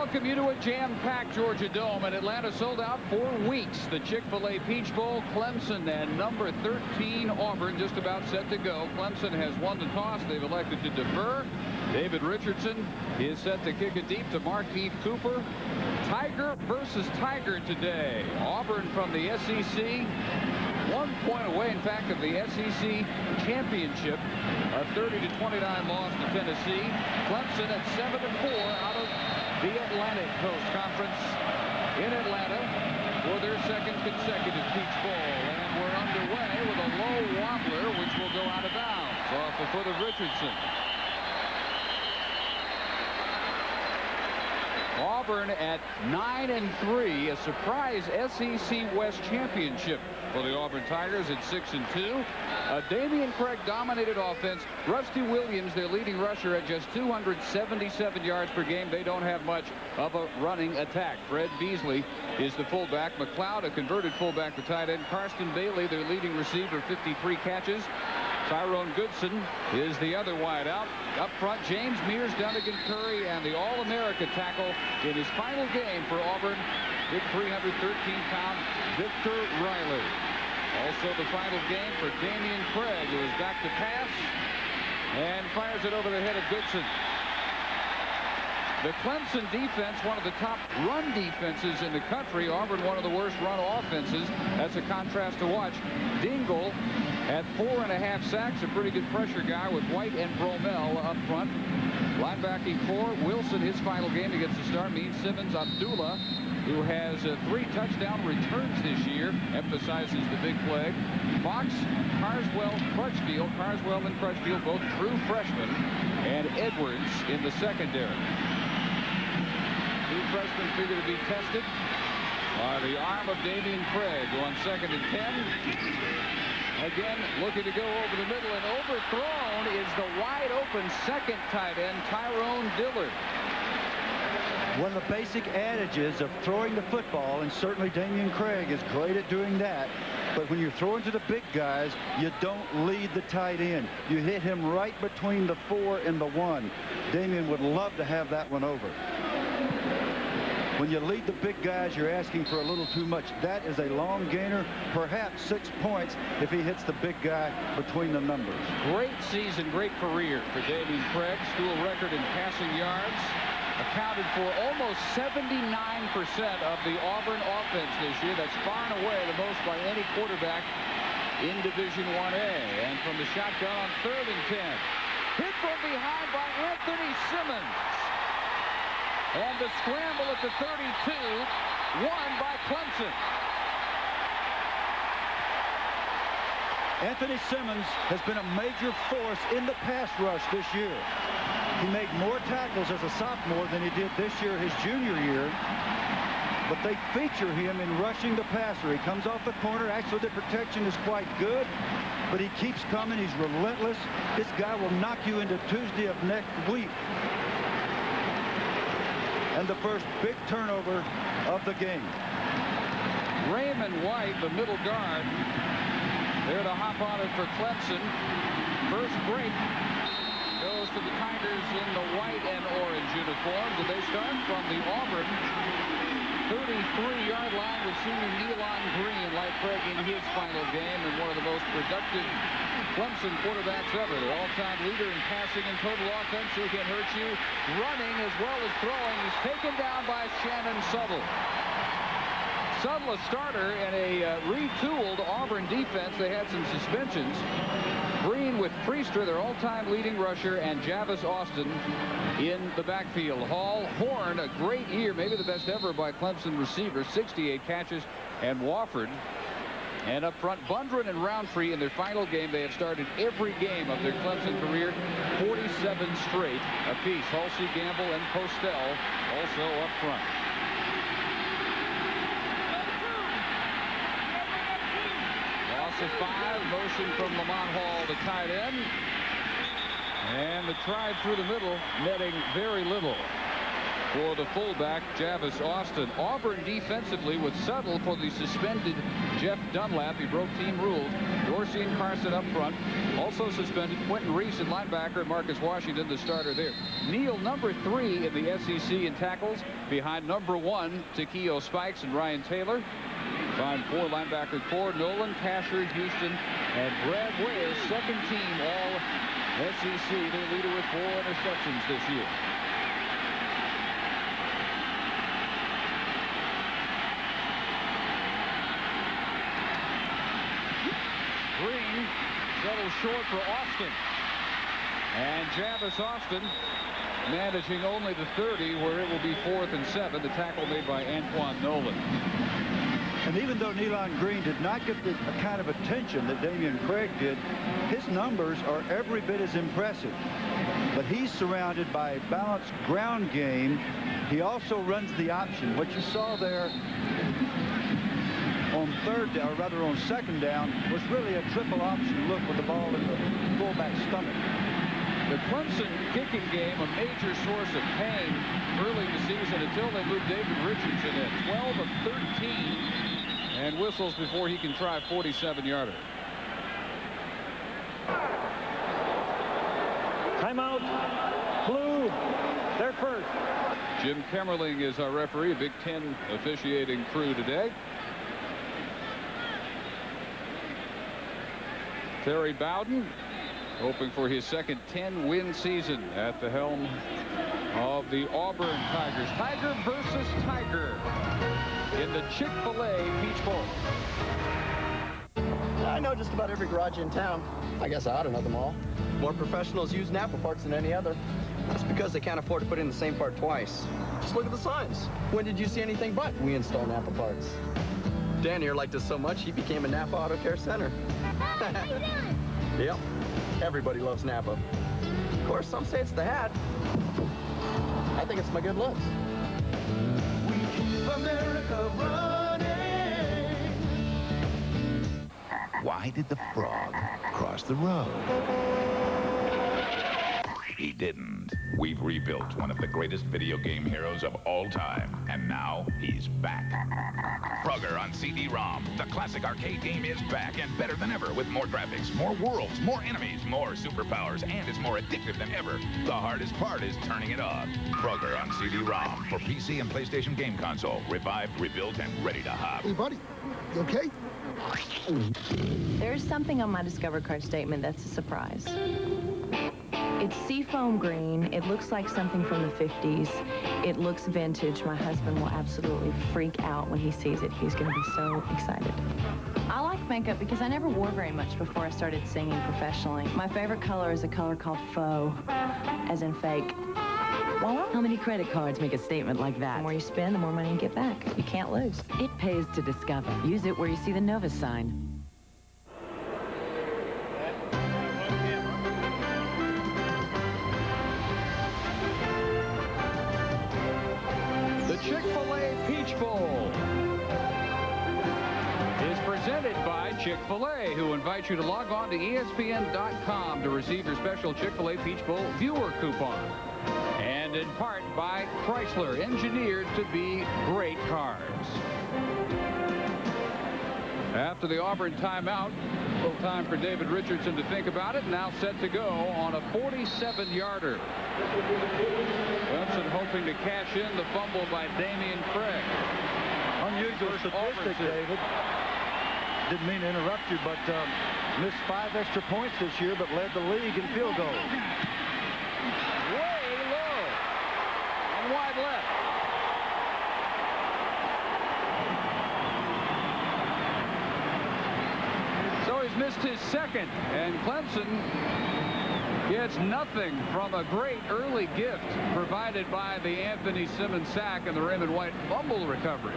welcome you to a jam-packed Georgia Dome, and Atlanta sold out for weeks. The Chick-fil-A Peach Bowl, Clemson and number 13 Auburn just about set to go. Clemson has won the toss. They've elected to defer. David Richardson is set to kick it deep to Markeith Cooper. Tiger versus Tiger today. Auburn from the SEC, 1 point away, in fact, of the SEC championship. A 30-29 loss to Tennessee. Clemson at 7-4 out of the Atlantic Coast Conference in Atlanta for their second consecutive Peach Bowl. And we're underway with a low wobbler, which will go out of bounds off the foot of Richardson. Auburn at 9-3, a surprise SEC West championship for the Auburn Tigers at 6-2. Damian Craig dominated offense. Rusty Williams, their leading rusher, at just 277 yards per game. They don't have much of a running attack. Fred Beasley is the fullback. McLeod, a converted fullback, the tight end. Karsten Bailey, their leading receiver, 53 catches. Tyrone Goodson is the other wideout. Up front, James Mears, Dunnigan Curry, and the All-America tackle in his final game for Auburn, big 313-pound Victor Riley. Also the final game for Damian Craig, who is back to pass and fires it over the head of Goodson. The Clemson defense, one of the top run defenses in the country. Auburn, one of the worst run offenses. That's a contrast to watch. Dingle at 4.5 sacks, a pretty good pressure guy with White and Bromell up front. Linebacking for Wilson, his final game, he gets the start. Means Simmons. Abdullah, who has 3 touchdown returns this year, emphasizes the big play. Fox, Carswell, Crutchfield. Carswell and Crutchfield, both true freshmen. And Edwards in the secondary. 2 freshmen figure to be tested by the arm of Damian Craig on 2nd and 10. Again, looking to go over the middle, and overthrown is the wide-open second tight end, Tyrone Dillard. One of the basic adages of throwing the football, and certainly Damian Craig is great at doing that, but when you're throwing to the big guys, you don't lead the tight end. You hit him right between the 4 and the 1. Damian would love to have that one over. When you lead the big guys, you're asking for a little too much. That is a long gainer, perhaps 6 points if he hits the big guy between the numbers. Great season, great career for Damian Craig. School record in passing yards. Accounted for almost 79% of the Auburn offense this year. That's far and away the most by any quarterback in Division 1A. And from the shotgun on 3rd and 10. Hit from behind by Anthony Simmons. And the scramble at the 32, won by Clemson. Anthony Simmons has been a major force in the pass rush this year. He made more tackles as a sophomore than he did this year, his junior year. But they feature him in rushing the passer. He comes off the corner. Actually, the protection is quite good, but he keeps coming. He's relentless. This guy will knock you into Tuesday of next week. And the first big turnover of the game. Raymond White, the middle guard, there to hop on it for Clemson. First break goes to the Tigers in the white and orange uniforms. And they start from the Auburn 33-yard line with senior Elon Green, like Craig in his final game, and one of the most productive Clemson quarterbacks ever. The all-time leader in passing and total offense, who can hurt you running as well as throwing. He's taken down by Shannon Suttle. Suttle, a starter in a retooled Auburn defense. They had some suspensions. Green with Priester, their all-time leading rusher, and Javis Austin in the backfield. Hall, Horn, a great year, maybe the best ever by Clemson receivers, 68 catches, and Wofford. And up front, Bundren and Roundtree in their final game. They have started every game of their Clemson career, 47 straight apiece. Halsey, Gamble, and Postel also up front. Loss of 5, motion from Lamont Hall, the tight end. And the try through the middle, netting very little for the fullback, Javis Austin. Auburn defensively with Suttle for the suspended Jeff Dunlap. He broke team rules. Dorsey and Carson up front. Also suspended Quentin Reese at linebacker and Marcus Washington, the starter there. Neal, number 3 in the SEC in tackles, behind number 1 Takeo Spikes and Ryan Taylor. Behind 4 linebacker core, Nolan, Casher, Houston, and Brad Ware, second team all SEC. Their leader with 4 interceptions this year. Green settles short for Austin. And Javis Austin managing only the 30, where it will be 4th and 7. The tackle made by Antoine Nolan. And even though Nealon Green did not get the kind of attention that Damian Craig did, his numbers are every bit as impressive. But he's surrounded by a balanced ground game. He also runs the option. What you saw there on on second down was really a triple option look with the ball in the fullback's stomach. The Clemson kicking game, a major source of pain early in the season until they moved David Richardson in. 12 of 13 and whistles before he can try a 47-yarder. Timeout. Blue. They're first. Jim Kemmerling is our referee, a Big Ten officiating crew today. Terry Bowden hoping for his second 10-win season at the helm of the Auburn Tigers. Tiger versus Tiger in the Chick-fil-A Peach Bowl. I know just about every garage in town. I guess I ought to know them all. More professionals use Napa parts than any other. That's because they can't afford to put in the same part twice. Just look at the signs. When did you see anything but we install Napa parts? Dan here liked us so much he became a Napa Auto Care Center. How you doing? Yep. Everybody loves Napa. Of course, some say it's the hat. I think it's my good looks. We keep America running. Why did the frog cross the road? He didn't. We've rebuilt one of the greatest video game heroes of all time, and now he's back. Frogger on CD-ROM. The classic arcade game is back and better than ever with more graphics, more worlds, more enemies, more superpowers, and it's more addictive than ever. The hardest part is turning it on. Frogger on CD-ROM for PC and PlayStation game console. Revived, rebuilt, and ready to hop. Hey, buddy, you okay? There's something on my Discover card statement that's a surprise. It's seafoam green. It looks like something from the 50s. It looks vintage. My husband will absolutely freak out when he sees it. He's going to be so excited. I like makeup because I never wore very much before I started singing professionally. My favorite color is a color called faux, as in fake. How many credit cards make a statement like that? The more you spend, the more money you get back. You can't lose. It pays to Discover. Use it where you see the Novus sign. The Chick-fil-A Peach Bowl is presented by Chick-fil-A, who invite you to log on to ESPN.com to receive your special Chick-fil-A Peach Bowl viewer coupon. And in part by Chrysler, engineered to be great cars. After the Auburn timeout, a little time for David Richardson to think about it. Now set to go on a 47-yarder. Clemson hoping to cash in the fumble by Damian Craig. Unusual statistic, David. Didn't mean to interrupt you, but missed 5 extra points this year, but led the league in field goals. Way low. And wide left. So he's missed his second, and Clemson gets nothing from a great early gift provided by the Anthony Simmons sack and the Raymond White fumble recovery.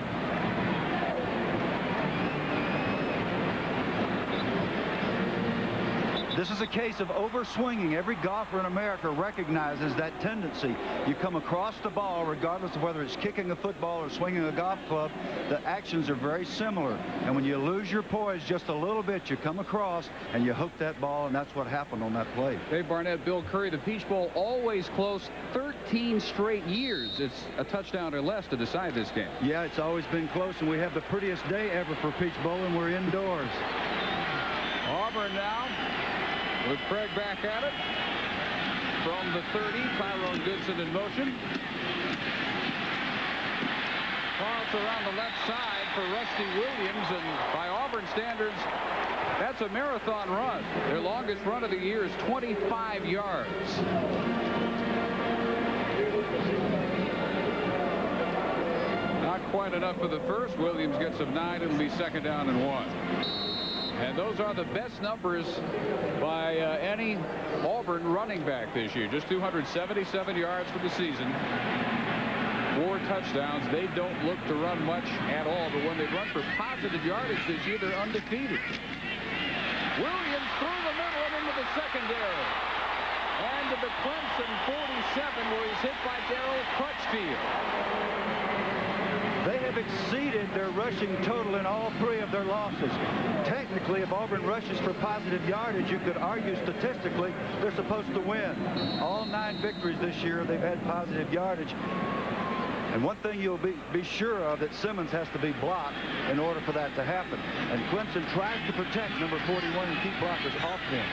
This is a case of over-swinging. Every golfer in America recognizes that tendency. You come across the ball, regardless of whether it's kicking a football or swinging a golf club, the actions are very similar. And when you lose your poise just a little bit, you come across and you hook that ball, and that's what happened on that play. Dave Barnett, Bill Curry, the Peach Bowl always close 13 straight years. It's a touchdown or less to decide this game. Yeah, it's always been close, and we have the prettiest day ever for Peach Bowl, and we're indoors. Auburn now with Craig back at it. From the 30, Tyrone Goodson in motion. Toss around the left side for Rusty Williams, and by Auburn standards, that's a marathon run. Their longest run of the year is 25 yards. Not quite enough for the first. Williams gets him 9. It'll be 2nd down and 1. And those are the best numbers by any Auburn running back this year. Just 277 yards for the season. 4 touchdowns. They don't look to run much at all, but when they run for positive yardage this year, they're undefeated. Williams through the middle and into the secondary. And to the Clemson 47, where he's hit by Darrell Crutchfield. They have exceeded their rushing total in all 3 of their losses. Technically, if Auburn rushes for positive yardage, you could argue statistically they're supposed to win. All 9 victories this year, they've had positive yardage. And one thing you'll be sure of, that Simmons has to be blocked in order for that to happen. And Clemson tries to protect number 41 and keep blockers off them.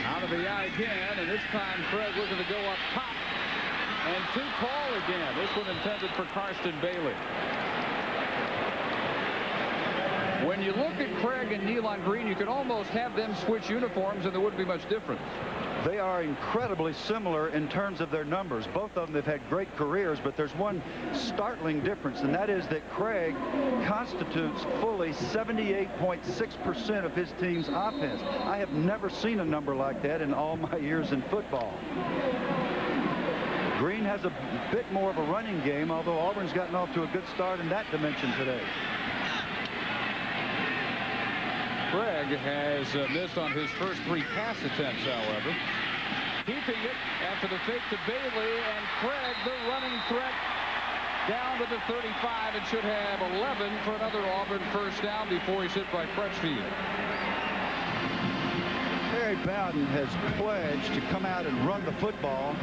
Out of the eye again, and this time Craig looking to go up top. And too tall again. This one intended for Karsten Bailey. When you look at Craig and Nealon Green, you could almost have them switch uniforms and there wouldn't be much difference. They are incredibly similar in terms of their numbers. Both of them have had great careers, but there's one startling difference, and that is that Craig constitutes fully 78.6% of his team's offense. I have never seen a number like that in all my years in football. Green has a bit more of a running game, although Auburn's gotten off to a good start in that dimension today. Craig has missed on his first 3 pass attempts, however. Keeping it after the fake to Bailey, and Craig, the running threat, down to the 35 and should have 11 for another Auburn first down before he's hit by Crutchfield. Harry Bowden has pledged to come out and run the football.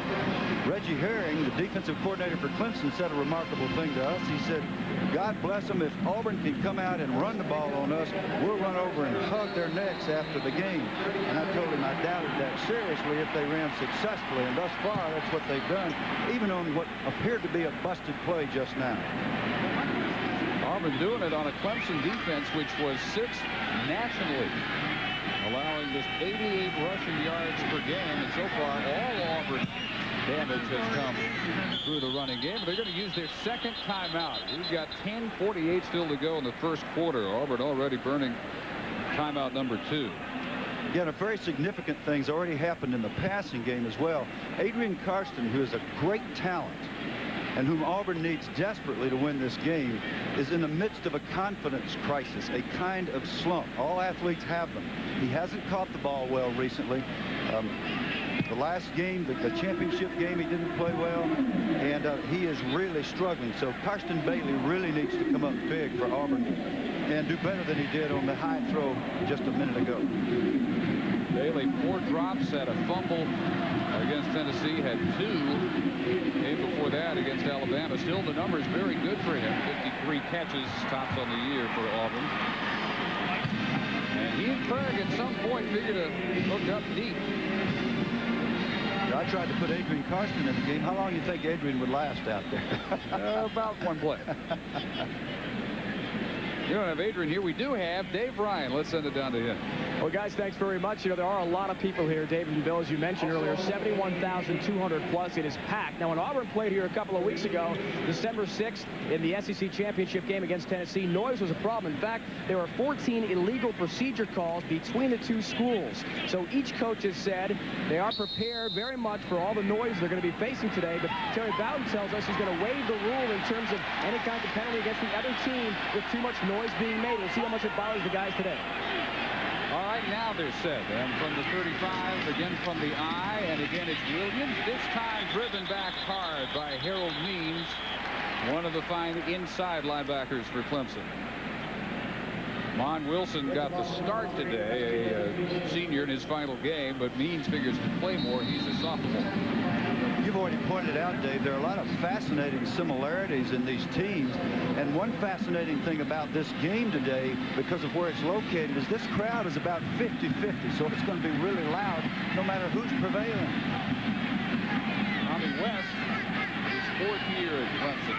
Reggie Herring, the defensive coordinator for Clemson, said a remarkable thing to us. He said, God bless them, if Auburn can come out and run the ball on us, we'll run over and hug their necks after the game. And I told him I doubted that seriously if they ran successfully. And thus far, that's what they've done, even on what appeared to be a busted play just now. Auburn doing it on a Clemson defense, which was 6th nationally, allowing just 88 rushing yards per game, and so far all Auburn damage has come through the running game. They're going to use their 2nd timeout. We've got 10:48 still to go in the first quarter. Auburn already burning timeout number 2. Yeah, and a very significant thing's already happened in the passing game as well. Adrian Karsten, who is a great talent and whom Auburn needs desperately to win this game, is in the midst of a confidence crisis, a kind of slump. All athletes have them. He hasn't caught the ball well recently. The last game, the championship game, he didn't play well, and he is really struggling. So Karsten Bailey really needs to come up big for Auburn and do better than he did on the high throw just a minute ago. Bailey, 4 drops, had a fumble against Tennessee, had 2 game before that against Alabama. Still, the numbers very good for him. 53 catches, tops on the year for Auburn. And he and Craig at some point figured to hook up deep. I tried to put Adrian Karsten in the game. How long do you think Adrian would last out there? About 1 play. You don't have Adrian here. We do have Dave Ryan. Let's send it down to him. Well, guys, thanks very much. You know, there are a lot of people here, David and Bill, as you mentioned earlier, 71,200 plus. It is packed. Now, when Auburn played here a couple of weeks ago, December 6th, in the SEC championship game against Tennessee, noise was a problem. In fact, there were 14 illegal procedure calls between the 2 schools. So each coach has said they are prepared very much for all the noise they're going to be facing today. But Terry Bowden tells us he's going to waive the rule in terms of any kind of penalty against the other team with too much noise being made. We'll see how much it bothers the guys today. All right, now they're set. And from the 35, again from the I, and again it's Williams. This time driven back hard by Harold Means, one of the fine inside linebackers for Clemson. Mon Wilson got the start today, a senior in his final game, but Means figures to play more. He's a sophomore. You've already pointed out, Dave, there are a lot of fascinating similarities in these teams. And one fascinating thing about this game today, because of where it's located, is this crowd is about 50-50. So it's going to be really loud no matter who's prevailing. Tommy West, his 4th year at Clemson.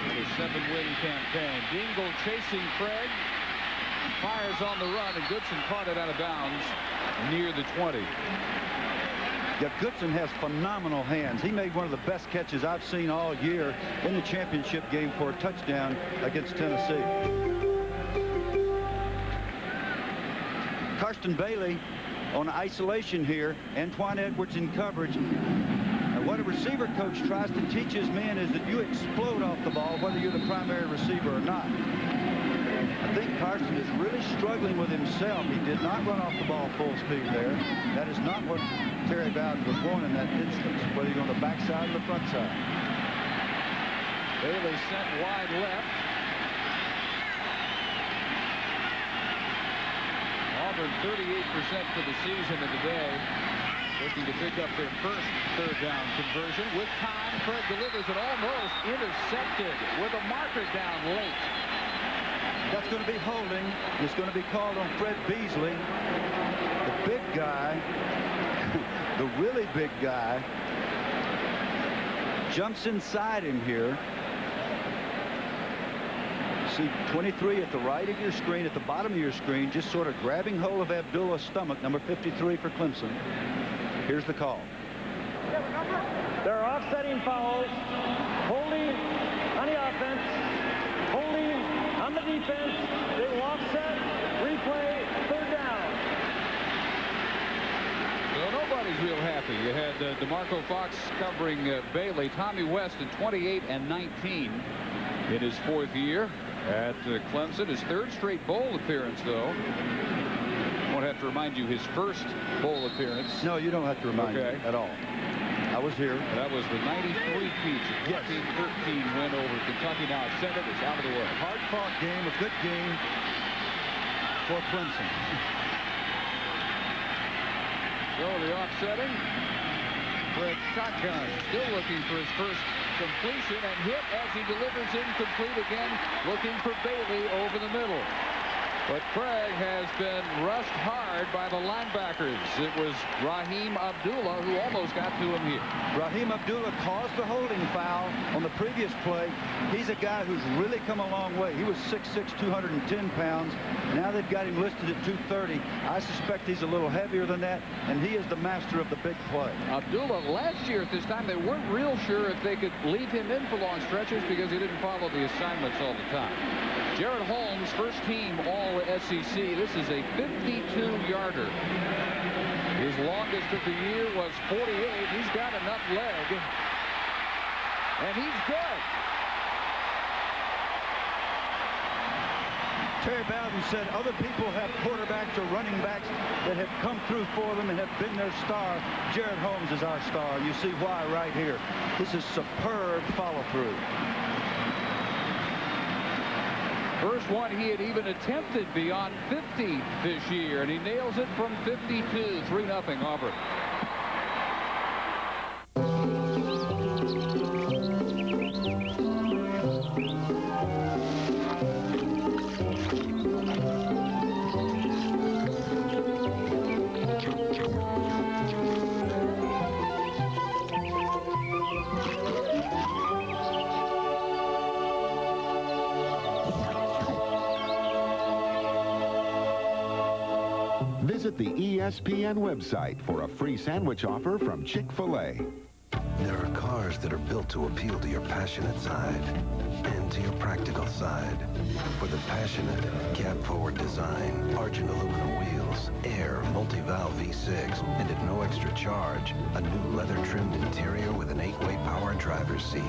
With a 7-win campaign. Dingle chasing Craig. Fires on the run, and Goodson caught it out of bounds near the 20. Yeah, Goodson has phenomenal hands. He made one of the best catches I've seen all year in the championship game for a touchdown against Tennessee. Karsten Bailey on isolation here. Antoine Edwards in coverage. And what a receiver coach tries to teach his men is that you explode off the ball whether you're the primary receiver or not. I think Karsten is really struggling with himself. He did not run off the ball full speed there. That is not what Terry Bowden would want in that instance, whether you're on the backside or the front side. Bailey sent wide left. Auburn 38% for the season in the day. Looking to pick up their first 3rd down conversion. With time, Craig delivers it, almost intercepted with a marker down late. That's going to be holding. It's going to be called on Fred Beasley. The big guy, the really big guy, jumps inside him here. See 23 at the right of your screen, at the bottom of your screen, just sort of grabbing hold of Abdullah's stomach, number 53 for Clemson. Here's the call. There are offsetting fouls, holding on the offense, holding on the defense. They will offset, replay, 3rd down. So nobody's real happy. You had DeMarco Fox covering Bailey. Tommy West at 28 and 19 in his 4th year at Clemson. His 3rd straight bowl appearance, though. Won't have to remind you his first bowl appearance. No, you don't have to remind me at all. I was here. That was the 93 Peach. 14-13 win over Kentucky. Now Senate is out of the way. Hard-fought game, a good game for Clemson. So the offsetting. Fred shotgun, still looking for his first completion, and hit as he delivers incomplete again, looking for Bailey over the middle. But Craig has been rushed hard by the linebackers. It was Raheem Abdullah who almost got to him here. Raheem Abdullah caused the holding foul on the previous play. He's a guy who's really come a long way. He was 6'6", 210 pounds. Now they've got him listed at 230. I suspect he's a little heavier than that, and he is the master of the big play. Abdullah, last year at this time, they weren't real sure if they could leave him in for long stretches because he didn't follow the assignments all the time. Jared Holmes, first team All-SEC. This is a 52-yarder. His longest of the year was 48. He's got enough leg. And he's good. Terry Bowden said other people have quarterbacks or running backs that have come through for them and have been their star. Jared Holmes is our star. You see why right here. This is superb follow-through. First one he had even attempted beyond 50 this year, and he nails it from 52. 3-0 Auburn. Visit the ESPN website for a free sandwich offer from Chick-fil-A. There are cars that are built to appeal to your passionate side and to your practical side. For the passionate, cab-forward design, argent aluminum wheels, air, multi-valve V6, and at no extra charge, a new leather-trimmed interior with an 8-way power driver's seat.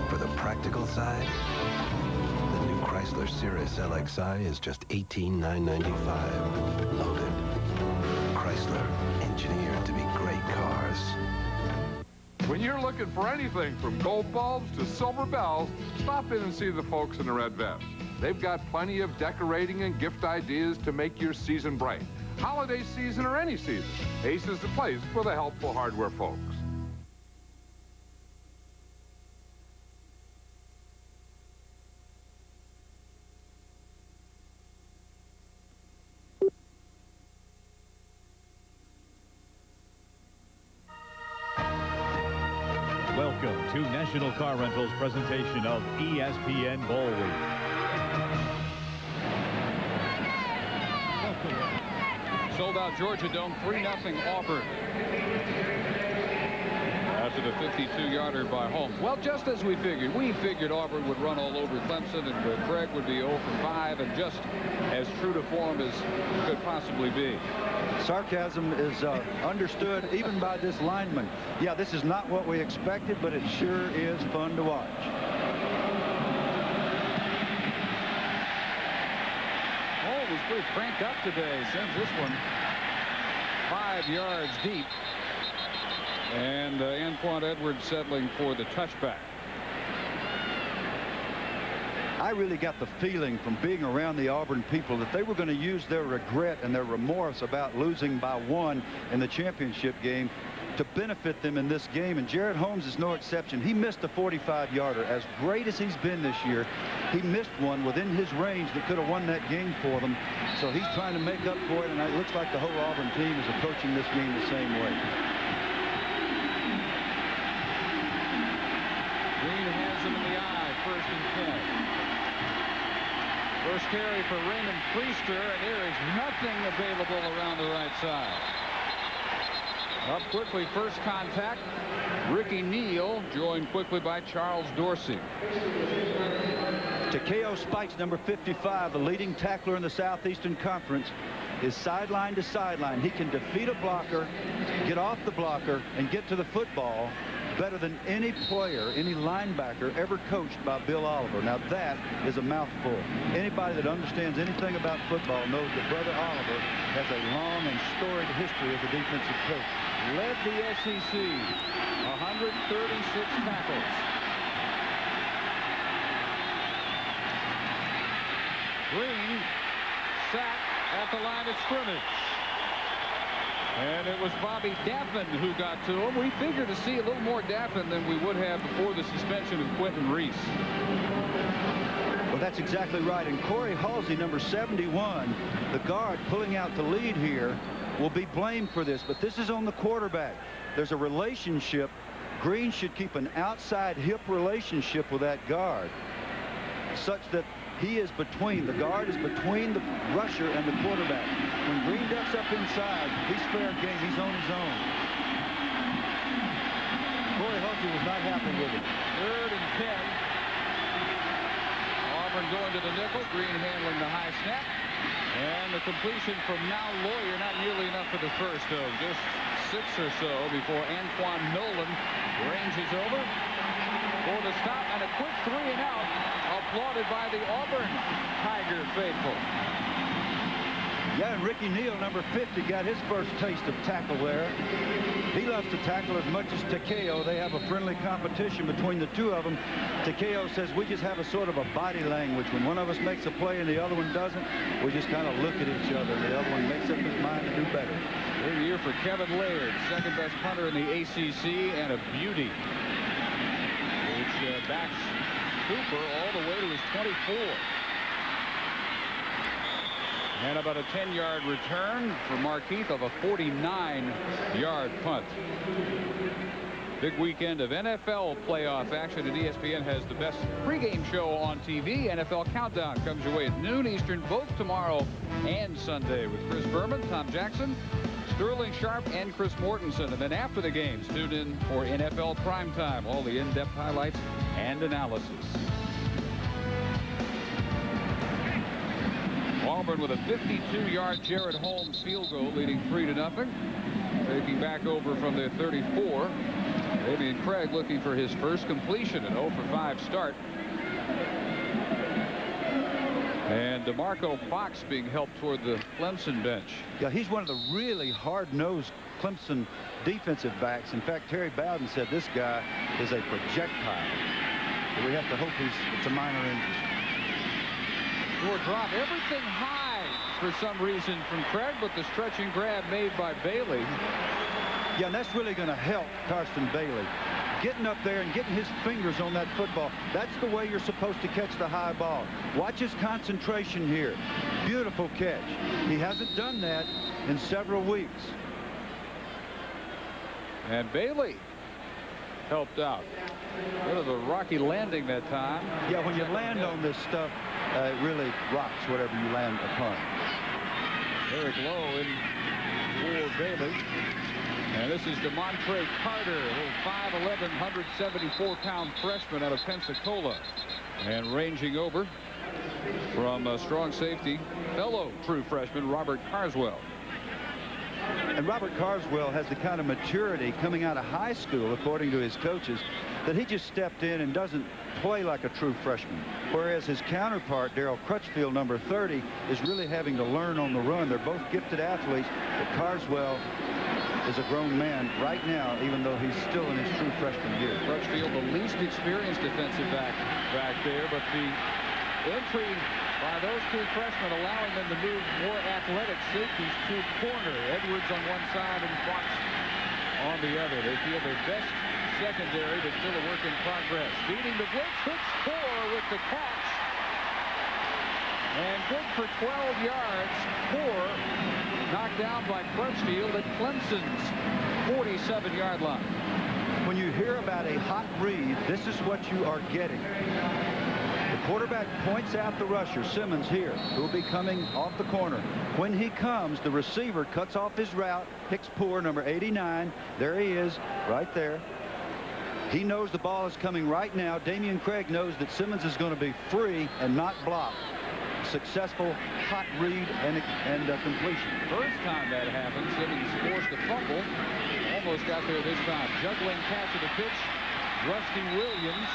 For the practical side, the new Chrysler Cirrus LXI is just $18,995. Loaded. Chrysler, engineered to be great cars. When you're looking for anything from gold bulbs to silver bells, stop in and see the folks in the red vest. They've got plenty of decorating and gift ideas to make your season bright. Holiday season or any season, Ace is the place for the helpful hardware folks. Welcome to National Car Rental's presentation of ESPN Bowl Week. Sold out Georgia Dome, 3-0 Auburn. After the 52-yarder by Holmes. Well, just as we figured Auburn would run all over Clemson and Craig would be 0 for 5 and just as true to form as could possibly be. Sarcasm is understood even by this lineman. Yeah, this is not what we expected, but it sure is fun to watch. Holmes was pretty cranked up today. Sends this one 5 yards deep. And Antoine Edwards settling for the touchback. I really got the feeling from being around the Auburn people that they were going to use their regret and their remorse about losing by 1 in the championship game to benefit them in this game. And Jared Holmes is no exception. He missed a 45-yarder. As great as he's been this year, he missed one within his range that could have won that game for them. So he's trying to make up for it, and it looks like the whole Auburn team is approaching this game the same way. Green has him in the eye, 1st and 10. First carry for Raymond Priester, and there is nothing available around the right side. Up quickly, first contact. Ricky Neal joined quickly by Charles Dorsey. Takeo Spikes, number 55, the leading tackler in the Southeastern Conference, is sideline to sideline. He can defeat a blocker, get off the blocker, and get to the football better than any player, any linebacker ever coached by Bill Oliver. Now that is a mouthful. Anybody that understands anything about football knows that Brother Oliver has a long and storied history as a defensive coach. Led the SEC, 136 tackles. Green sacked at the line of scrimmage. And it was Bobby Daffin who got to him. We figured to see a little more Daffin than we would have before the suspension of Quentin Reese. Well, that's exactly right. And Corey Halsey, number 71, the guard pulling out the lead here, will be blamed for this. But this is on the quarterback. There's a relationship. Green should keep an outside hip relationship with that guard, such that he is between, the guard is between the rusher and the quarterback. When Green ducks up inside, he's fair game. He's on his own. Corey Halsey was not happy with it. 3rd and 10. Auburn going to the nickel. Green handling the high snap. And the completion from now Lawyer, not nearly enough for the first, though. Just 6 or so before Antoine Nolan ranges over for the stop, and a quick 3-and-out applauded by the Auburn Tiger faithful. Yeah, and Ricky Neal, number 50, got his first taste of tackle there. He loves to tackle as much as Takeo. They have a friendly competition between the two of them. Takeo says we just have a sort of a body language. When one of us makes a play and the other one doesn't, we just kind of look at each other. The other one makes up his mind to do better. Good year for Kevin Laird, second best punter in the ACC, and a beauty, which backs Cooper all the way to his 24. And about a 10-yard return for Markeith of a 49-yard punt. Big weekend of NFL playoff action, and ESPN has the best pregame show on TV. NFL Countdown comes your way at noon Eastern, both tomorrow and Sunday, with Chris Berman, Tom Jackson, Sterling Sharp, and Chris Mortensen. And then after the games, tune in for NFL Primetime, all the in-depth highlights and analysis. Auburn with a 52-yard Jared Holmes field goal, leading 3-0. Taking back over from their 34. Damian Craig looking for his first completion, an 0 for 5 start. And DeMarco Fox being helped toward the Clemson bench. Yeah, he's one of the really hard-nosed Clemson defensive backs. In fact, Terry Bowden said this guy is a projectile. But we have to hope it's a minor injury. Or drop everything high for some reason from Craig, but the stretch and grab made by Bailey. Yeah, and that's really going to help Carson Bailey. Getting up there and getting his fingers on that football. That's the way you're supposed to catch the high ball. Watch his concentration here. Beautiful catch. He hasn't done that in several weeks. And Bailey helped out. Bit of a rocky landing that time. Yeah, when you land on this stuff, it really rocks whatever you land upon. Eric Lowe in for Bailey. And this is DeMontre Carter, a little 5'11", 174-pound freshman out of Pensacola. And ranging over from strong safety, fellow true freshman Robert Carswell. And Robert Carswell has the kind of maturity coming out of high school, according to his coaches, that he just stepped in and doesn't play like a true freshman. Whereas his counterpart, Darryl Crutchfield, number 30, is really having to learn on the run. They're both gifted athletes, but Carswell is a grown man right now, even though he's still in his true freshman year. Crutchfield, the least experienced defensive back there, but the entry by those two freshmen allowing them to move more athletic safeties to corner. Edwards on one side and Fox on the other. They feel their best secondary, but still a work in progress. Feeding the blitz, hits Poor with the catch. And good for 12 yards. Poor knocked down by Crutchfield at Clemson's 47-yard line. When you hear about a hot read, this is what you are getting. The quarterback points out the rusher, Simmons here, who will be coming off the corner. When he comes, the receiver cuts off his route, picks Poor, number 89. There he is, right there. He knows the ball is coming right now. Damian Craig knows that Simmons is going to be free and not blocked. Successful hot read and completion. First time that happened, Simmons forced a fumble. Almost got there this time. Juggling catch of the pitch. Rusty Williams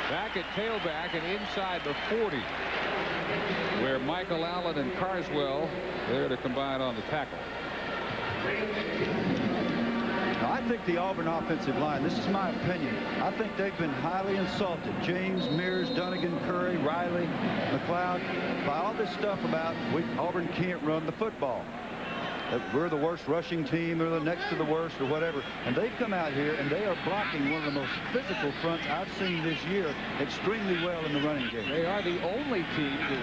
back at tailback and inside the 40, where Michael Allen and Carswell there to combine on the tackle. Now, I think the Auburn offensive line, this is my opinion, I think they've been highly insulted. James, Mears, Dunnigan, Curry, Riley, McLeod, by all this stuff about Auburn can't run the football. That we're the worst rushing team or the next to the worst or whatever. And they've come out here and they are blocking one of the most physical fronts I've seen this year extremely well in the running game. They are the only team to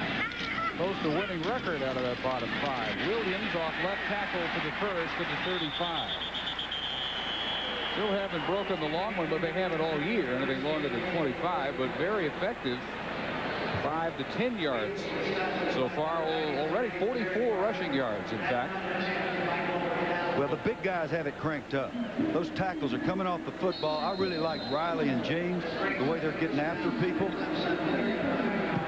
post a winning record out of that bottom five. Williams off left tackle to the first to the 35. Still haven't broken the long one, but they haven't all year. Anything longer than 25, but very effective. 5 to 10 yards so far. Already 44 rushing yards, in fact. Well, the big guys have it cranked up. Those tackles are coming off the football. I really like Riley and James, the way they're getting after people.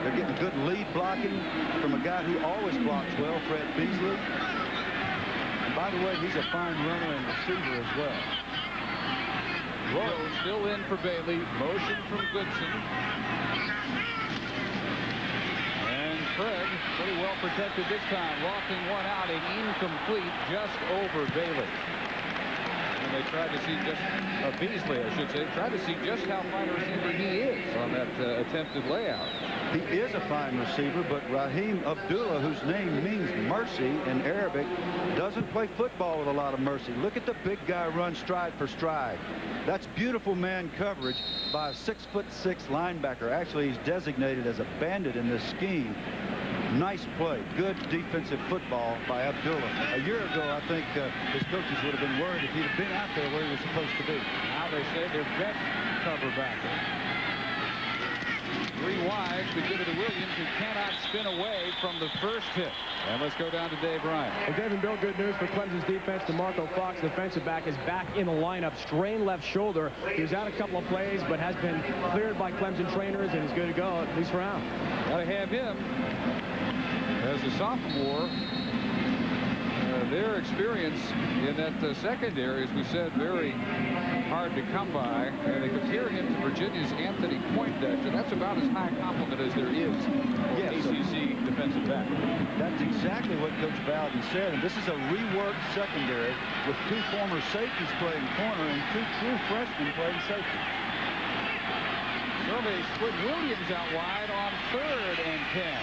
They're getting good lead blocking from a guy who always blocks well, Fred Beasley. And by the way, he's a fine runner and receiver as well. Rowe still in for Bailey. Motion from Goodson. Craig pretty well protected this time, lofting one out and incomplete just over Bailey. And they tried to see just Beasley, I should say, tried to see just how fine a receiver he is on that attempted layout. He is a fine receiver, but Raheem Abdullah, whose name means mercy in Arabic, doesn't play football with a lot of mercy. Look at the big guy run stride for stride. That's beautiful man coverage by a 6'6" linebacker. Actually, he's designated as a bandit in this scheme. Nice play. Good defensive football by Abdullah. A year ago, I think his coaches would have been worried if he'd have been out there where he was supposed to be. Now they say their best cover backer. 3 wide to give it to Williams, who cannot spin away from the first hit. And let's go down to Dave Ryan. Well, Dave and Bill, good news for Clemson's defense. DeMarco Fox, defensive back, is back in the lineup. Strained left shoulder. He was out a couple of plays, but has been cleared by Clemson trainers and is good to go, at least for now. Got to have him as a sophomore. Their experience in that secondary, as we said, very hard to come by. And they compare him to Virginia's Anthony Poindexter. That's about as high a compliment as there is for ACC defensive back. That's exactly what Coach Bowden said. And this is a reworked secondary with 2 former safeties playing corner and 2 true freshmen playing safety. So they split Williams out wide on 3rd and 10.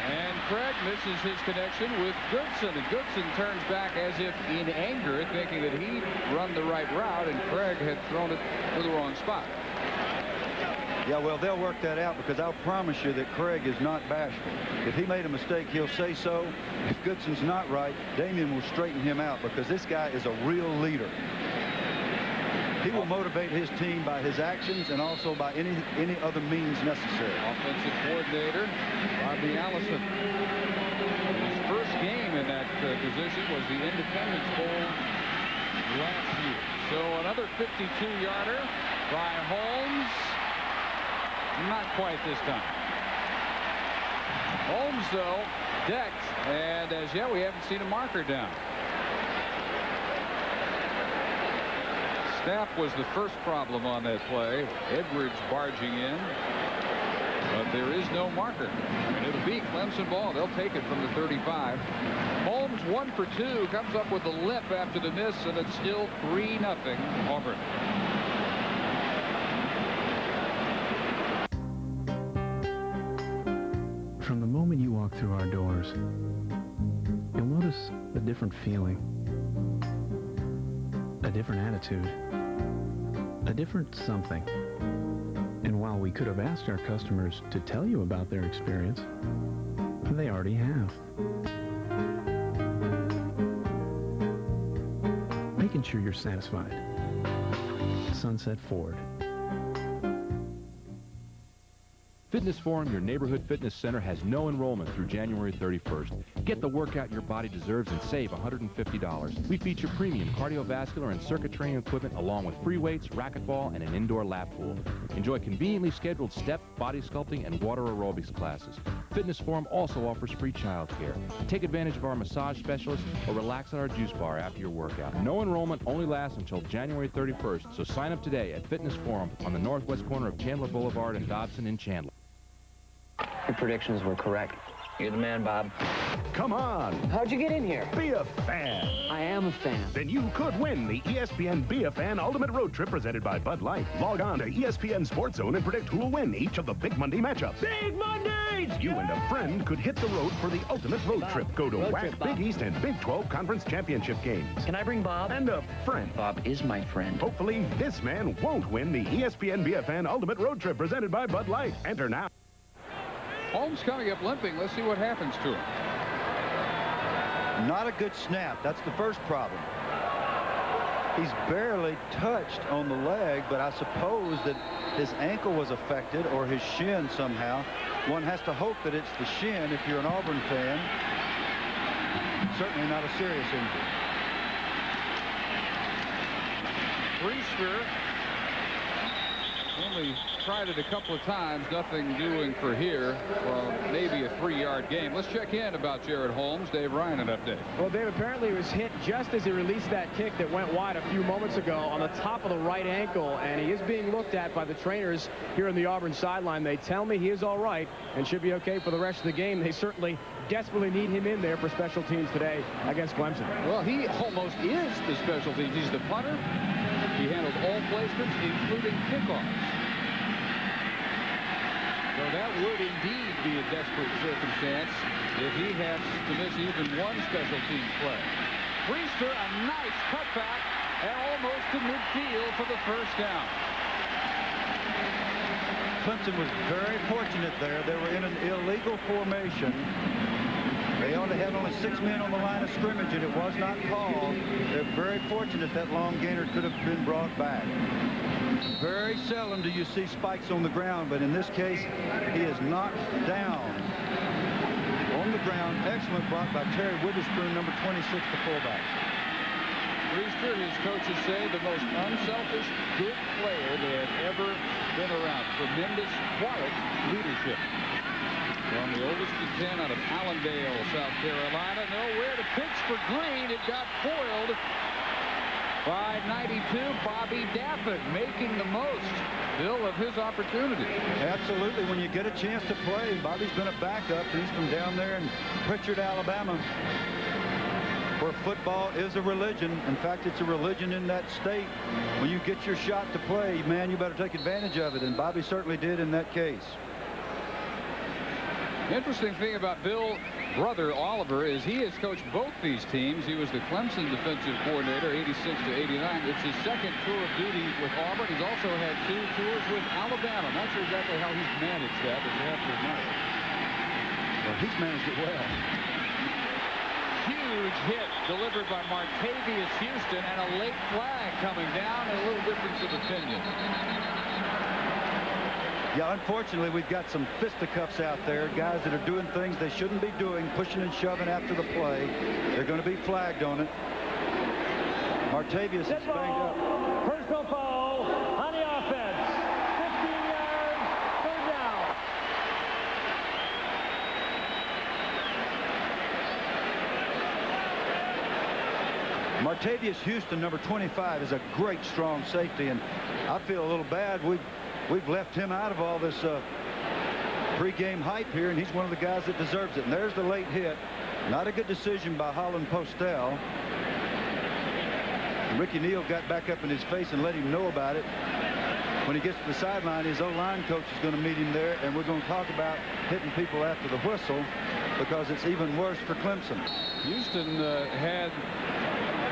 And Craig misses his connection with Goodson. And Goodson turns back as if in anger, thinking that he'd run the right route, and Craig had thrown it to the wrong spot. Yeah, well, they'll work that out, because I'll promise you that Craig is not bashful. If he made a mistake, he'll say so. If Goodson's not right, Damien will straighten him out, because this guy is a real leader. He will motivate his team by his actions and also by any other means necessary. Offensive coordinator Bobby Allison. His first game in that position was the Independence Bowl last year. So another 52-yarder by Holmes. Not quite this time. Holmes, though, decked, and as yet we haven't seen a marker down. Snap was the first problem on that play. Edwards barging in. But there is no marker. And it'll be Clemson ball. They'll take it from the 35. Holmes 1 for 2. Comes up with a limp after the miss, and it's still 3-0 Auburn. From the moment you walk through our doors, you'll notice a different feeling, a different attitude, a different something. And while we could have asked our customers to tell you about their experience, they already have. Making sure you're satisfied. Sunset Ford. Fitness Forum, your neighborhood fitness center, has no enrollment through January 31st. Get the workout your body deserves and save $150. We feature premium cardiovascular and circuit training equipment along with free weights, racquetball, and an indoor lap pool. Enjoy conveniently scheduled step, body sculpting, and water aerobics classes. Fitness Forum also offers free child care. Take advantage of our massage specialists or relax at our juice bar after your workout. No enrollment only lasts until January 31st, so sign up today at Fitness Forum on the northwest corner of Chandler Boulevard and Dobson in Chandler. Your predictions were correct. You're the man, Bob. Come on. How'd you get in here? Be a fan. I am a fan. Then you could win the ESPN Be a Fan Ultimate Road Trip presented by Bud Light. Log on to ESPN Sports Zone and predict who will win each of the Big Monday matchups. Big Mondays! You and a friend could hit the road for the ultimate road Bob. trip. Go to Road WAC, trip, Bob. Big East, and Big 12 Conference Championship games. Can I bring Bob? And a friend. Bob is my friend. Hopefully, this man won't win the ESPN Be a Fan Ultimate Road Trip presented by Bud Light. Enter now. Holmes coming up limping. Let's see what happens to him. Not a good snap. That's the first problem. He's barely touched on the leg, but I suppose that his ankle was affected or his shin somehow. One has to hope that it's the shin if you're an Auburn fan. Certainly not a serious injury. Priester only tried it a couple of times, nothing doing for here. Well, maybe a 3-yard game. Let's check in about Jared Holmes. Dave Ryan, an update. Well, Dave, apparently he was hit just as he released that kick that went wide a few moments ago on the top of the right ankle, and he is being looked at by the trainers here on the Auburn sideline. They tell me he is all right and should be okay for the rest of the game. They certainly desperately need him in there for special teams today against Clemson. Well, he almost is the special teams. He's the punter. He handled all placements, including kickoffs. So that would indeed be a desperate circumstance if he has to miss even one special teams play. Priester, a nice cutback, and almost to midfield for the first down. Clemson was very fortunate there. They were in an illegal formation. They only had 6 men on the line of scrimmage, and it was not called. They're very fortunate that long gainer could have been brought back. Very seldom do you see spikes on the ground, but in this case, he is knocked down on the ground. Excellent block by Terry Witherspoon, number 26, the fullback. Priester, his coaches say, the most unselfish, good player they have ever been around. Tremendous, quiet leadership. From the oldest to 10 out of Allendale, South Carolina. Nowhere to pitch for Green. It got foiled. by 92, Bobby Dafford making the most, Bill, of his opportunity. Absolutely. When you get a chance to play, Bobby's been a backup. He's from down there in Pritchard, Alabama, where football is a religion. In fact, it's a religion in that state. When you get your shot to play, man, you better take advantage of it, and Bobby certainly did in that case. Interesting thing about Bill's brother Oliver is he has coached both these teams. He was the Clemson defensive coordinator, 86 to 89. It's his second tour of duty with Auburn. He's also had 2 tours with Alabama. Not sure exactly how he's managed that, but you have to admire it. Well, he's managed it well. Huge hit delivered by Martavius Houston, and a late flag coming down, and a little difference of opinion. Yeah, unfortunately, we've got some fisticuffs out there, guys that are doing things they shouldn't be doing, pushing and shoving after the play. They're going to be flagged on it. Martavius is banged up. Personal foul on the offense. 15 yards, third down. Martavius Houston, number 25, is a great, strong safety, and I feel a little bad. We've left him out of all this pregame hype here, and he's one of the guys that deserves it. And there's the late hit. Not a good decision by Holland Postel. Ricky Neal got back up in his face and let him know about it. When he gets to the sideline, his O-line coach is going to meet him there, and we're going to talk about hitting people after the whistle because it's even worse for Clemson. Houston had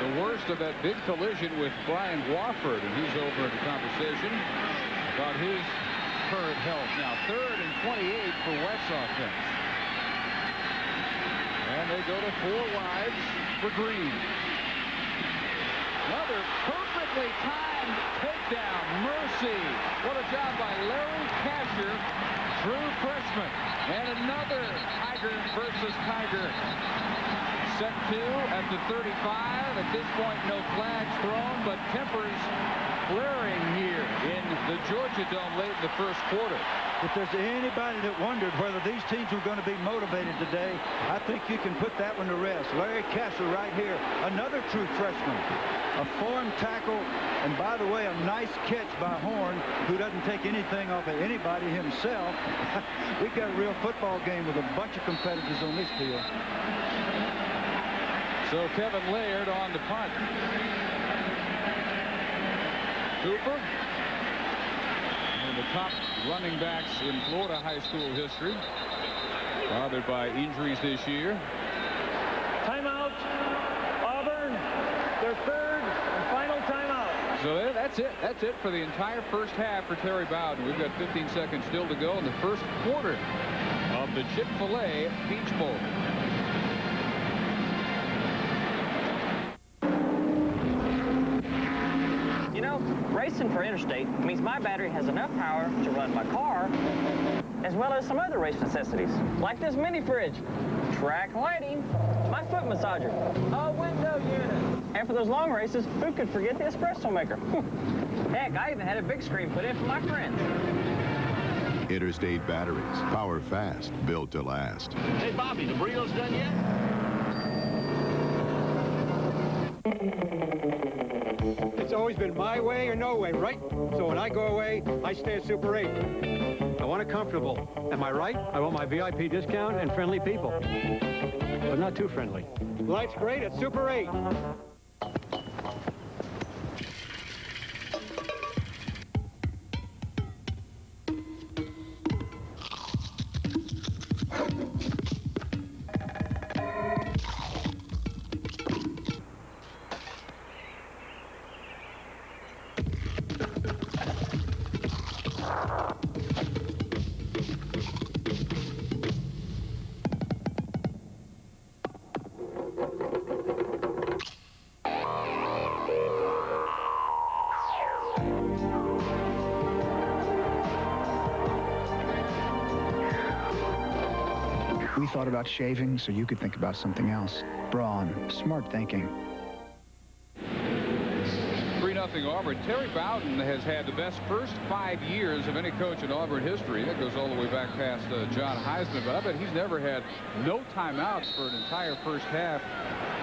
the worst of that big collision with Brian Wofford, and he's over in the conversation about his current health. Now 3rd and 28 for West's offense. And they go to 4 wides for Green. Another perfectly timed takedown. Mercy. What a job by Larry Kasher, true freshman. And another Tiger versus Tiger. Set 2 at the 35. At this point, no flags thrown, but tempers flaring here in the Georgia Dome late in the first quarter. If there's anybody that wondered whether these teams were going to be motivated today, I think you can put that one to rest. Larry Kasher right here, another true freshman. A form tackle, and by the way, a nice catch by Horn, who doesn't take anything off of anybody himself. We've got a real football game with a bunch of competitors on this field. So Kevin Laird on the punt. Cooper, one of the top running backs in Florida high school history, bothered by injuries this year. Timeout, Auburn, their 3rd and final timeout. So that's it. That's it for the entire first half for Terry Bowden. We've got 15 seconds still to go in the first quarter of the Chick-fil-A Peach Bowl. You know, racing for interstate means my battery has enough power to run my car, as well as some other race necessities, like this mini fridge, track lighting, my foot massager, a window unit. And for those long races, who could forget the espresso maker? Heck, I even had a big screen put in for my friends. Interstate batteries, power fast, built to last. Hey, Bobby, the burrito's done yet? It's always been my way or no way, right? So when I go away, I stay at Super 8. I want it comfortable. Am I right? I want my VIP discount and friendly people. But not too friendly. Life's great at Super 8. We thought about shaving so you could think about something else. Brawn, smart thinking. 3-0 Auburn. Terry Bowden has had the best first 5 years of any coach in Auburn history. That goes all the way back past John Heisman, but I bet he's never had no timeouts for an entire first half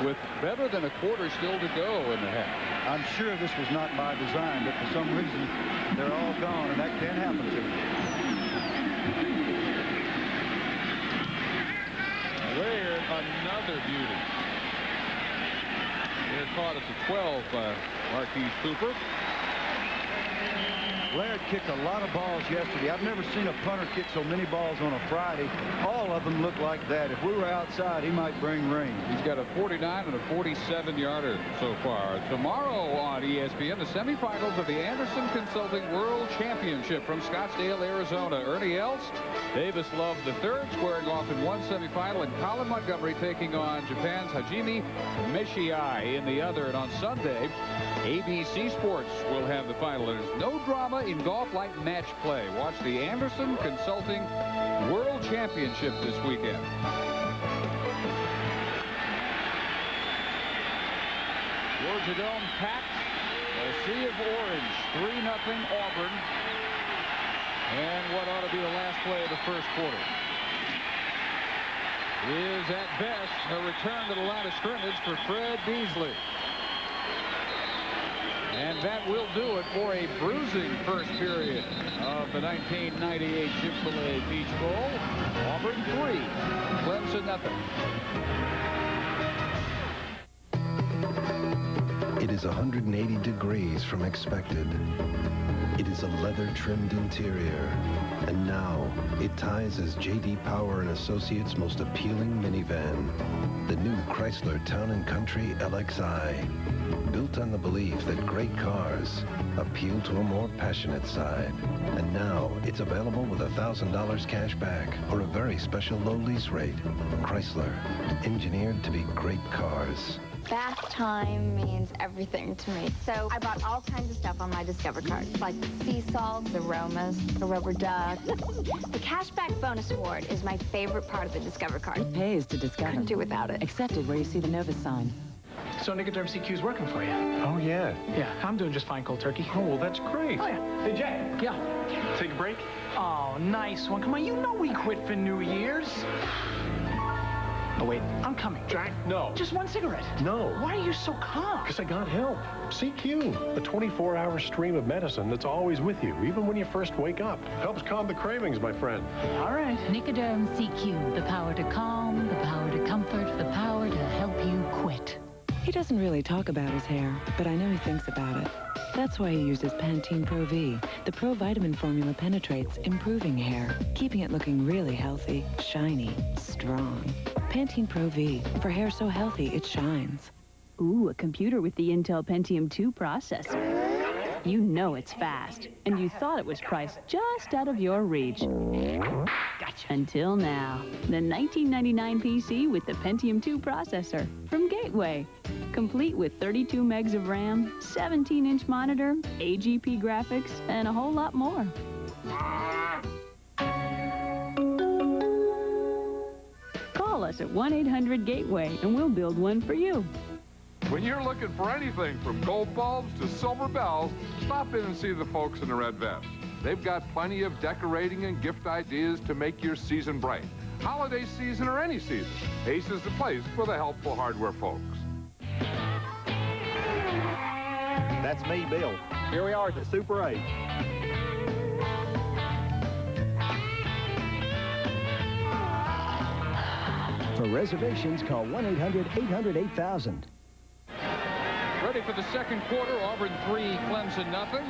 with better than a quarter still to go in the half. I'm sure this was not by design, but for some reason, they're all gone, and that can happen to you. Laird, another beauty. They're caught at the 12 by Marquise Cooper. Laird kicked a lot of balls yesterday. I've never seen a punter kick so many balls on a Friday. All of them look like that. If we were outside, he might bring rain. He's got a 49 and a 47-yarder so far. Tomorrow on ESPN, the semifinals of the Anderson Consulting World Championship from Scottsdale, Arizona. Ernie Els, Davis Love III squaring off in one semifinal, and Colin Montgomery taking on Japan's Hajime Meshiai in the other. And on Sunday, ABC Sports will have the final. There's no drama in golf like match play. Watch the Anderson Consulting World Championship this weekend. Georgia Dome packed. A sea of orange. 3-0 Auburn. And what ought to be the last play of the first quarter is at best a return to the line of scrimmage for Fred Beasley. And that will do it for a bruising first period of the 1998 Chick-fil-A Peach Bowl. Auburn 3, Clemson 0. It is 180 degrees from expected. It is a leather-trimmed interior. And now, it ties as J.D. Power & Associates' most appealing minivan, the new Chrysler Town & Country LXI. Built on the belief that great cars appeal to a more passionate side. And now, it's available with $1,000 cash back or a very special low lease rate. Chrysler, engineered to be great cars. Bath time means everything to me. So I bought all kinds of stuff on my Discover card, like sea salt, the aromas, the rubber duck. The cashback bonus award is my favorite part of the Discover card. It pays to Discover. Couldn't do without it. Accepted where you see the Novus sign. So Nicoderm CQ's working for you? Oh, yeah. Yeah, I'm doing just fine, cold turkey. Oh, well, that's great. Oh, yeah. Hey, Jack. Yeah. Take a break? Oh, nice one. Come on, you know we quit for New Year's. Oh, wait, I'm coming. Jack, no. Just one cigarette. No. Why are you so calm? Because I got help. CQ, a 24-hour stream of medicine that's always with you, even when you first wake up. Helps calm the cravings, my friend. All right. Nicoderm CQ, the power to calm, the power to comfort, the power to help you quit. He doesn't really talk about his hair, but I know he thinks about it. That's why he uses Pantene Pro V. The Pro Vitamin formula penetrates, improving hair, keeping it looking really healthy, shiny, strong. Pantene Pro V, for hair so healthy it shines. Ooh, a computer with the Intel Pentium 2 processor. You know it's fast, and you thought it was priced just out of your reach. Gotcha. Until now, the 1999 PC with the Pentium 2 processor from Gateway. Complete with 32 megs of RAM, 17-inch monitor, AGP graphics, and a whole lot more. Call us at 1-800-GATEWAY, and we'll build one for you. When you're looking for anything from gold bulbs to silver bells, stop in and see the folks in the red vest. They've got plenty of decorating and gift ideas to make your season bright. Holiday season or any season, Ace is the place for the helpful hardware folks. That's me, Bill. Here we are at the Super 8. For reservations, call 1-800-800-8000. Ready for the second quarter. Auburn 3, Clemson 0.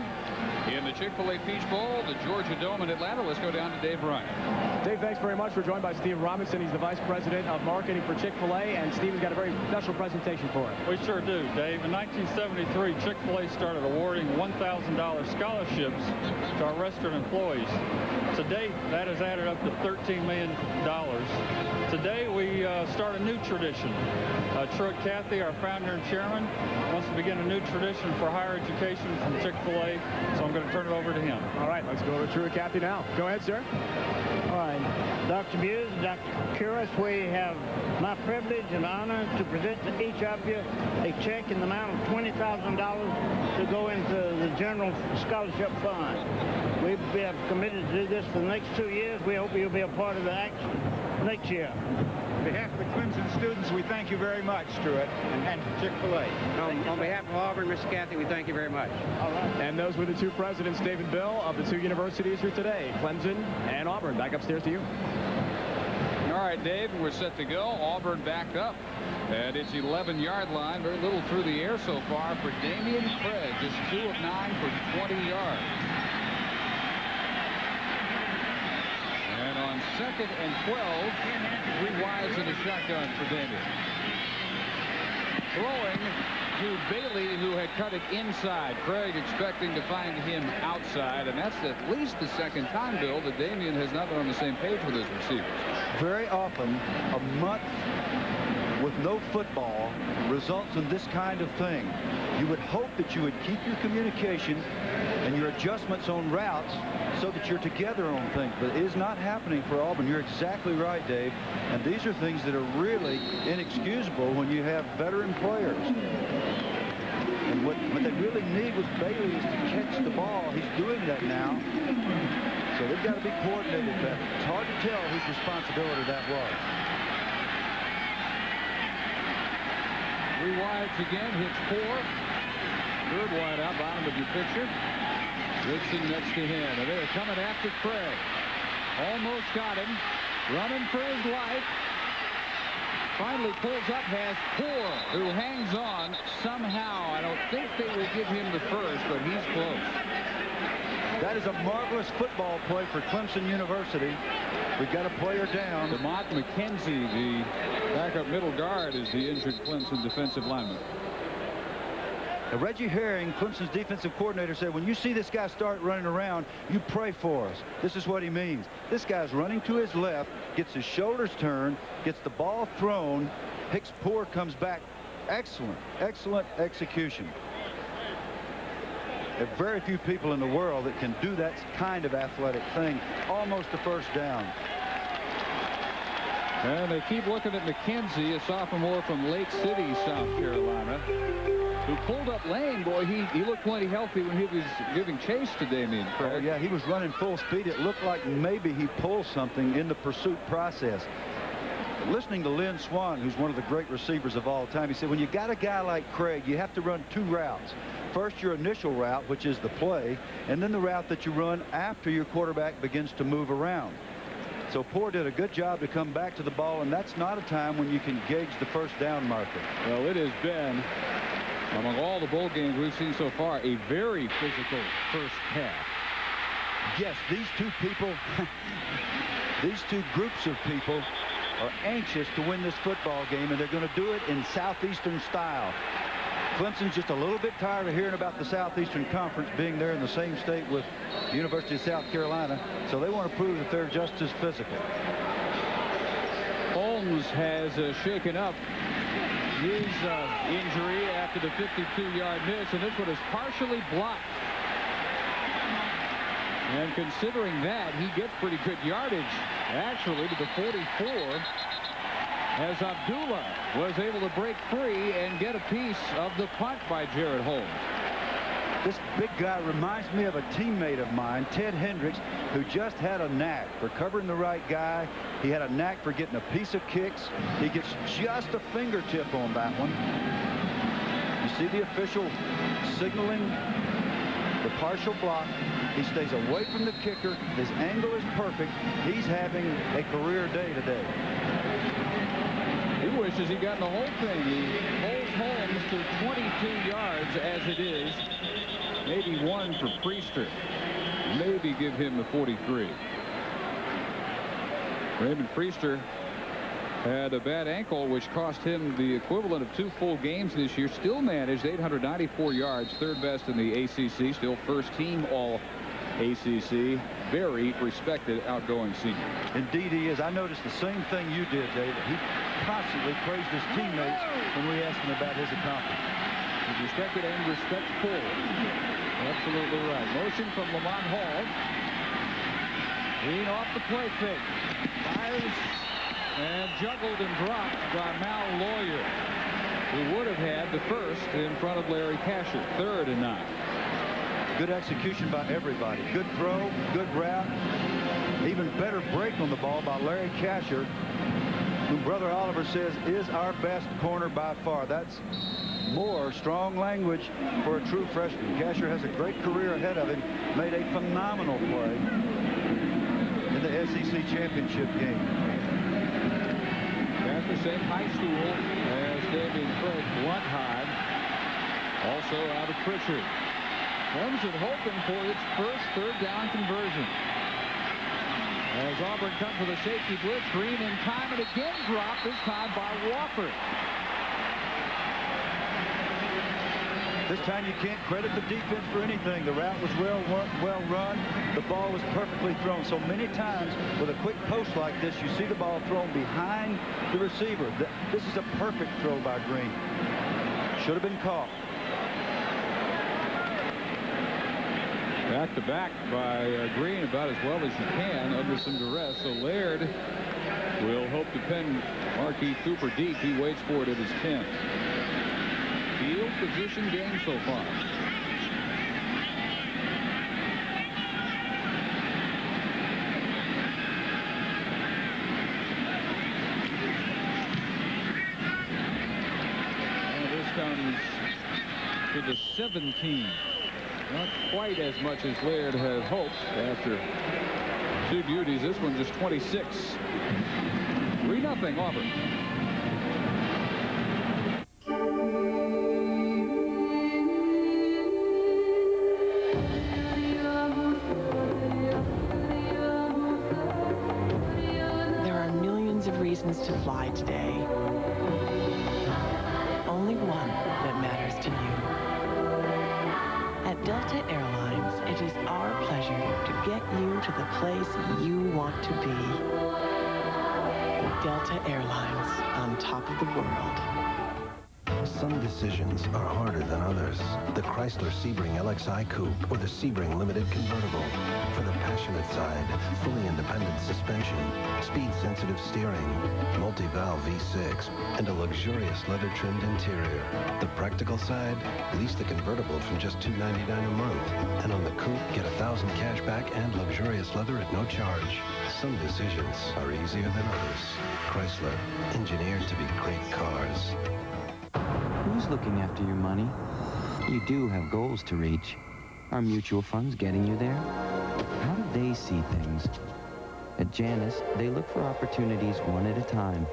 In the Chick-fil-A Peach Bowl, the Georgia Dome in Atlanta. Let's go down to Dave Ryan. Dave, thanks very much. We're joined by Steve Robinson. He's the Vice President of Marketing for Chick-fil-A, and Steve's got a very special presentation for us. We sure do, Dave. In 1973, Chick-fil-A started awarding $1,000 scholarships to our restaurant employees. To date, that has added up to $13 million. Today, we start a new tradition. Truett Cathy, our founder and chairman, wants to begin a new tradition for higher education from Chick-fil-A, so I'm going to turn it over to him. All right, let's go to Truett Cathy now. Go ahead, sir. All right. Dr. Muse, Dr. Kuras, we have my privilege and honor to present to each of you a check in the amount of $20,000 to go into the General Scholarship Fund. We have committed to do this for the next 2 years. We hope you'll be a part of the action next year. On behalf of the Clemson students, we thank you very much, Stuart, and Chick-fil-A. On behalf of Auburn, Miss Kathy, we thank you very much. All right. And those were the two presidents, Dave and Bill, of the two universities here today, Clemson and Auburn. Back upstairs to you. All right, Dave, we're set to go. Auburn back up at its 11-yard line. Very little through the air so far for Damian Craig. Just 2 of 9 for 20 yards. And on 2nd and 12, 3 wides and a shotgun for Damian. Throwing to Bailey, who had cut it inside. Craig expecting to find him outside, and that's at least the second time, Bill, that Damian has not been on the same page with his receivers. Very often, a month with no football results in this kind of thing. You would hope that you would keep your communication and your adjustments on routes so that you're together on things, but it is not happening for Auburn. You're exactly right, Dave, and these are things that are really inexcusable when you have veteran players. And what they really need with Bailey is to catch the ball. He's doing that now, so they've got to be coordinated better. It's hard to tell whose responsibility that was. 3 wides again, hits 4. 3rd wide out, bottom of your picture. Woodson next to him, and they're coming after Craig. Almost got him, running for his life. Finally pulls up, has Poor, who hangs on somehow. I don't think they will give him the first, but he's close. That is a marvelous football play for Clemson University. We've got a player down. DeMont McKenzie, the backup middle guard, is the injured Clemson defensive lineman. Reggie Herring, Clemson's defensive coordinator, said, when you see this guy start running around, you pray for us. This is what he means. This guy's running to his left, gets his shoulders turned, gets the ball thrown. Hicks Poor comes back. Excellent, excellent execution. There are very few people in the world that can do that kind of athletic thing. Almost a first down. And they keep looking at McKenzie, a sophomore from Lake City, South Carolina, who pulled up lane. Boy, he looked plenty healthy when he was giving chase to Damian Craig. Oh, yeah, he was running full speed. It looked like maybe he pulled something in the pursuit process. Listening to Lynn Swann, who's one of the great receivers of all time, he said, when you got a guy like Craig, you have to run 2 routes. First, your initial route, which is the play, and then the route that you run after your quarterback begins to move around. So Poor did a good job to come back to the ball, and that's not a time when you can gauge the first down marker. Well, it has been, among all the bowl games we've seen so far, a very physical first half. Yes, these two people, these two groups of people are anxious to win this football game, and they're going to do it in Southeastern style. Clemson's just a little bit tired of hearing about the Southeastern Conference being there in the same state with the University of South Carolina, so they want to prove that they're just as physical. Holmes has shaken up his injury after the 52-yard miss, and this one is partially blocked. And considering that, he gets pretty good yardage, actually, to the 44. As Abdullah was able to break free and get a piece of the punt by Jared Holmes. This big guy reminds me of a teammate of mine, Ted Hendricks, who just had a knack for covering the right guy. He had a knack for getting a piece of kicks. He gets just a fingertip on that one. You see the official signaling the partial block. He stays away from the kicker. His angle is perfect. He's having a career day today. He wishes he got in the whole thing. He holds Holmes to 22 yards as it is. Maybe 1 for Priester. Maybe give him the 43. Raymond Priester had a bad ankle, which cost him the equivalent of 2 full games this year. Still managed 894 yards, 3rd best in the ACC. Still first team all ACC. Very respected outgoing senior. Indeed he is. I noticed the same thing you did, David. He constantly praised his teammates when we asked him about his accomplishment. He's respected and respectful. Absolutely right. Motion from Lamont Hall. Lean off the play fake. Fires and juggled and dropped by Mal Lawyer, who would have had the first in front of Larry Casher. 3rd and 9. Good execution by everybody. Good throw, good route. Even better break on the ball by Larry Casher. when Brother Oliver says is our best corner by far. That's more strong language for a true freshman. Casher has a great career ahead of him, made a phenomenal play in the SEC championship game. At the same high school as Damian Craig, Bluntheim, also out of Pritchard. Clemson hoping for its first third down conversion. As Auburn comes with a safety blitz, Green in time and again dropped, this time by Wofford. This time you can't credit the defense for anything. The route was well run. The ball was perfectly thrown. So many times with a quick post like this, you see the ball thrown behind the receiver. This is a perfect throw by Green. Should have been caught. Back to back by Green about as well as you can under some duress. So Laird will hope to pin Marquis Cooper deep. He waits for it at his 10. Field position game so far. And this comes to the 17. Not quite as much as Laird had hoped after two beauties. This one just 26. 3-0 Auburn. To fly today. Only one that matters to you. At Delta Airlines, it is our pleasure to get you to the place you want to be. Delta Airlines, on top of the world. Some decisions are harder than others. The Chrysler Sebring LXI Coupe or the Sebring Limited Convertible. For the passionate side, fully independent suspension, speed-sensitive steering, multi-valve V6, and a luxurious leather-trimmed interior. The practical side, lease the convertible from just $299 a month. And on the coupe, get $1,000 cash back and luxurious leather at no charge. Some decisions are easier than others. Chrysler, engineered to be great cars. Who's looking after your money? You do have goals to reach. Are mutual funds getting you there? How do they see things? At Janus, they look for opportunities one at a time.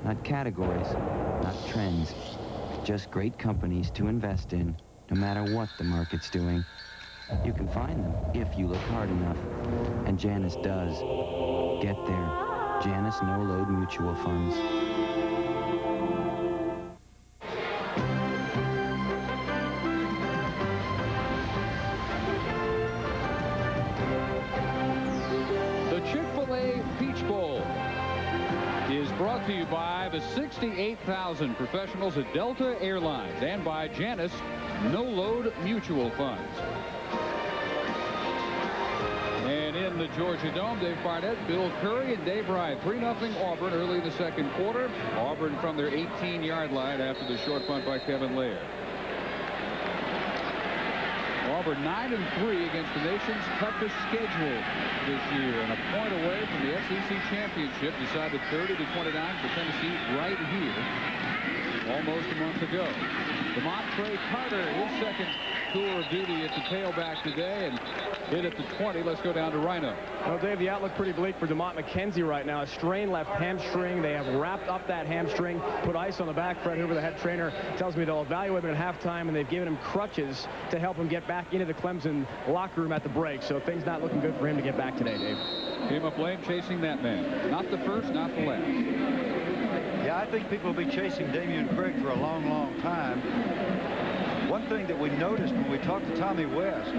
Not categories, not trends. Just great companies to invest in, no matter what the market's doing. You can find them if you look hard enough. And Janus does. Get there. Janus No-Load Mutual Funds. Brought to you by the 68,000 professionals at Delta Airlines and by Janus No-Load Mutual Funds. And in the Georgia Dome, Dave Barnett, Bill Curry, and Dave Ryan. 3-0 Auburn early in the second quarter. Auburn from their 18-yard line after the short punt by Kevin Laird. Auburn 9-3 against the nation's toughest schedule this year, and a point away from the SEC championship, decided 30-29 for Tennessee right here almost a month ago. DeMontre Carter, his second tour of duty at the tailback today, and hit at the 20. Let's go down to Rhino. Well, Dave, the outlook pretty bleak for DeMont McKenzie right now. A strained left hamstring. They have wrapped up that hamstring, put ice on the back. Fred Hoover, the head trainer, tells me they'll evaluate him at halftime, and they've given him crutches to help him get back into the Clemson locker room at the break. So things not looking good for him to get back today, Dave. Came up lame chasing that man. Not the first, not the last. Yeah, I think people will be chasing Damian Craig for a long, long time. One thing that we noticed when we talked to Tommy West,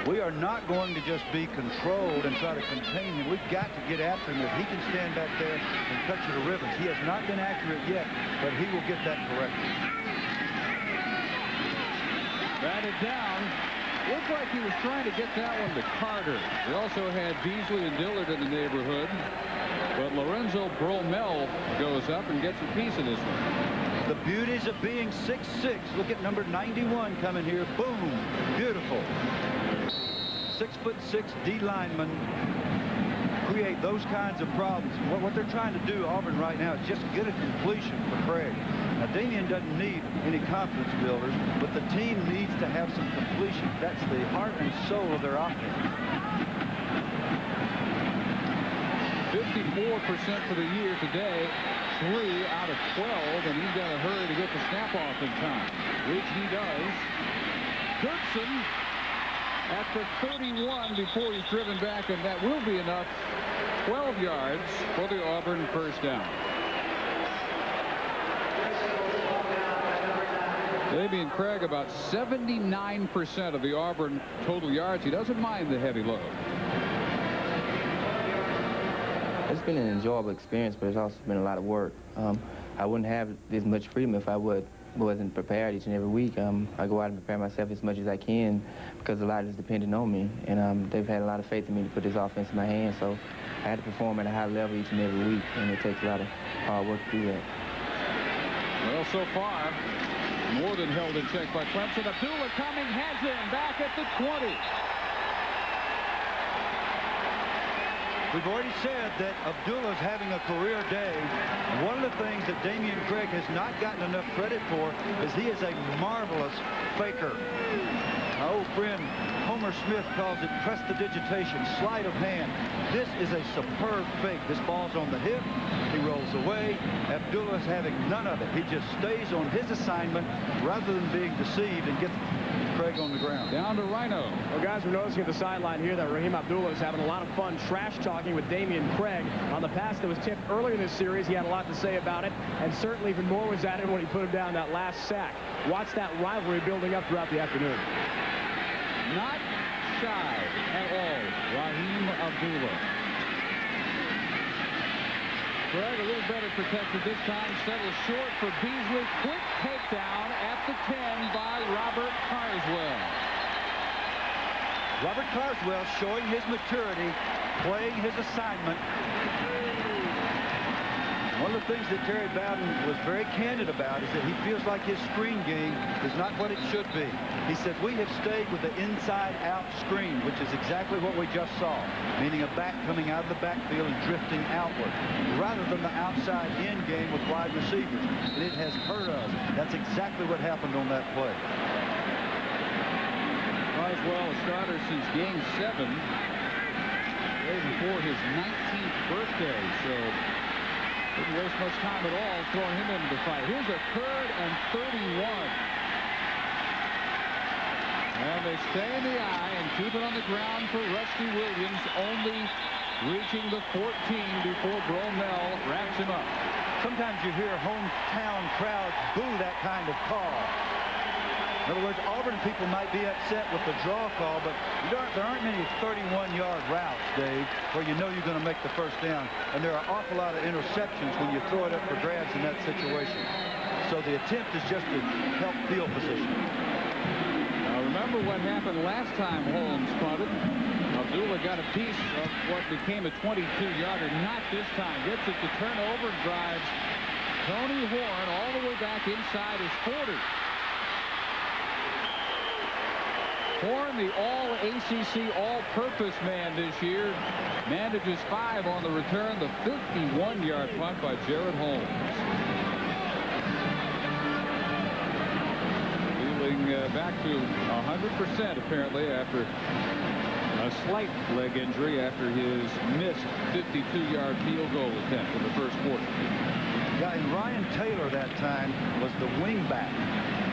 we are not going to just be controlled and try to contain him. We've got to get after him. If he can stand back there and cut you to ribbons. He has not been accurate yet, but he will get that corrected. Batted down. Looked like he was trying to get that one to Carter. We also had Beasley and Dillard in the neighborhood, but Lorenzo Bromell goes up and gets a piece of this one. The beauties of being 6'6". Look at number 91 coming here. Boom. Beautiful. 6'6" D lineman. create those kinds of problems. What they're trying to do, Auburn, right now, is just get a completion for Craig. Now, Damian doesn't need any confidence builders, but the team needs to have some completion. That's the heart and soul of their offense. 54% for the year today, 3 out of 12, and he's got to hurry to get the snap off in time, which he does. Goodson at the 31 before he's driven back, and that will be enough. 12 yards for the Auburn first down. Damian Craig about 79% of the Auburn total yards. He doesn't mind the heavy load. It's been an enjoyable experience, but it's also been a lot of work. I wouldn't have this much freedom if I wasn't prepared each and every week. I go out and prepare myself as much as I can because a lot is dependent on me, and they've had a lot of faith in me to put this offense in my hands, so I had to perform at a high level each and every week, and it takes a lot of hard work to do that. Well, so far, more than held in check by Clemson. Abdullah coming, has him back at the 20. We've already said that Abdullah's having a career day. One of the things that Damian Craig has not gotten enough credit for is he is a marvelous faker. My old friend Homer Smith calls it prestidigitation, sleight of hand. This is a superb fake. This ball's on the hip. He rolls away. Abdullah's having none of it. He just stays on his assignment rather than being deceived and gets Craig on the ground. Down to Rhino. Well, guys, we're noticing at the sideline here that Raheem Abdullah is having a lot of fun trash talking with Damian Craig. On the pass that was tipped earlier in this series, he had a lot to say about it, and certainly even more was added when he put him down that last sack. Watch that rivalry building up throughout the afternoon. Not shy at all, Raheem Abdullah. Craig a little better protected this time, settles short for Beasley. Quick takedown at the 10 by Robert Carswell. Robert Carswell showing his maturity, playing his assignment. One of the things that Terry Bowden was very candid about is that he feels like his screen game is not what it should be. He said, we have stayed with the inside-out screen, which is exactly what we just saw, meaning a back coming out of the backfield and drifting outward, rather than the outside-in game with wide receivers. And it has hurt us. That's exactly what happened on that play. Carswell, a starter since Game 7, way before his 19th birthday, so didn't waste much time at all throwing him into the fight. Here's a 3rd and 31. And they stay in the eye and keep it on the ground for Rusty Williams, only reaching the 14 before Bromell wraps him up. Sometimes you hear hometown crowds boo that kind of call. In other words, Auburn people might be upset with the draw call, but there aren't many 31-yard routes, Dave, where you know you're going to make the first down. And there are an awful lot of interceptions when you throw it up for grabs in that situation. So the attempt is just to help field position. Now remember what happened last time Holmes punted. Abdullah got a piece of what became a 22-yarder. Not this time. Gets it to turn over and drives Tony Horn all the way back inside his 40. Horn, the all-ACC all-purpose man this year, manages 5 on the return. The 51-yard punt by Jared Holmes. Feeling back to 100% apparently after a slight leg injury after his missed 52-yard field goal attempt in the first quarter. Yeah, and Ryan Taylor that time was the wingback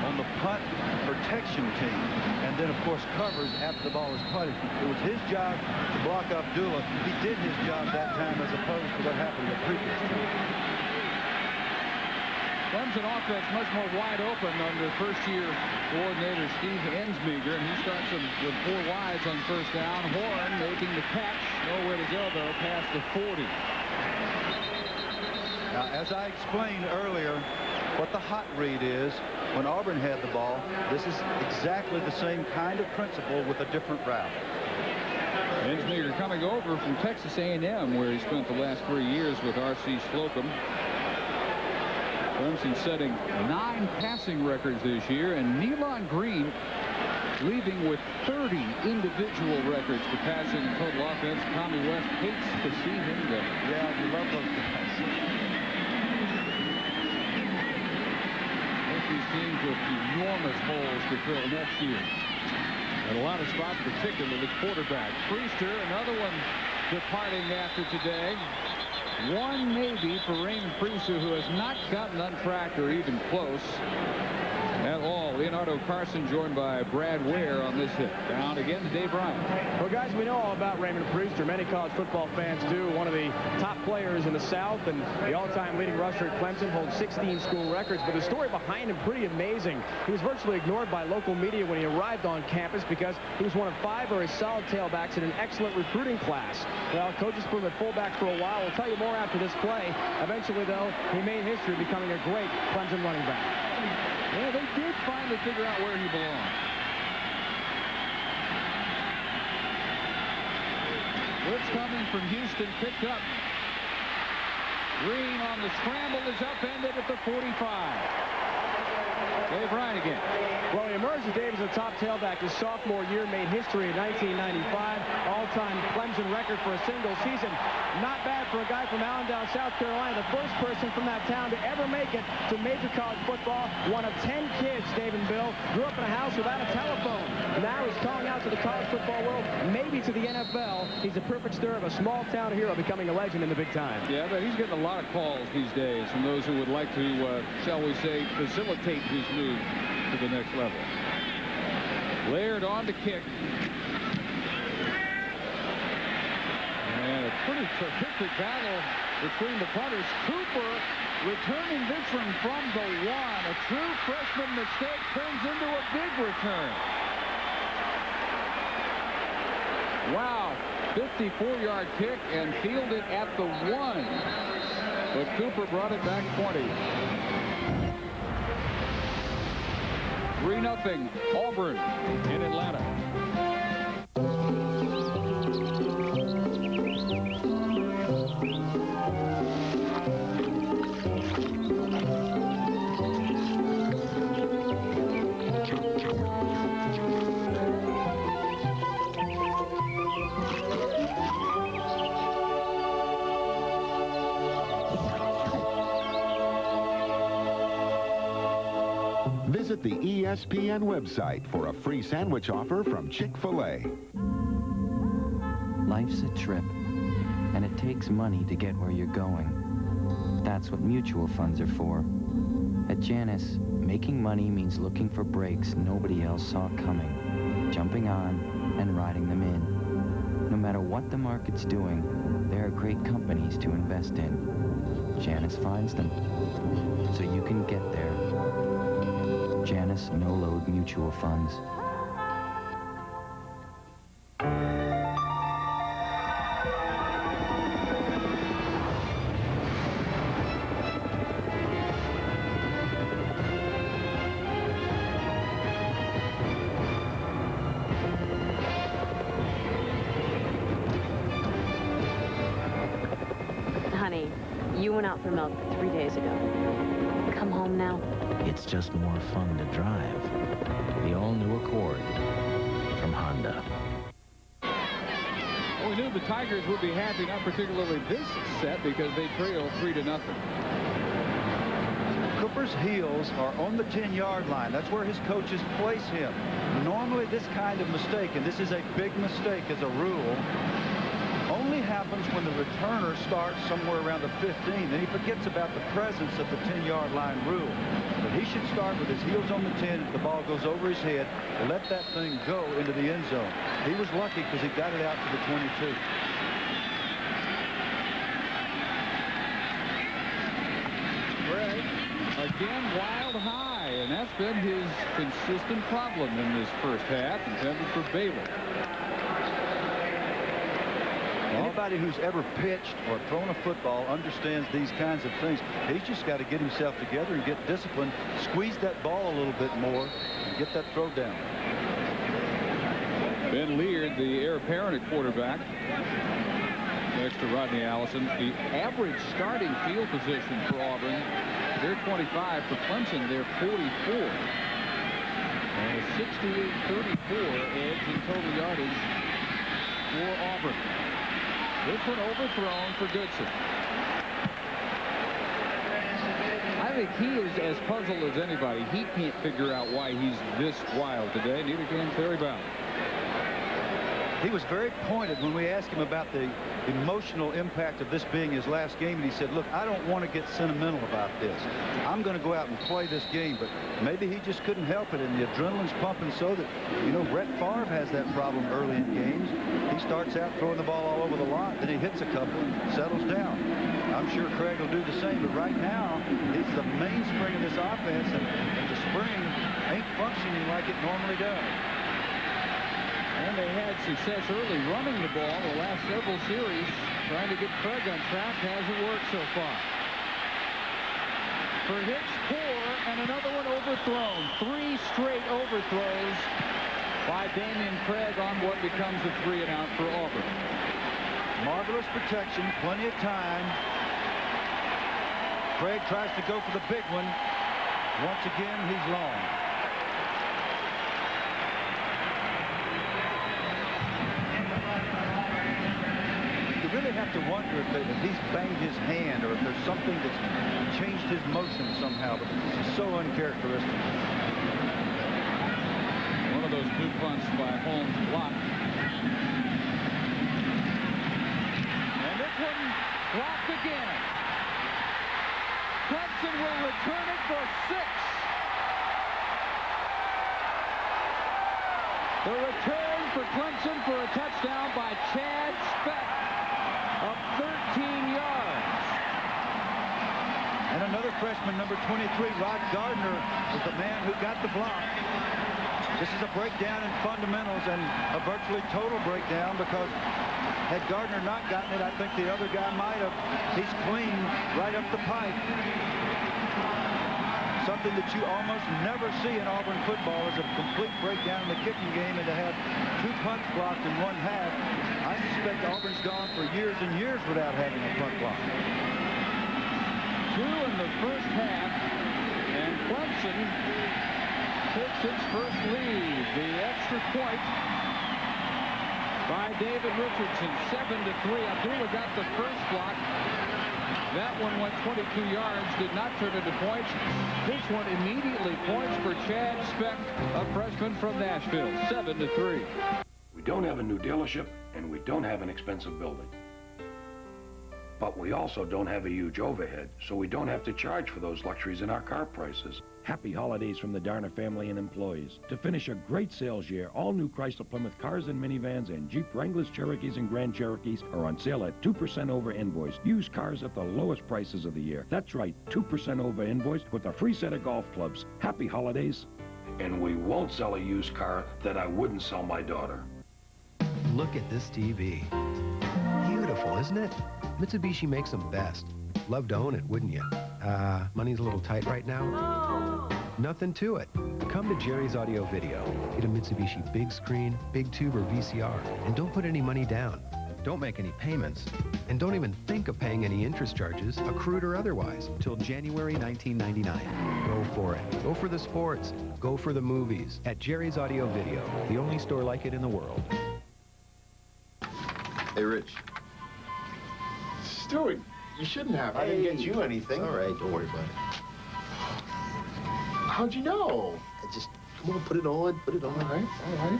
on the punt protection team, and then of course covers after the ball is punted. It was his job to block Abdullah. He did his job that time as opposed to what happened the previous time. Clemson offense much more wide open under first-year coordinator Steve Ensminger, and he starts them with 4 wides on first down. Horn making the catch, nowhere to go though, past the 40. Now, as I explained earlier, what the hot read is, when Auburn had the ball, this is exactly the same kind of principle with a different route. Ensminger coming over from Texas A&M, where he spent the last 3 years with R.C. Slocum. Clemson setting 9 passing records this year, and Nealon Green leaving with 30 individual records for passing and total offense. Tommy West hates to see him go. Yeah, you love those guys. Both these teams with enormous holes to fill next year. And a lot of spots, particularly the quarterback. Priester, another one departing after today. One maybe for Raymond Priester, who has not gotten untracked or even close at all. Leonardo Carson joined by Brad Ware on this hit. Down again to Dave Ryan. Well, guys, we know all about Raymond Priester. Many college football fans do. One of the top players in the South and the all-time leading rusher at Clemson, holds 16 school records. But the story behind him, pretty amazing. He was virtually ignored by local media when he arrived on campus because he was one of 5 very solid tailbacks in an excellent recruiting class. Well, coaches put him at fullback for a while. We'll tell you more after this play. Eventually, though, he made history becoming a great Clemson running back. Yeah, they did finally figure out where he belonged. Blitz coming from Houston, picked up. Green on the scramble is upended at the 45. Dave Ryan again. Well, he emerged as Dave as a top tailback his sophomore year, made history in 1995. All-time Clemson record for a single season. Not bad for a guy from Allendale, South Carolina. The first person from that town to ever make it to major college football. One of 10 kids, Dave and Bill. Grew up in a house without a telephone. Now he's calling out to the college football world, maybe to the NFL. He's a perfect stir of a small-town hero becoming a legend in the big time. Yeah, but he's getting a lot of calls these days from those who would like to, shall we say, facilitate his move to the next level. Laird on to kick. And a pretty terrific battle between the punters. Cooper returning this one from the 1. A true freshman mistake turns into a big return. Wow. 54-yard kick and fielded at the 1. But Cooper brought it back 20. 3-0 Auburn in Atlanta. Visit the ESPN website for a free sandwich offer from Chick-fil-A. Life's a trip, and it takes money to get where you're going. That's what mutual funds are for. At Janus, making money means looking for breaks nobody else saw coming, jumping on and riding them in. No matter what the market's doing, there are great companies to invest in. Janus finds them, so you can get there. Janus no-load mutual funds. Honey, you went out for milk 3 days ago. Come home now. It's just more fun to drive. The all-new Accord from Honda. Well, we knew the Tigers would be happy, not particularly this set, because they trail 3-0. Cooper's heels are on the 10-yard line. That's where his coaches place him. Normally this kind of mistake, and this is a big mistake as a rule, only happens when the returner starts somewhere around the 15. Then he forgets about the presence of the 10-yard line rule. But he should start with his heels on the 10 if the ball goes over his head and let that thing go into the end zone. He was lucky because he got it out to the 22. Greg, again, wild high, and that's been his consistent problem in this first half, intended for Baylor. Anybody who's ever pitched or thrown a football understands these kinds of things. He's just got to get himself together and get disciplined, squeeze that ball a little bit more, and get that throw down. Ben Leard, the heir apparent at quarterback, next to Rodney Allison. The average starting field position for Auburn, they're 25. For Clemson, they're 44. And a 68-34 edge in total yardage for Auburn. This one overthrown for Goodson. I think he is as puzzled as anybody. He can't figure out why he's this wild today. Neither can Terry Ballard. He was very pointed when we asked him about the emotional impact of this being his last game, and he said, look, I don't want to get sentimental about this. I'm going to go out and play this game, but maybe he just couldn't help it, and the adrenaline's pumping so that, you know, Brett Favre has that problem early in games. He starts out throwing the ball all over the lot, then he hits a couple and settles down. I'm sure Craig will do the same, but right now, he's the mainspring of this offense, and the spring ain't functioning like it normally does. And they had success early running the ball the last several series. Trying to get Craig on track. Hasn't worked so far. For Hicks, 4, and another one overthrown. 3 straight overthrows by Damian Craig on what becomes a 3-and-out for Auburn. Marvelous protection. Plenty of time. Craig tries to go for the big one. Once again, he's long. Really have to wonder if he's banged his hand or if there's something that's changed his motion somehow, but this is so uncharacteristic. One of those two punts by Holmes blocked. And this one blocked again. Clemson will return it for 6. The return for Clemson for a touchdown by Chad Speck. Up 13 yards. And another freshman, number 23, Rod Gardner, is the man who got the block. This is a breakdown in fundamentals and a virtually total breakdown because had Gardner not gotten it, I think the other guy might have. He's clean right up the pipe. Something that you almost never see in Auburn football is a complete breakdown in the kicking game, and to have 2 punts blocked in 1 half, I suspect Auburn's gone for years and years without having a punt block. 2 in the first half, and Clemson takes its first lead. The extra point by David Richardson, 7-3. Abdullah got the first block. That one went 22 yards, did not turn into points. This one immediately points for Chad Speck, a freshman from Nashville, 7-3. We don't have a new dealership, and we don't have an expensive building. But we also don't have a huge overhead, so we don't have to charge for those luxuries in our car prices. Happy holidays from the Darner family and employees. To finish a great sales year, all new Chrysler Plymouth cars and minivans and Jeep Wranglers, Cherokees, and Grand Cherokees are on sale at 2% over invoice. Used cars at the lowest prices of the year. That's right, 2% over invoice with a free set of golf clubs. Happy holidays. And we won't sell a used car that I wouldn't sell my daughter. Look at this TV. Beautiful, isn't it? Mitsubishi makes them best. Love to own it, wouldn't you? Money's a little tight right now? Nothing to it. Come to Jerry's Audio Video. Get a Mitsubishi big screen, big tube, or VCR, and don't put any money down. Don't make any payments, and don't even think of paying any interest charges, accrued or otherwise, till January 1999. Go for it. Go for the sports. Go for the movies. At Jerry's Audio Video, the only store like it in the world. Hey, Rich. Stuart, you shouldn't have. I didn't get you anything. All right, don't worry about it. How'd you know? I just, come on, put it on, put it on. All right, all right.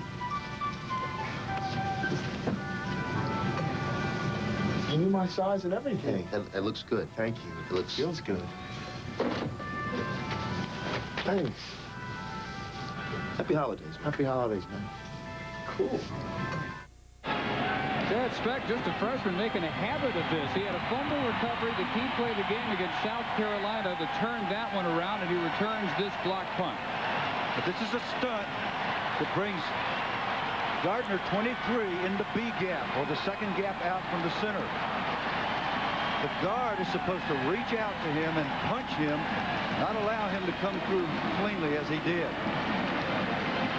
You knew my size and everything. Hey, that looks good. Thank you. It looks... Feels good. Thanks. Happy holidays. Happy holidays, man. Cool. Chad Speck, just a freshman, making a habit of this. He had a fumble recovery, the key play of the game against South Carolina to turn that one around, and he returns this block punt. But this is a stunt that brings Gardner 23 in the B gap, or the second gap out from the center. The guard is supposed to reach out to him and punch him, not allow him to come through cleanly as he did.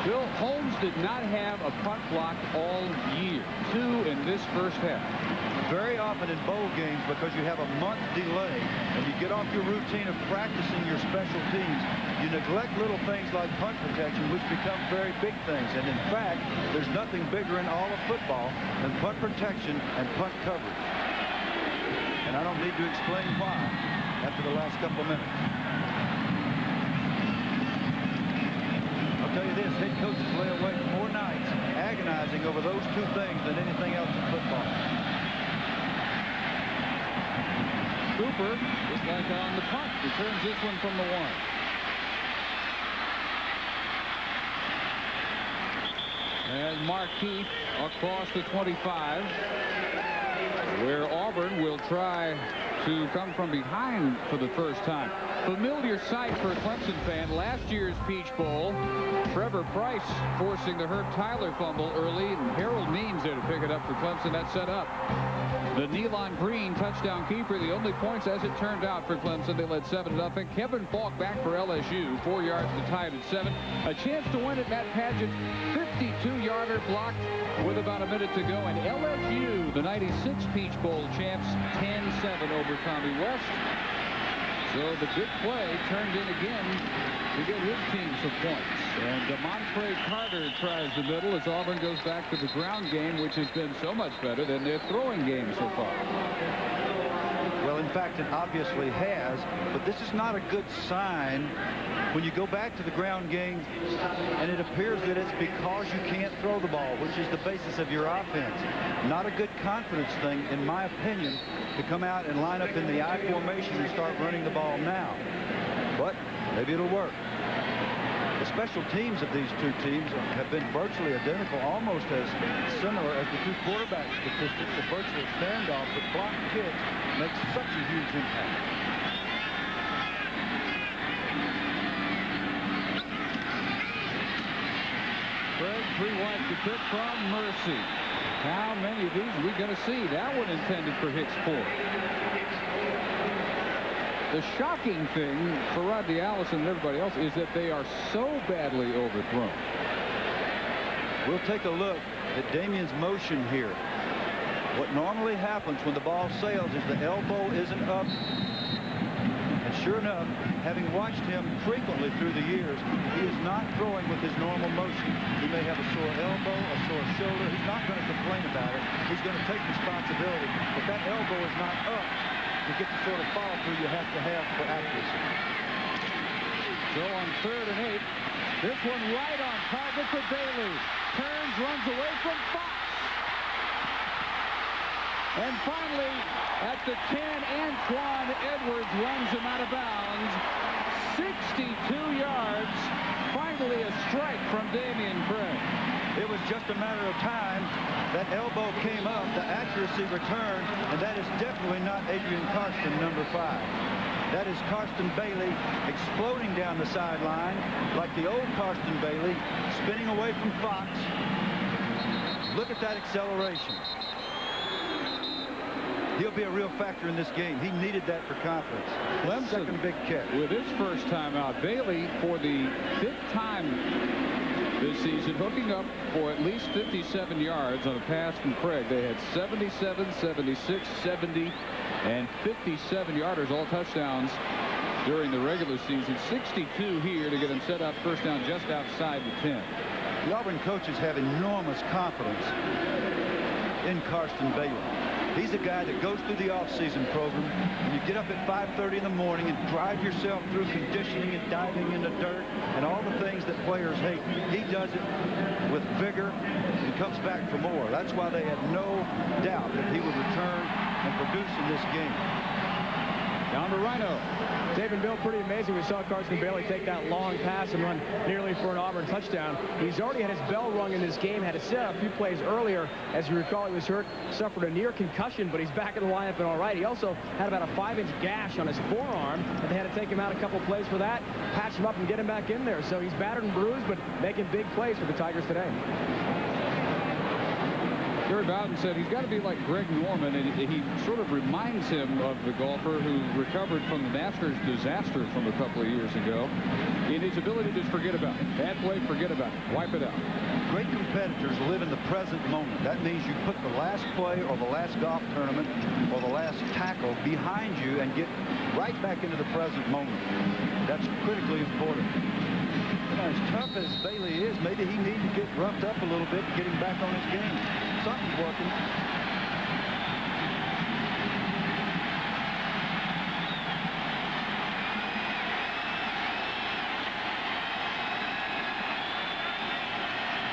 Bill, Holmes did not have a punt block all year. 2 in this first half. Very often in bowl games, because you have a month delay and you get off your routine of practicing your special teams, you neglect little things like punt protection, which become very big things. And in fact, there's nothing bigger in all of football than punt protection and punt coverage. And I don't need to explain why after the last couple of minutes. I'll tell you this, head coaches lay awake more nights agonizing over those two things than anything else in football. Cooper, just like on the punt, returns this one from the 1. And Mark Keith across the 25, where Auburn will try to come from behind for the first time. Familiar sight for a Clemson fan. Last year's Peach Bowl, Trevor Price forcing the Herb Tyler fumble early, and Harold Means there to pick it up for Clemson. That set up the Nealon Green touchdown keeper. The only points, as it turned out, for Clemson. They led 7-0. Kevin Falk back for LSU. 4 yards to tie it at 7. A chance to win it. Matt Padgett, 52-yarder blocked with about a minute to go. And LSU, the 96 Peach Bowl champs, 10-7 over Tommy West. So the big play turned in again to get his team some points. And DeMontre Carter tries the middle as Auburn goes back to the ground game, which has been so much better than their throwing game so far. Well, in fact, it obviously has, but this is not a good sign when you go back to the ground game and it appears that it's because you can't throw the ball, which is the basis of your offense. Not a good confidence thing, in my opinion, to come out and line up in the I formation and start running the ball now. But maybe it'll work. The special teams of these two teams have been virtually identical, almost as similar as the two quarterback statistics. A virtual standoff, but blocked kicks makes such a huge impact. Craig, 3 wide to pick from Mercy. How many of these are we going to see? That one intended for Hicks 4. The shocking thing for Rodney Allison and everybody else is that they are so badly overthrown. We'll take a look at Damien's motion here. What normally happens when the ball sails is the elbow isn't up. And sure enough, having watched him frequently through the years, he is not throwing with his normal motion. He may have a sore elbow, a sore shoulder. He's not going to complain about it. He's going to take responsibility. But that elbow is not up to get the sort of follow through you have to have for accuracy. So on 3rd and 8, this one right on target for Bailey. Turns, runs away from Fox. And finally, at the 10, Antoine Edwards runs him out of bounds. 62 yards. Finally a strike from Damien Craig. It was just a matter of time. That elbow came up, the accuracy returned, and that is definitely not Adrian Karsten, number 5. That is Karsten Bailey exploding down the sideline like the old Karsten Bailey, spinning away from Fox. Look at that acceleration. He'll be a real factor in this game. He needed that for confidence. Clemson, second big catch. With his first time out, Bailey, for the 5th time this season, hooking up for at least 57 yards on a pass from Craig. They had 77, 76, 70, and 57 yarders, all touchdowns during the regular season. 62 here to get him set up first down just outside the 10. The Auburn coaches have enormous confidence in Karsten Bailey. He's a guy that goes through the off-season program, and you get up at 5:30 in the morning and drive yourself through conditioning and diving in the dirt and all the things that players hate. He does it with vigor and comes back for more. That's why they had no doubt that he would return and produce in this game. Down to Rhino. Dave and Bill, pretty amazing. We saw Karsten Bailey take that long pass and run nearly for an Auburn touchdown. He's already had his bell rung in this game, had to sit out a few plays earlier. As you recall, he was hurt, suffered a near concussion, but he's back in the lineup and all right. He also had about a 5-inch gash on his forearm, and they had to take him out a couple plays for that, patch him up and get him back in there. So he's battered and bruised, but making big plays for the Tigers today. Gary Bowden said he's got to be like Greg Norman, and he sort of reminds him of the golfer who recovered from the Masters disaster from a couple of years ago in his ability to just forget about it. Bad play, forget about it. Wipe it out. Great competitors live in the present moment. That means you put the last play or the last golf tournament or the last tackle behind you and get right back into the present moment. That's critically important. You know, as tough as Bailey is, maybe he needs to get roughed up a little bit to get him back on his game. Something's working.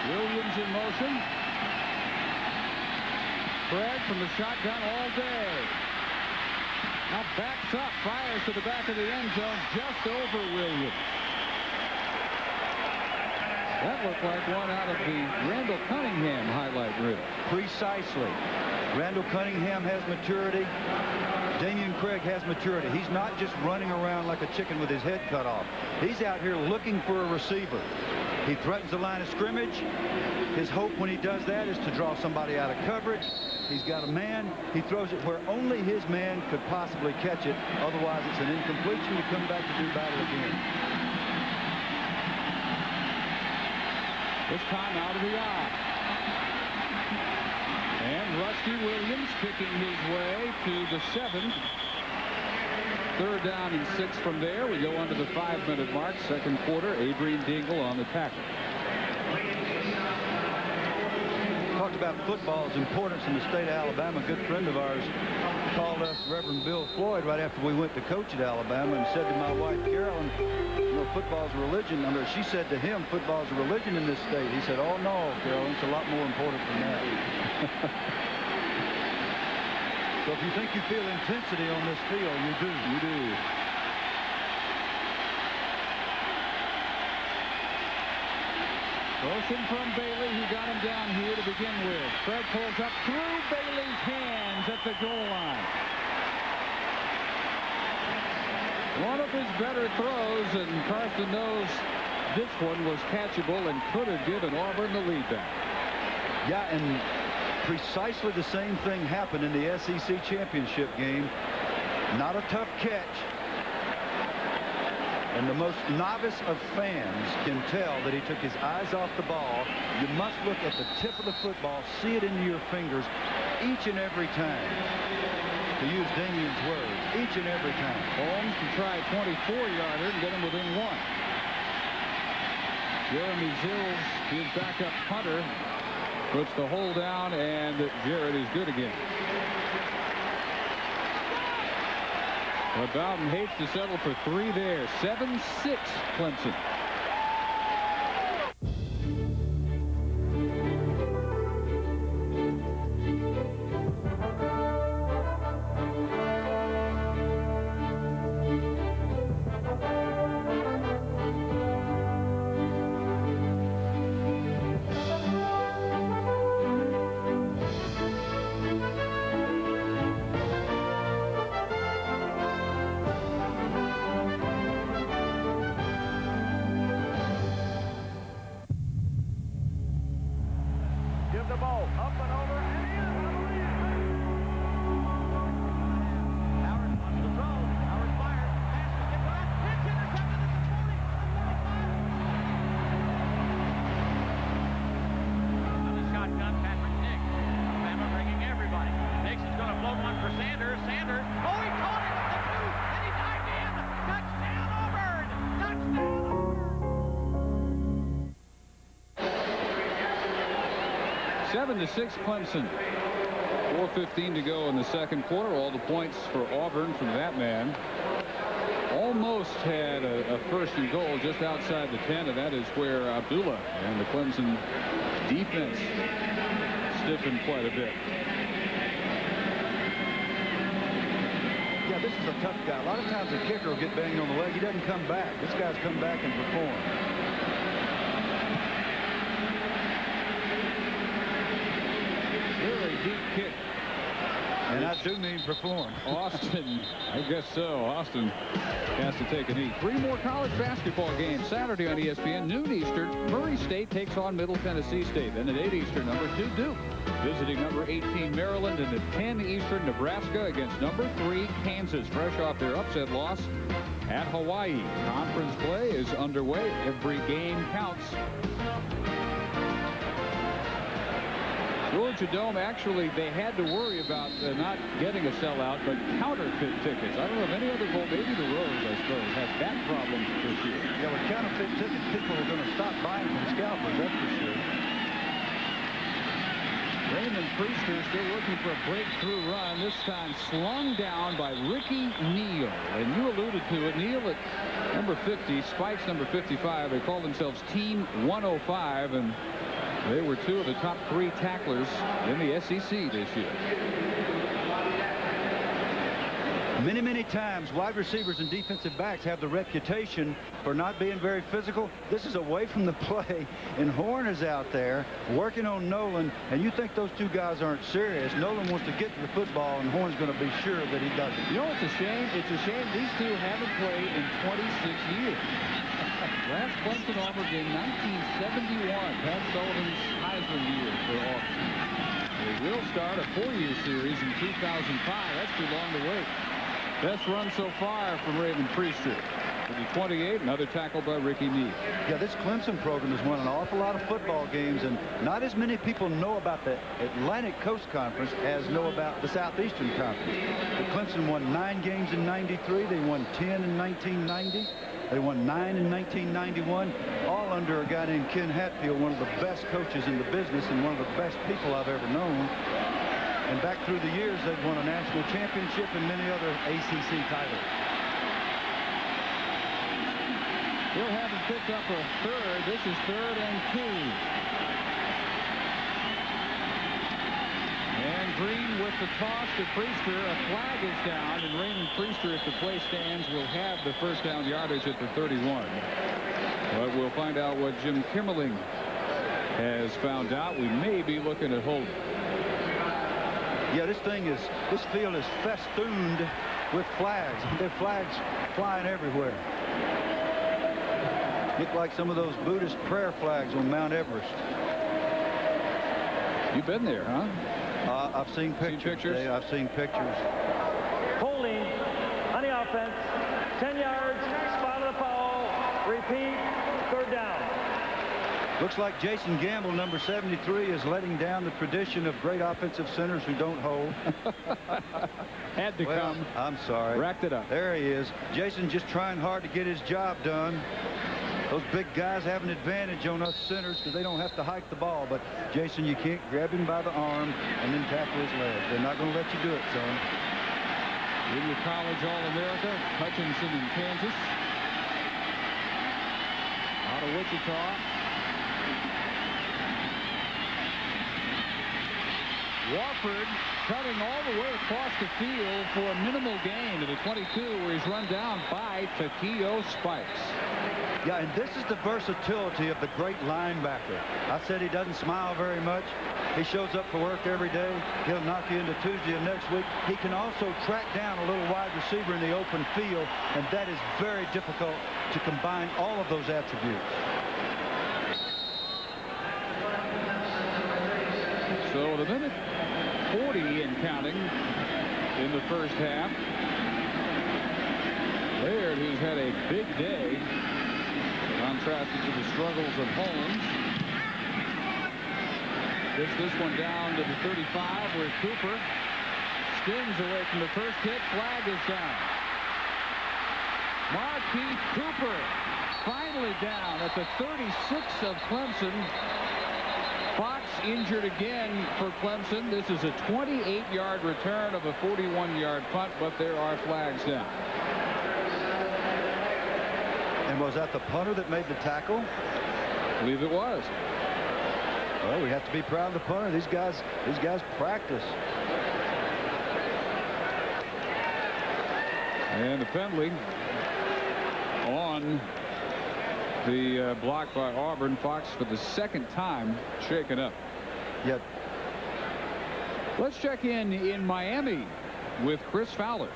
Williams in motion. Craig from the shotgun all day. Now backs up, fires to the back of the end zone, just over Williams. That looked like one out of the Randall Cunningham highlight reel. Precisely. Randall Cunningham has maturity. Damian Craig has maturity. He's not just running around like a chicken with his head cut off. He's out here looking for a receiver. He threatens the line of scrimmage. His hope when he does that is to draw somebody out of coverage. He's got a man. He throws it where only his man could possibly catch it. Otherwise, it's an incompletion to come back to do battle again. This time out of the eye. And Rusty Williams kicking his way to the 7th. 3rd down and 6 from there. We go under the 5-minute mark. Second quarter. Adrian Dingle on the tackle. Talked about football's importance in the state of Alabama. A good friend of ours called us Reverend Bill Floyd right after we went to coach at Alabama and said to my wife Carolyn, you know, football's a religion. I mean, she said to him, football's a religion in this state. He said, oh no, Carolyn, it's a lot more important than that. So if you think you feel intensity on this field, you do. You do. Motion from Bailey, who got him down here to begin with. Fred pulls up through Bailey's hands at the goal line. One of his better throws, and Carson knows this one was catchable and could have given Auburn the lead back. Yeah, and precisely the same thing happened in the SEC championship game. Not a tough catch. And the most novice of fans can tell that he took his eyes off the ball. You must look at the tip of the football, see it into your fingers each and every time. To use Damian's words, each and every time. Holmes to try a 24-yarder and get him within 1. Jeremy Zills, his backup punter, puts the hole down, and Jarrett is good again. But Bowden hates to settle for 3 there. 7-6 Clemson. Sanders. Oh, he caught it at the 2, and he dived in. Touchdown, Auburn! Touchdown! 7-6 Clemson. 4:15 to go in the second quarter. All the points for Auburn from that man. Almost had a first and goal just outside the 10, and that is where Abdullah and the Clemson defense stiffened quite a bit. Yeah, this is a tough guy. A lot of times the kicker will get banged on the leg. He doesn't come back. This guy's come back and performed. Really deep kick. And I do mean perform. Austin, I guess so. Austin has to take a knee. 3 more college basketball games Saturday on ESPN. Noon Eastern, Murray State takes on Middle Tennessee State. Then at 8 Eastern, number 2, Duke visiting number 18 Maryland, and at 10 Eastern Nebraska against number 3 Kansas, fresh off their upset loss at Hawaii. Conference play is underway. Every game counts. Georgia Dome, actually, they had to worry about not getting a sellout, but counterfeit tickets. I don't know if any other bowl, maybe the Rose, I suppose, has that problem this year. Yeah, with counterfeit tickets, people are going to stop buying from scalpers, that's for sure. Raymond Priester still looking for a breakthrough run, this time slung down by Ricky Neal. And you alluded to it, Neal at number 50, Spikes number 55. They call themselves Team 105, and they were 2 of the top 3 tacklers in the SEC this year. Many, many times, wide receivers and defensive backs have the reputation for not being very physical. This is away from the play, and Horn is out there working on Nolan, and you think those 2 guys aren't serious. Nolan wants to get to the football, and Horn's going to be sure that he doesn't. You know, it's a shame. It's a shame these 2 haven't played in 26 years. Last Clemson-Auburn game, 1971, Pat Sullivan's Heisman year for Auburn. They will start a 4-year series in 2005. That's too long to wait. Best run so far from Raymond Priester. To the 28, another tackle by Ricky Neal. Yeah, this Clemson program has won an awful lot of football games, and not as many people know about the Atlantic Coast Conference as know about the Southeastern Conference. But Clemson won 9 games in '93. They won 10 in 1990. They won 9 in 1991, all under a guy named Ken Hatfield, one of the best coaches in the business and one of the best people I've ever known. And back through the years, they've won a national championship and many other ACC titles. We'll have him pick up a 3rd. This is 3rd and 2. And Green with the toss to Priester. A flag is down, and Raymond Priester, if the play stands, will have the first down yardage at the 31. But we'll find out what Jim Kimmerling has found out. We may be looking at holding. Yeah, this field is festooned with flags. There are flags flying everywhere. Look like some of those Buddhist prayer flags on Mount Everest. You've been there, huh? I've seen pictures. I've seen pictures. Holding on the offense. 10 yards. Spot of the foul. Repeat. 3rd down. Looks like Jason Gamble, number 73, is letting down the tradition of great offensive centers who don't hold. Had to come. I'm sorry. Racked it up. There he is. Jason just trying hard to get his job done. Those big guys have an advantage on us centers because they don't have to hike the ball. But, Jason, you can't grab him by the arm and then tackle his leg. They're not going to let you do it, son. Junior College All-America, Hutchinson in Kansas. Out of Wichita. Wofford cutting all the way across the field for a minimal gain to the 22, where he's run down by Takeo Spikes. Yeah, and this is the versatility of the great linebacker. I said he doesn't smile very much. He shows up for work every day. He'll knock you into Tuesday of next week. He can also track down a little wide receiver in the open field, and that is very difficult to combine all of those attributes. So the minute 40 and counting in the first half. Laird, who's had a big day, contrasted to the struggles of Holmes. Gets this one down to the 35, where Cooper skins away from the first hit. Flag is down. Marquise Cooper finally down at the 36 of Clemson. Fox injured again for Clemson. This is a 28-yard return of a 41-yard punt, but there are flags down. And was that the punter that made the tackle? I believe it was. Well, we have to be proud of the punter. These guys practice. And the penalty on the block by Auburn. Fox for the second time shaken up. Yep. Let's check in Miami with Chris Fowler.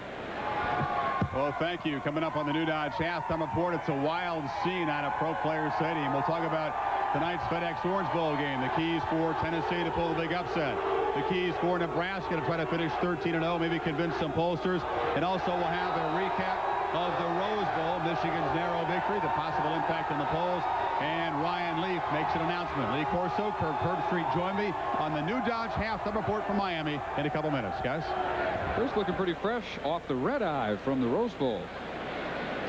Well, thank you. Coming up on the New Dodge halftime report, it's a wild scene out of Pro Player Stadium. We'll talk about tonight's FedEx Orange Bowl game, the keys for Tennessee to pull the big upset. the keys for Nebraska to try to finish 13-0, maybe convince some pollsters. And also we'll have a recap of the Rose Bowl, Michigan's narrow victory, the possible impact on the polls, and Ryan Leaf makes an announcement. Lee Corso, Kirk Herbstreit join me on the new Dodge halftime report from Miami in a couple minutes, guys. First looking pretty fresh off the red eye from the Rose Bowl.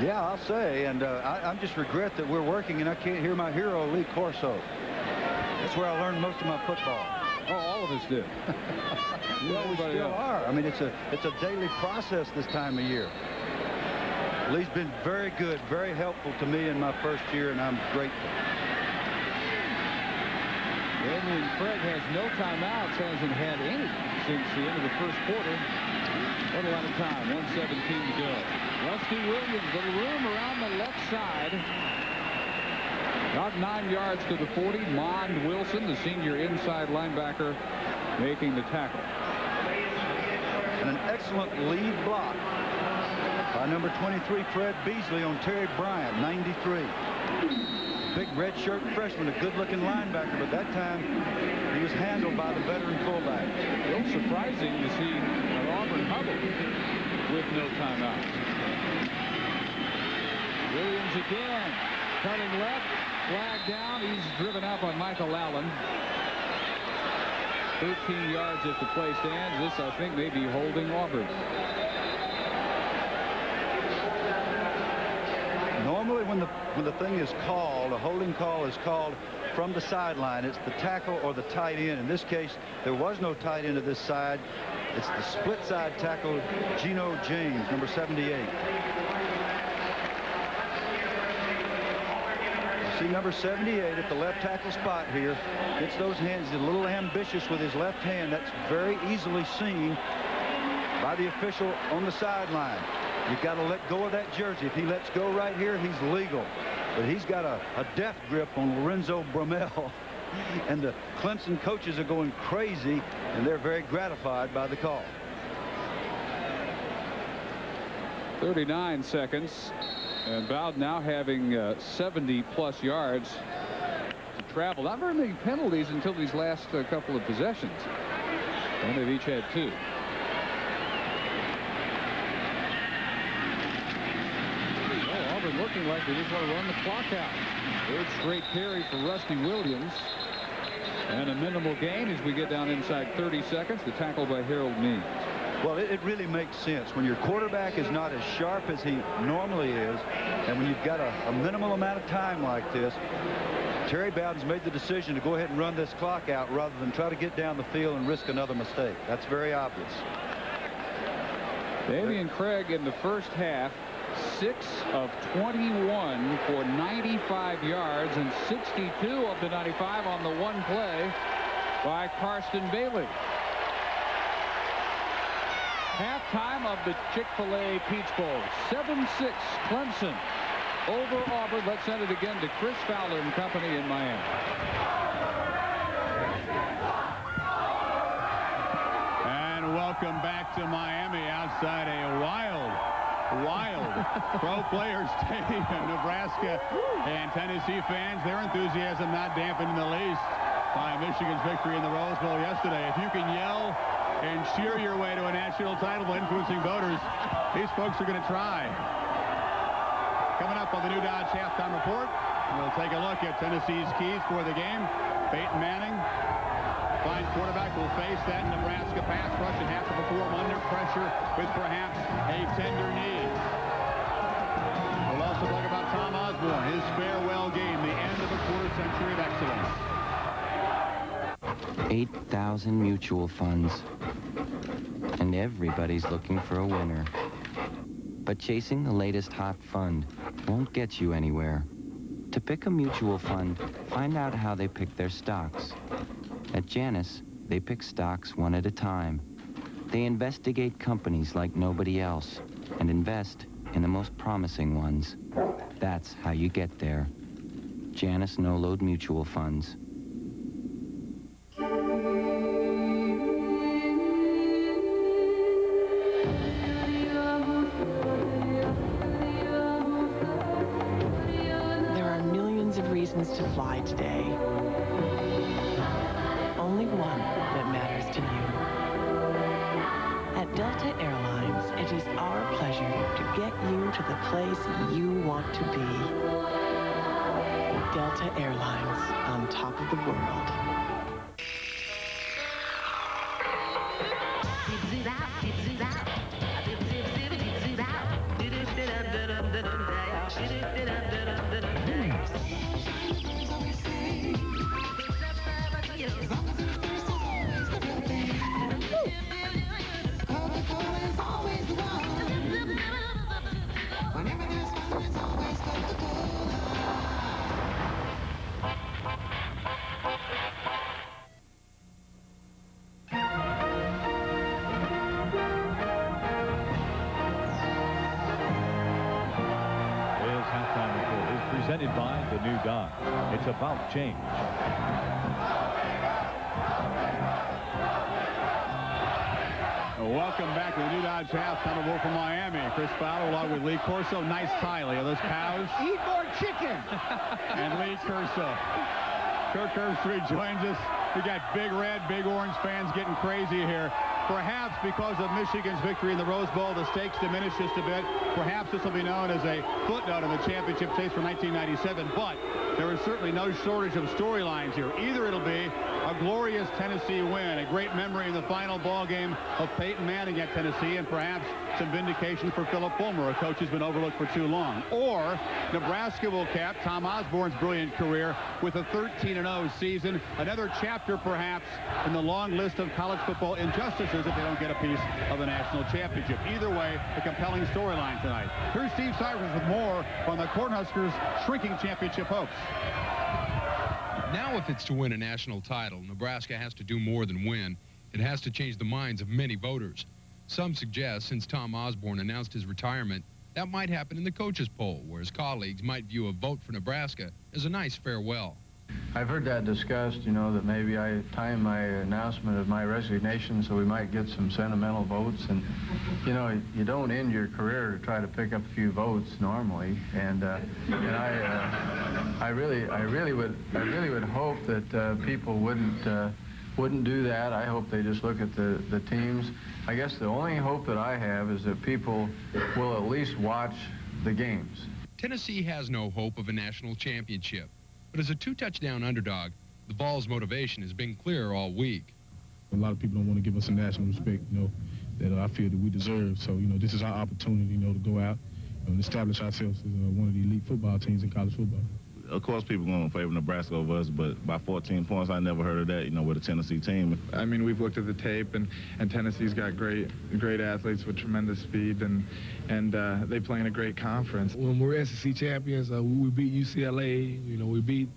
Yeah, I'll say, and I just regret that we're working and I can't hear my hero, Lee Corso. That's where I learned most of my football. Oh, all of us did. Well, we still are. I mean, it's a daily process this time of year. Lee's been very good, very helpful to me in my first year, and I'm grateful. Damian Craig has no timeouts, hasn't had any since the end of the first quarter. What a lot of time, 1:17 to go. Rusty Williams, little room around the left side. About 9 yards to the 40. Mond Wilson, the senior inside linebacker, making the tackle. And an excellent lead block by number 23, Fred Beasley, on Terry Bryant, 93. Big red shirt freshman, a good-looking linebacker, but that time he was handled by the veteran fullback. Still surprising to see an Auburn huddle with no timeouts. Williams again, cutting left, flag down. He's driven up on Michael Allen. 13 yards if the play stands. This, I think, may be holding Auburn. Normally when the thing is called, a holding call is called from the sideline. It's the tackle or the tight end. In this case, there was no tight end to this side. It's the split side tackle, Geno James, number 78. See number 78 at the left tackle spot here. Gets those hands. He's a little ambitious with his left hand. That's very easily seen by the official on the sideline. You've got to let go of that jersey. If he lets go right here, he's legal. But he's got a death grip on Lorenzo Bromell. And the Clemson coaches are going crazy, and they're very gratified by the call. 39 seconds. And Bowd now having 70-plus yards to travel. Not very many penalties until these last couple of possessions. And they've each had 2. Auburn looking like they just want to run the clock out. Third straight carry for Rusty Williams. And a minimal gain as we get down inside 30 seconds. The tackle by Harold Means. Well, it really makes sense when your quarterback is not as sharp as he normally is, and when you've got a minimal amount of time like this. Terry Bowden's made the decision to go ahead and run this clock out rather than try to get down the field and risk another mistake. That's very obvious. Damian Craig in the first half, 6 of 21 for 95 yards, and 62 of the 95 on the one play by Karsten Bailey. Halftime of the Chick-fil-A Peach Bowl. 7-6 Clemson over Auburn. Let's send it again to Chris Fowler and company in Miami. And welcome back to Miami outside a wild Pro Players Stadium. Nebraska and Tennessee fans, their enthusiasm not dampened in the least by Michigan's victory in the Rose Bowl yesterday. If you can yell and cheer your way to a national title by influencing voters, these folks are going to try. Coming up on the new Dodge halftime report, we'll take a look at Tennessee's keys for the game. Peyton Manning, fine quarterback, will face that Nebraska pass rush and have to perform under pressure with perhaps a tender knee. We'll also talk about Tom Osborne, his farewell game, the end of a quarter century of excellence. 8,000 mutual funds. And everybody's looking for a winner. But chasing the latest hot fund won't get you anywhere. To pick a mutual fund, find out how they pick their stocks. At Janus, they pick stocks one at a time. They investigate companies like nobody else and invest in the most promising ones. That's how you get there. Janus no-load mutual funds. To fly today. Only one fun that matters to you. At Delta Airlines, it is our pleasure to get you to the place you want to be. Delta Airlines, on top of the world. Presented by the new Dodge. It's about change. Welcome back to the new Dodge halftime of from Miami. Chris Fowler along with Lee Corso. Nice tie, Lee. Are those cows? Eat more chicken. And Lee Corso. Kirk Herbstreit joins us. We got big red, big orange fans getting crazy here. Perhaps because of Michigan's victory in the Rose Bowl, the stakes diminish just a bit. Perhaps this will be known as a footnote in the championship chase for 1997, but there is certainly no shortage of storylines here. Either it'll be a glorious Tennessee win, a great memory in the final ball game of Peyton Manning at Tennessee, and perhaps some vindication for Philip Fulmer, a coach who's been overlooked for too long. Or Nebraska will cap Tom Osborne's brilliant career with a 13-0 season, another chapter perhaps in the long list of college football injustices if they don't get a piece of the national championship. Either way, a compelling storyline tonight. Here's Steve Cyrus with more on the Cornhuskers' shrinking championship hopes. Now, if it's to win a national title, Nebraska has to do more than win. It has to change the minds of many voters. Some suggest, since Tom Osborne announced his retirement, that might happen in the coaches' poll, where his colleagues might view a vote for Nebraska as a nice farewell. I've heard that discussed, you know, that maybe I timed my announcement of my resignation so we might get some sentimental votes. And, you know, you don't end your career to try to pick up a few votes normally. And I really would hope that people wouldn't do that. I hope they just look at the teams. I guess the only hope that I have is that people will at least watch the games. Tennessee has no hope of a national championship. But as a two-touchdown underdog, the Vols' motivation has been clear all week. A lot of people don't want to give us a national respect, you know, that I feel that we deserve. So, you know, this is our opportunity, you know, to go out and establish ourselves as one of the elite football teams in college football. Of course, people going to favor Nebraska over us, but by 14 points, I never heard of that, you know, with a Tennessee team. I mean, we've looked at the tape, and Tennessee's got great athletes with tremendous speed, and they play in a great conference. When we're SEC champions, we beat UCLA, you know, we beat,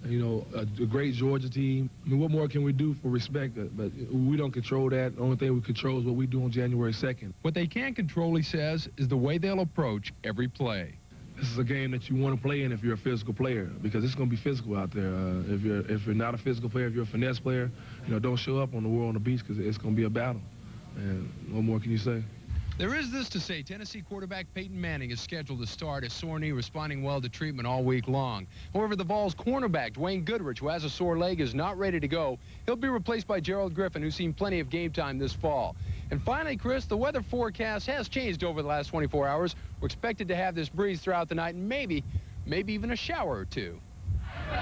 you know, a great Georgia team. I mean, what more can we do for respect? But we don't control that. The only thing we control is what we do on January 2nd. What they can control, he says, is the way they'll approach every play. This is a game that you want to play in if you're a physical player, because it's going to be physical out there. If you're not a physical player, if you're a finesse player, you know, don't show up on the War on the Beach, because it's going to be a battle. And what more can you say? There is this to say. Tennessee quarterback Peyton Manning is scheduled to start a sore knee, responding well to treatment all week long. However, the Vols' cornerback, Dwayne Goodrich, who has a sore leg, is not ready to go. He'll be replaced by Gerald Griffin, who's seen plenty of game time this fall. And finally, Chris, the weather forecast has changed over the last 24 hours. We're expected to have this breeze throughout the night and maybe even a shower or two.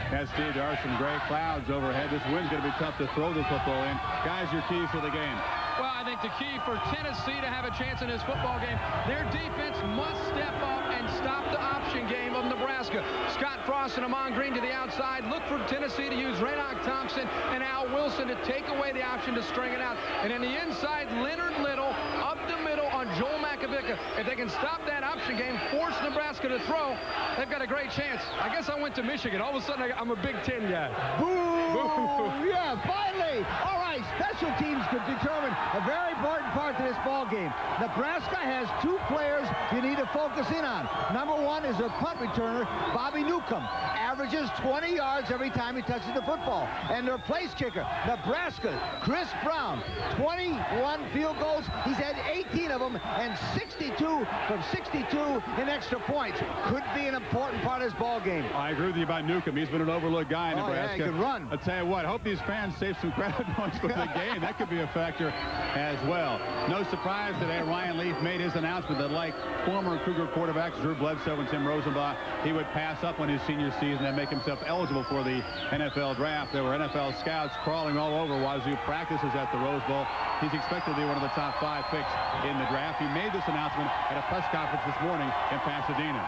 As Steve, there are some gray clouds overhead. This wind's going to be tough to throw the football in. Guys, your keys for the game. Well, I think the key for Tennessee to have a chance in this football game, their defense must step up and stop the option game of Nebraska. Scott Frost and Amon Green to the outside. Look for Tennessee to use Raynoch Thompson and Al Wilson to take away the option to string it out. And in the inside, Leonard Little up the middle on Joel Makovica. If they can stop that option game, force Nebraska to throw, they've got a great chance. I guess I went to Michigan. All of a sudden, I'm a Big Ten guy. Boo! Yeah, finally! All right, special teams could determine a very important part to this ball game. Nebraska has two players you need to focus in on. Number one is their punt returner, Bobby Newcomb. Averages 20 yards every time he touches the football. And their place kicker, Nebraska, Chris Brown. 21 field goals. He's had 18 of them and 62 from 62 in extra points. Could be an important part of this ball game. I agree with you about Newcomb. He's been an overlooked guy in Nebraska. Yeah, he can run. I'll tell you what, hope these fans save some crowd noise for the game. That could be a factor as well. No surprise today, Ryan Leaf made his announcement that, like former Cougar quarterbacks Drew Bledsoe and Tim Rosenbach, he would pass up on his senior season and make himself eligible for the NFL draft. There were NFL scouts crawling all over Wazoo practices at the Rose Bowl. He's expected to be one of the top 5 picks in the draft. He made this announcement at a press conference this morning in Pasadena.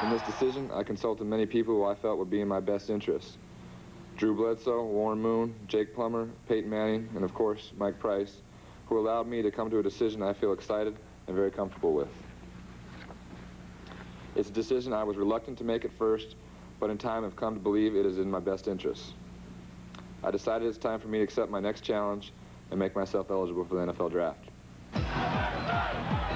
In this decision, I consulted many people who I felt would be in my best interest. Drew Bledsoe, Warren Moon, Jake Plummer, Peyton Manning, and of course, Mike Price, who allowed me to come to a decision I feel excited and very comfortable with. It's a decision I was reluctant to make at first, but in time have come to believe it is in my best interest. I decided it's time for me to accept my next challenge and make myself eligible for the NFL draft.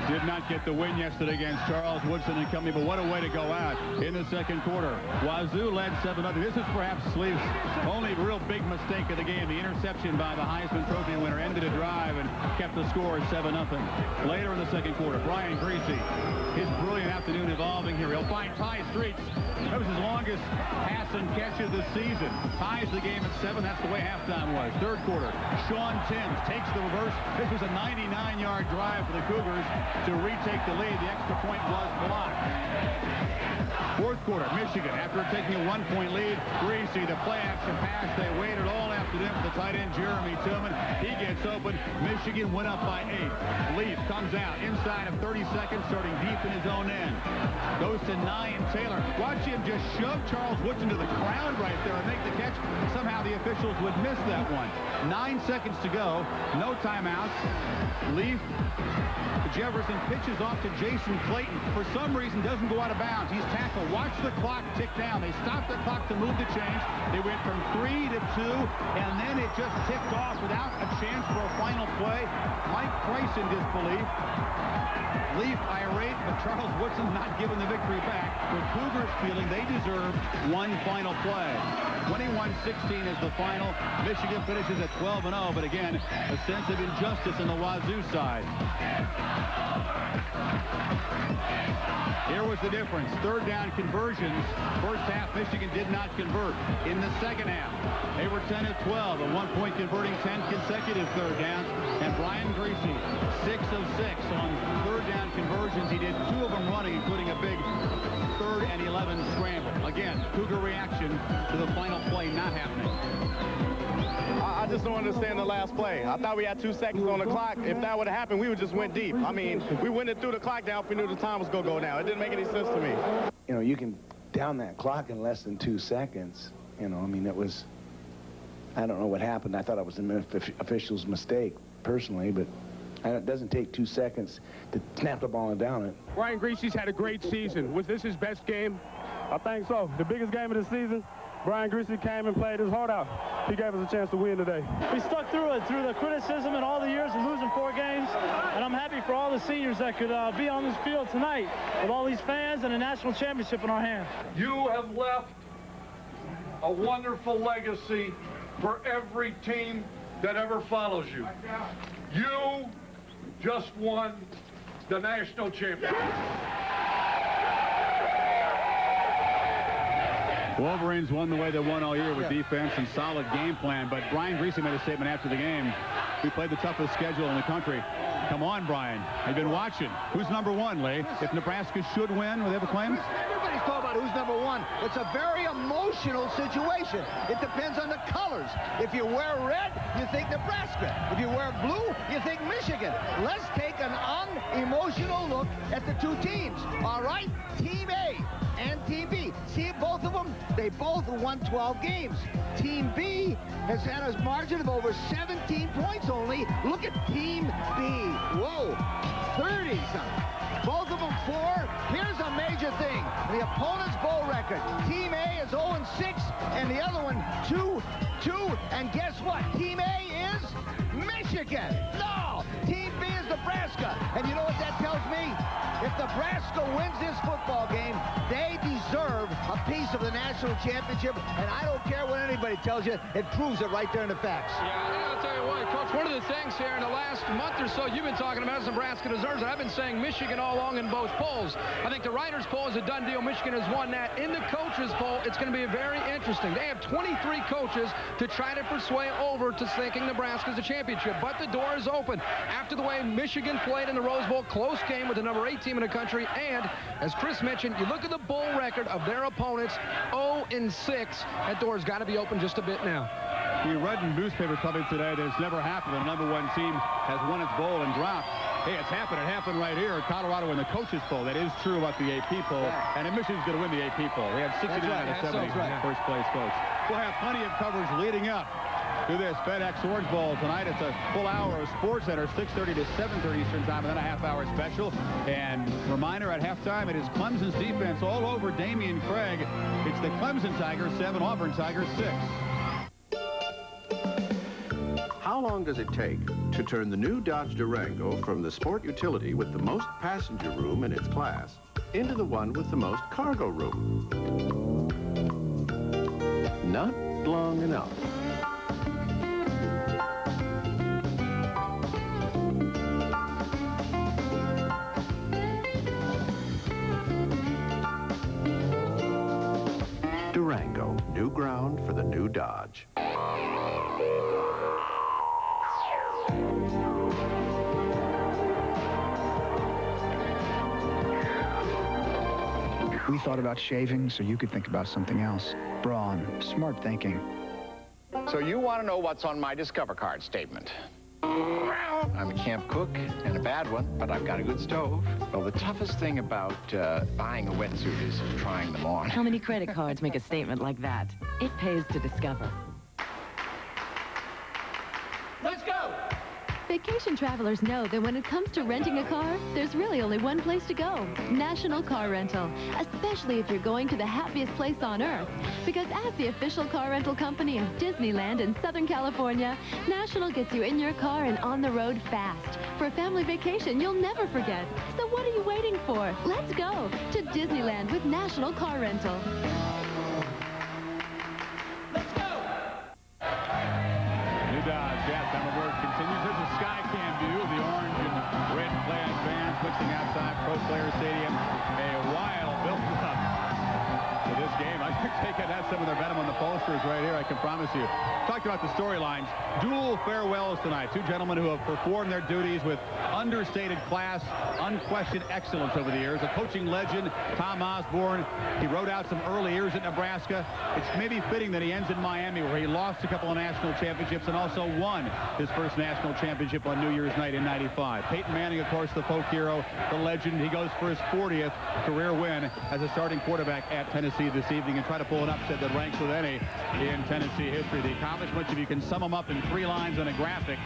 Did not get the win yesterday against Charles Woodson and company, but what a way to go out in the second quarter. Wazoo led 7-0. This is perhaps Leaf's only real big mistake of the game. The interception by the Heisman Trophy winner ended a drive and kept the score 7-0. Later in the second quarter, Brian Greasy, his brilliant afternoon evolving here. He'll find Ty Streets. That was his longest pass and catch of the season. Ties the game at 7. That's the way halftime was. Third quarter, Sean Timms takes the reverse. This was a 99-yard drive for the Cougars to retake the lead. The extra point was blocked. Fourth quarter, Michigan, after taking a 1-point lead, Greasy, the play-action pass. They waited all afternoon for the tight end, Jeremy Tillman. He gets open. Michigan went up by 8. Leaf comes out inside of 30 seconds, starting deep in his own end. Goes to Nye Taylor. Watch him just shove Charles Woodson to the ground right there and make the catch. Somehow the officials would miss that one. 9 seconds to go. No timeouts. Leaf, Jefferson pitches off to Jason Clayton. For some reason, doesn't go out of bounds. He's tackled. Watch the clock tick down. They stopped the clock to move the change. They went from 3 to 2, and then it just ticked off without a chance for a final play. Mike Price in disbelief. Leaf irate, but Charles Woodson not giving the victory back. The Cougars feeling they deserve one final play. 21-16 is the final. Michigan finishes at 12-0, but again, a sense of injustice on the Wazoo side. Here was the difference. Third down conversions. First half, Michigan did not convert. In the second half, they were 10 of 12, a 1-point converting 10 consecutive third downs. And Brian Greasy, 6 of 6 on third down conversions. He did 2 of them running, including a big 3rd and 11 scramble. Again, Cougar reaction to the final play not happening. I just don't understand the last play. I thought we had 2 seconds on the clock. If that would have happened, we would just went deep. I mean, we went and threw the clock down if we knew the time was going to go down. It didn't make any sense to me. You know, you can down that clock in less than 2 seconds. You know, I mean, it was, I don't know what happened. I thought it was an official's mistake, personally, but it doesn't take 2 seconds to snap the ball and down it. Brian Greasy's had a great season. Was this his best game? I think so. The biggest game of the season. Brian Greasy came and played his heart out. He gave us a chance to win today. We stuck through it, through the criticism and all the years of losing 4 games. And I'm happy for all the seniors that could be on this field tonight with all these fans and a national championship in our hands. You have left a wonderful legacy for every team that ever follows you. You just won the national championship. Wolverines won the way they won all year with defense and solid game plan, but Brian Greasy made a statement after the game. We played the toughest schedule in the country. Come on, Brian. I've been watching. Who's number 1, Lee? If Nebraska should win, will they have a claim? Everybody's talking about who's number 1. It's a very emotional situation. It depends on the colors. If you wear red, you think Nebraska. If you wear blue, you think Michigan. Let's take an unemotional look at the 2 teams. All right? Team A and Team B. See both of them? They both won 12 games. Team B has had a margin of over 17 points only. Look at Team B. Whoa, 30-something. Both of them 4. Here's a major thing. The opponent's bowl record. Team A is 0-6, and the other one 2-2. And guess what? Team A is Michigan. No, Team B is Nebraska. And you know what that tells me? If Nebraska wins this football game, they deserve a piece of the national championship, and I don't care what anybody tells you. It proves it right there in the facts. Yeah, I'll tell you what, Coach, one of the things here in the last month or so you've been talking about is Nebraska deserves it. I've been saying Michigan all along in both polls. I think the writers' poll is a done deal. Michigan has won that. In the coaches' poll, it's going to be very interesting. They have 23 coaches to try to persuade over to thinking Nebraska's a championship, but the door is open. After the way Michigan played in the Rose Bowl, close game with the number 8 team in the country, and as Chris mentioned, you look at the bowl record of their opponents, 0-6. That door's got to be open just a bit now. You read in newspapers probably today that it's never happened. The number 1 team has won its bowl and dropped. Hey, it's happened. It happened right here in Colorado in the coaches poll. That is true about the AP poll. Yeah. And Michigan's going to win the AP poll. They have 69 out of 70 first place votes. We'll have plenty of coverage leading up to this FedEx Orange Bowl tonight. It's a full hour of Sports Center, 6:30 to 7:30 Eastern Time, and then a half-hour special. And reminder, at halftime, it is Clemson's defense all over Damian Craig. It's the Clemson Tigers 7, Auburn Tigers 6. How long does it take to turn the new Dodge Durango from the sport utility with the most passenger room in its class into the one with the most cargo room? Not long enough. Durango, new ground for the new Dodge. We thought about shaving so you could think about something else. Brawn, smart thinking. So you want to know what's on my Discover Card statement? I'm a camp cook, and a bad one, but I've got a good stove. Well, the toughest thing about buying a wetsuit is trying them on. How many credit cards make a statement like that? It pays to Discover. Let's go! Vacation travelers know that when it comes to renting a car, there's really only one place to go, National Car Rental, especially if you're going to the happiest place on earth. Because as the official car rental company of Disneyland in Southern California, National gets you in your car and on the road fast. For a family vacation you'll never forget. So what are you waiting for? Let's go to Disneyland with National Car Rental. New Dodge, yes, Summer Work continues. There's a sky cam view of the orange and red plaid fans mixing outside Pro Player Stadium. A wild build-up to this game. I think they could have some of their venom on the posters right here, I can promise you. Talked about the storylines. Dual farewells tonight. Two gentlemen who have performed their duties with understated class, unquestioned excellence over the years. A coaching legend, Tom Osborne. He rode out some early years at Nebraska. It's maybe fitting that he ends in Miami, where he lost a couple of national championships and also won his first national championship on New Year's night in '95. Peyton Manning, of course, the folk hero, the legend. He goes for his 40th career win as a starting quarterback at Tennessee this evening and try to pull an upset that ranks with any in Tennessee history. The accomplishments, if you can sum them up in 3 lines on a graphic,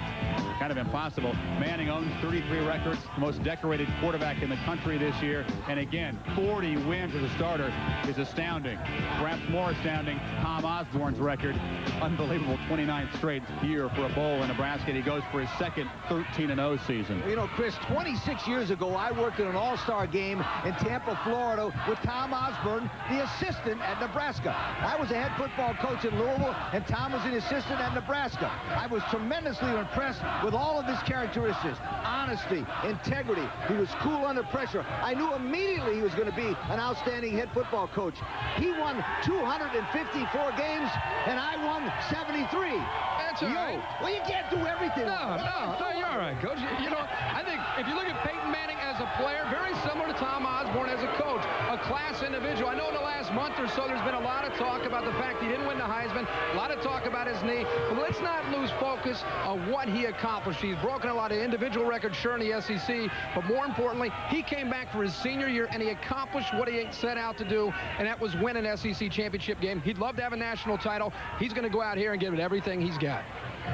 kind of impossible. Manning owns 33 records, the most decorated quarterback in the country this year. And again, 40 wins as a starter is astounding. Perhaps more astounding, Tom Osborne's record. Unbelievable 29th straight year for a bowl in Nebraska. And he goes for his second 13-0 season. You know, Chris, 26 years ago, I worked in an all-star game in Tampa, Florida with Tom Osborne, the assistant at Nebraska. I was a head football coach in Louisville, and Tom was an assistant at Nebraska. I was tremendously impressed with all of his characteristics. Honesty, integrity. He was cool under pressure. I knew immediately he was going to be an outstanding head football coach. He won 254 games, and I won 73. That's all right. Well, you can't do everything. No, you're all right, Coach. You know, I think if you look at Peyton Manning as a player, very similar to Tom Osborne as a coach, a class individual. I know in the last month or so there's been a lot of talk about the fact he didn't win the Heisman, a lot of talk about his knee, but let's not lose focus on what he accomplished. He's broken a lot of individual records, sure, in the SEC, but more importantly, he came back for his senior year and he accomplished what he set out to do, and that was win an SEC championship game. He'd love to have a national title. He's going to go out here and give it everything he's got.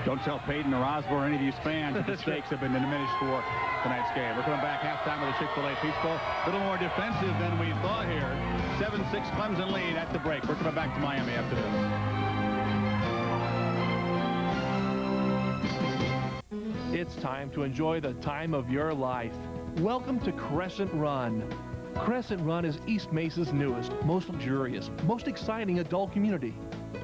Don't tell Peyton or Osborne or any of these fans that the stakes have been diminished for tonight's game. We're coming back halftime of the Chick-fil-A Peach Bowl. A little more defensive than we thought here. 7-6 Clemson lead at the break. We're coming back to Miami after this. It's time to enjoy the time of your life. Welcome to Crescent Run. Crescent Run is East Mesa's newest, most luxurious, most exciting adult community.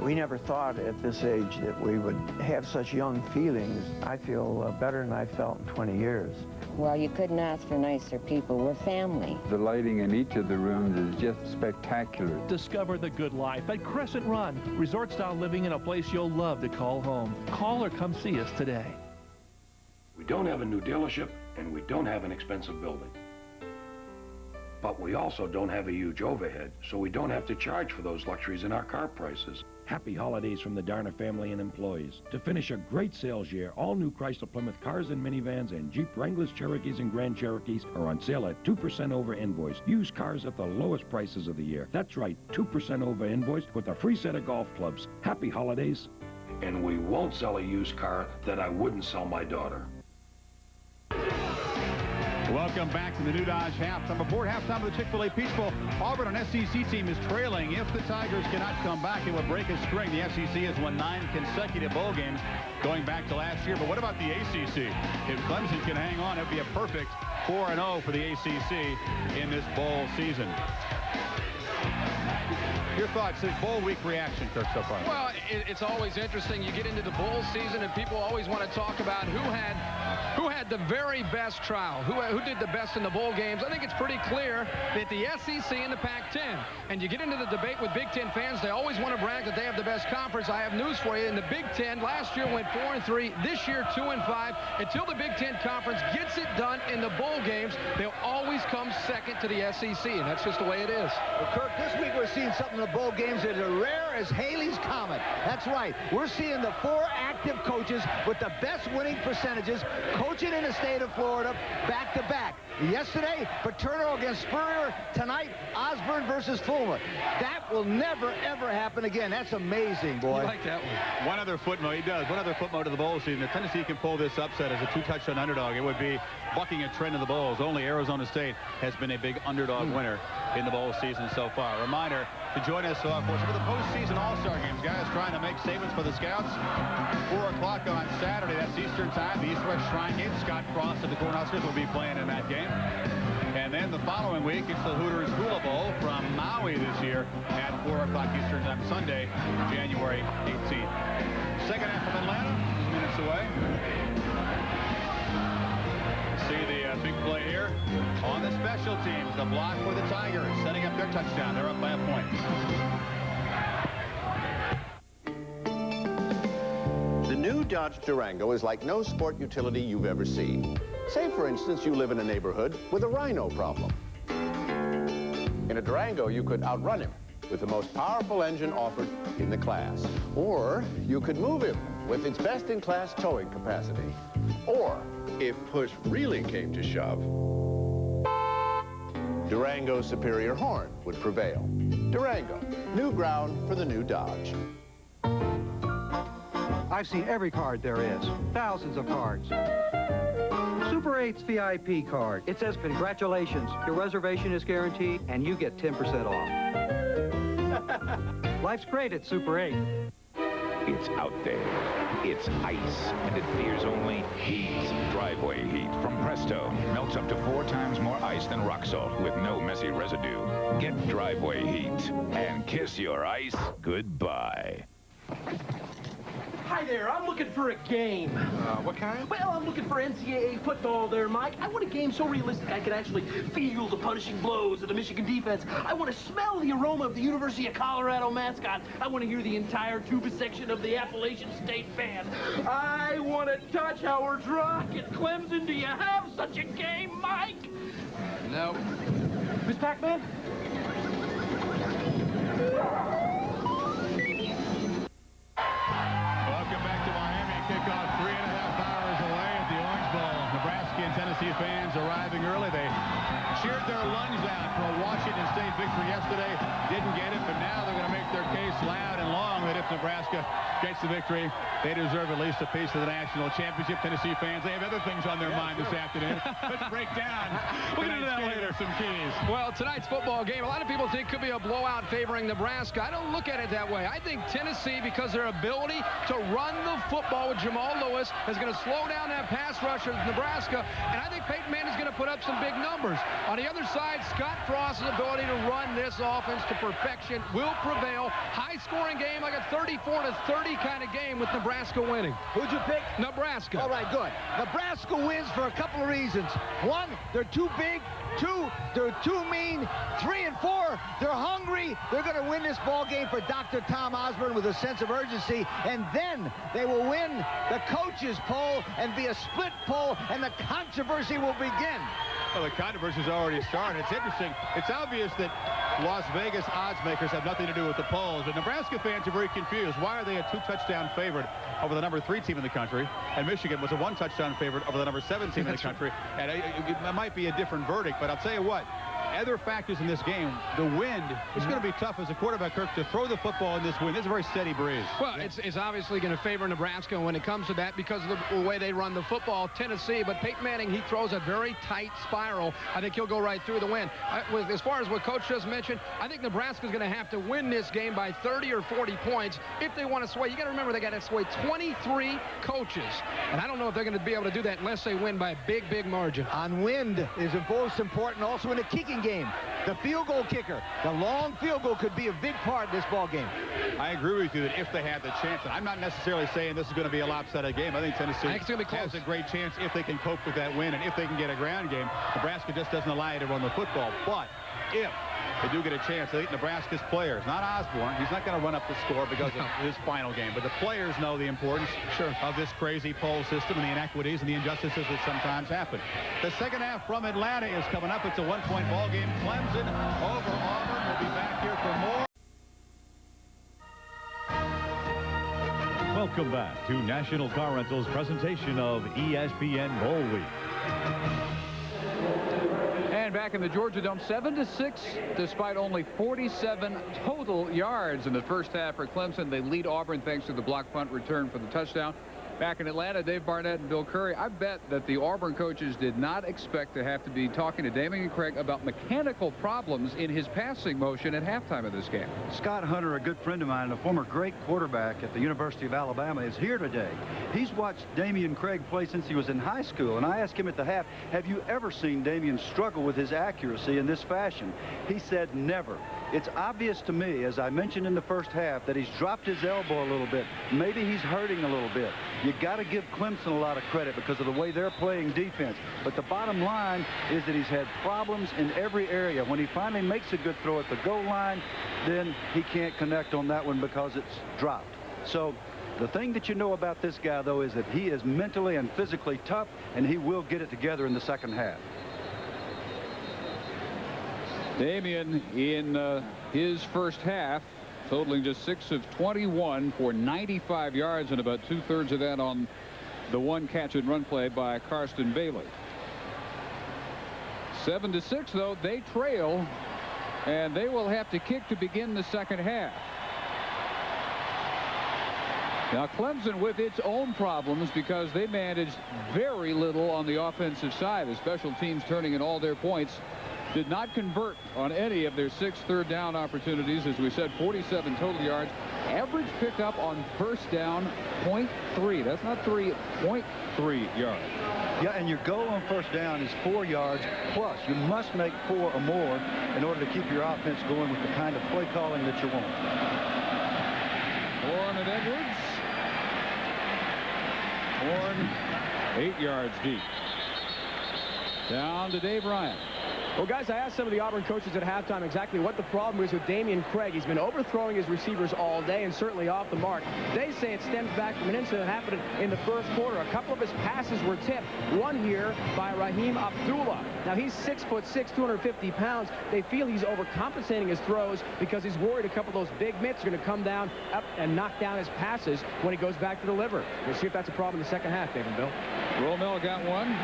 We never thought at this age that we would have such young feelings. I feel better than I felt in 20 years. Well, you couldn't ask for nicer people. We're family. The lighting in each of the rooms is just spectacular. Discover the good life at Crescent Run, resort-style living in a place you'll love to call home. Call or come see us today. We don't have a new dealership, and we don't have an expensive building. But we also don't have a huge overhead, so we don't have to charge for those luxuries in our car prices. Happy holidays from the Darner family and employees. To finish a great sales year, all new Chrysler Plymouth cars and minivans and Jeep Wranglers, Cherokees, and Grand Cherokees are on sale at 2% over invoice. Used cars at the lowest prices of the year. That's right, 2% over invoice with a free set of golf clubs. Happy holidays. And we won't sell a used car that I wouldn't sell my daughter. Welcome back to the new Dodge halftime. Before halftime of the Chick-fil-A Peach Bowl, Auburn, an SEC team, is trailing. If the Tigers cannot come back, it would break a string. The SEC has won 9 consecutive bowl games going back to last year. But what about the ACC? If Clemson can hang on, it would be a perfect 4-0 for the ACC in this bowl season. Your thoughts, the bowl week reaction, Kirk, so far? Well, it's always interesting. You get into the bowl season, and people always want to talk about who had the very best trial, who did the best in the bowl games. I think it's pretty clear that the SEC and the Pac-10. And you get into the debate with Big Ten fans, they always want to brag that they have the best conference. I have news for you. In the Big Ten, last year went 4-3. This year, 2-5. Until the Big Ten Conference gets it done in the bowl games, they'll always come second to the SEC, and that's just the way it is. Well, Kirk, this week we're seeing something in the bowl games that are rare as Haley's Comet. That's right. We're seeing the 4 active coaches with the best winning percentages coaching in the state of Florida back-to-back. Yesterday, Paterno against Spurrier. Tonight, Osborne versus Fulmer. That will never, ever happen again. That's amazing, boy. You like that one. One other footnote, he does. One other footnote to the bowl season. If Tennessee can pull this upset as a 2-touchdown underdog, it would be bucking a trend in the bowls. Only Arizona State has been a big underdog winner in the bowl season so far. Reminder to join us for some of the postseason All-Star games. Guys trying to make statements for the Scouts. 4 o'clock on Saturday. That's Eastern time. The East-West Shrine Game. Scott Frost and the Cornhuskers will be playing in that game. And then the following week, it's the Hooters Hula Bowl from Maui this year at 4 o'clock Eastern time, Sunday, January 18th. Second half from Atlanta, minutes away. See the big play here on the special teams. The block for the Tigers, setting up their touchdown. They're up by a point. The new Dodge Durango is like no sport utility you've ever seen. Say, for instance, you live in a neighborhood with a rhino problem. In a Durango, you could outrun him with the most powerful engine offered in the class. Or you could move him with its best-in-class towing capacity. Or, if push really came to shove, Durango's superior horn would prevail. Durango, new ground for the new Dodge. I've seen every card there is. Thousands of cards. Super 8's VIP card. It says, congratulations, your reservation is guaranteed, and you get 10% off. Life's great at Super 8. It's out there. It's ice, and it fears only heat. Driveway heat from Presto melts up to 4 times more ice than rock salt with no messy residue. Get driveway heat and kiss your ice goodbye. Hi there, I'm looking for a game. What kind? Well, I'm looking for NCAA football there, Mike. I want a game so realistic I can actually feel the punishing blows of the Michigan defense. I want to smell the aroma of the University of Colorado mascot. I want to hear the entire tuba section of the Appalachian State Band. I want to touch Howard's Rock at Clemson. Do you have such a game, Mike? No. Miss Pac-Man? Welcome back to Miami. Kickoff 3.5 hours away at the Orange Bowl. Nebraska and Tennessee fans arriving early. They cheered their lungs out for a Washington State victory yesterday. Didn't get it, but now they're going to make their case loud and long that if Nebraska gets the victory, they deserve at least a piece of the national championship. Tennessee fans, they have other things on their mind this afternoon. Let's break down. We'll get into that later. Some keys. Well, tonight's football game, a lot of people think could be a blowout favoring Nebraska. I don't look at it that way. I think Tennessee, because their ability to run the football with Jamal Lewis, is going to slow down that pass rush of Nebraska. And I think Peyton Manning is going to put up some big numbers. On the other side, Scott Frost's ability to run this offense to perfection will prevail. High-scoring game, like a 34-30 kind of game with Nebraska winning. Who'd you pick? Nebraska. All right, good. Nebraska wins for a couple of reasons. One, they're too big. Two, they're too mean. 3 and 4, they're hungry. They're going to win this ball game for Dr. Tom Osborne with a sense of urgency. And then they will win the coaches poll and be a split poll, and the controversy will begin. Well, the controversy's already started. It's interesting. It's obvious that Las Vegas odds makers have nothing to do with the polls. The Nebraska fans are very confused. Why are they a 2-touchdown favorite over the number 3 team in the country? And Michigan was a 1-touchdown favorite over the number 7 team in the country. And it might be a different verdict, but I'll tell you what. Other factors in this game, the wind, it's going to be tough as a quarterback, Kirk, to throw the football in this wind. This is a very steady breeze. Well, it's obviously going to favor Nebraska when it comes to that because of the way they run the football. Tennessee, but Peyton Manning, he throws a very tight spiral. I think he'll go right through the wind. As far as what Coach just mentioned, I think Nebraska's going to have to win this game by 30 or 40 points if they want to sway. You got to remember they got to sway 23 coaches, and I don't know if they're going to be able to do that unless they win by a big margin. On wind is most important also in the kicking game. The field goal kicker, the long field goal could be a big part of this ball game. I agree with you that if they have the chance, and I'm not necessarily saying this is going to be a lopsided game. I think Tennessee has a great chance if they can cope with that win and if they can get a ground game. Nebraska just doesn't allow you to run the football. But if they do get a chance, I think Nebraska's players, not Osborne, he's not going to run up the score because of his final game, but the players know the importance of this crazy poll system and the inequities and the injustices that sometimes happen. The second half from Atlanta is coming up. It's a 1-point ball game. Clemson over Auburn. We'll be back here for more. Welcome back to National Car Rental's presentation of ESPN Bowl Week. And back in the Georgia Dome, 7-6, despite only 47 total yards in the first half for Clemson. They lead Auburn thanks to the block punt return for the touchdown. Back in Atlanta, Dave Barnett and Bill Curry, I bet that the Auburn coaches did not expect to have to be talking to Damian Craig about mechanical problems in his passing motion at halftime of this game. Scott Hunter, a good friend of mine and a former great quarterback at the University of Alabama, is here today. He's watched Damian Craig play since he was in high school, and I asked him at the half, have you ever seen Damian struggle with his accuracy in this fashion? He said never. It's obvious to me, as I mentioned in the first half, that he's dropped his elbow a little bit. Maybe he's hurting a little bit. You got to give Clemson a lot of credit because of the way they're playing defense. But the bottom line is that he's had problems in every area. When he finally makes a good throw at the goal line, then he can't connect on that one because it's dropped. So the thing that you know about this guy, though, is that he is mentally and physically tough, and he will get it together in the second half. Damian in his first half, totaling just 6 of 21 for 95 yards and about 2/3 of that on the one catch and run play by Karsten Bailey. 7-6, though, they trail, and they will have to kick to begin the second half. Now Clemson with its own problems because they managed very little on the offensive side. The special teams turning in all their points. Did not convert on any of their 6 third down opportunities. As we said, 47 total yards. Average pickup on first down, 0.3. That's not 3, 0.3 yards. Yeah, and your goal on first down is 4 yards plus. You must make 4 or more in order to keep your offense going with the kind of play calling that you want. Horn and Edwards. Horn 8 yards deep. Down to Dave Ryan. Well, guys, I asked some of the Auburn coaches at halftime exactly what the problem is with Damian Craig. He's been overthrowing his receivers all day and certainly off the mark. They say it stems back from an incident that happened in the first quarter. A couple of his passes were tipped. One here by Raheem Abdullah. Now, he's 6'6", 250 pounds. They feel he's overcompensating his throws because he's worried a couple of those big mitts are going to come down up and knock down his passes when he goes back to deliver. We'll see if that's a problem in the second half, Dave and Bill. Romel got one.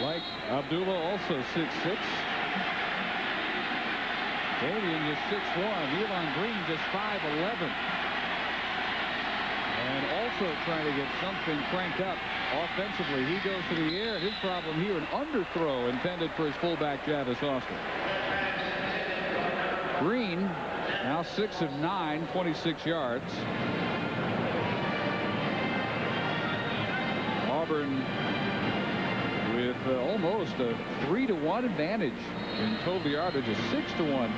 Like Abdullah, also 6'6". Damian just 6'1". Elon Green just 5'11". And also trying to get something cranked up offensively. He goes to the air. His problem here, an underthrow intended for his fullback, Javis Austin. Green, now 6 of 9, 26 yards. Auburn with almost a 3-to-1 advantage in total yardage, a 6-to-1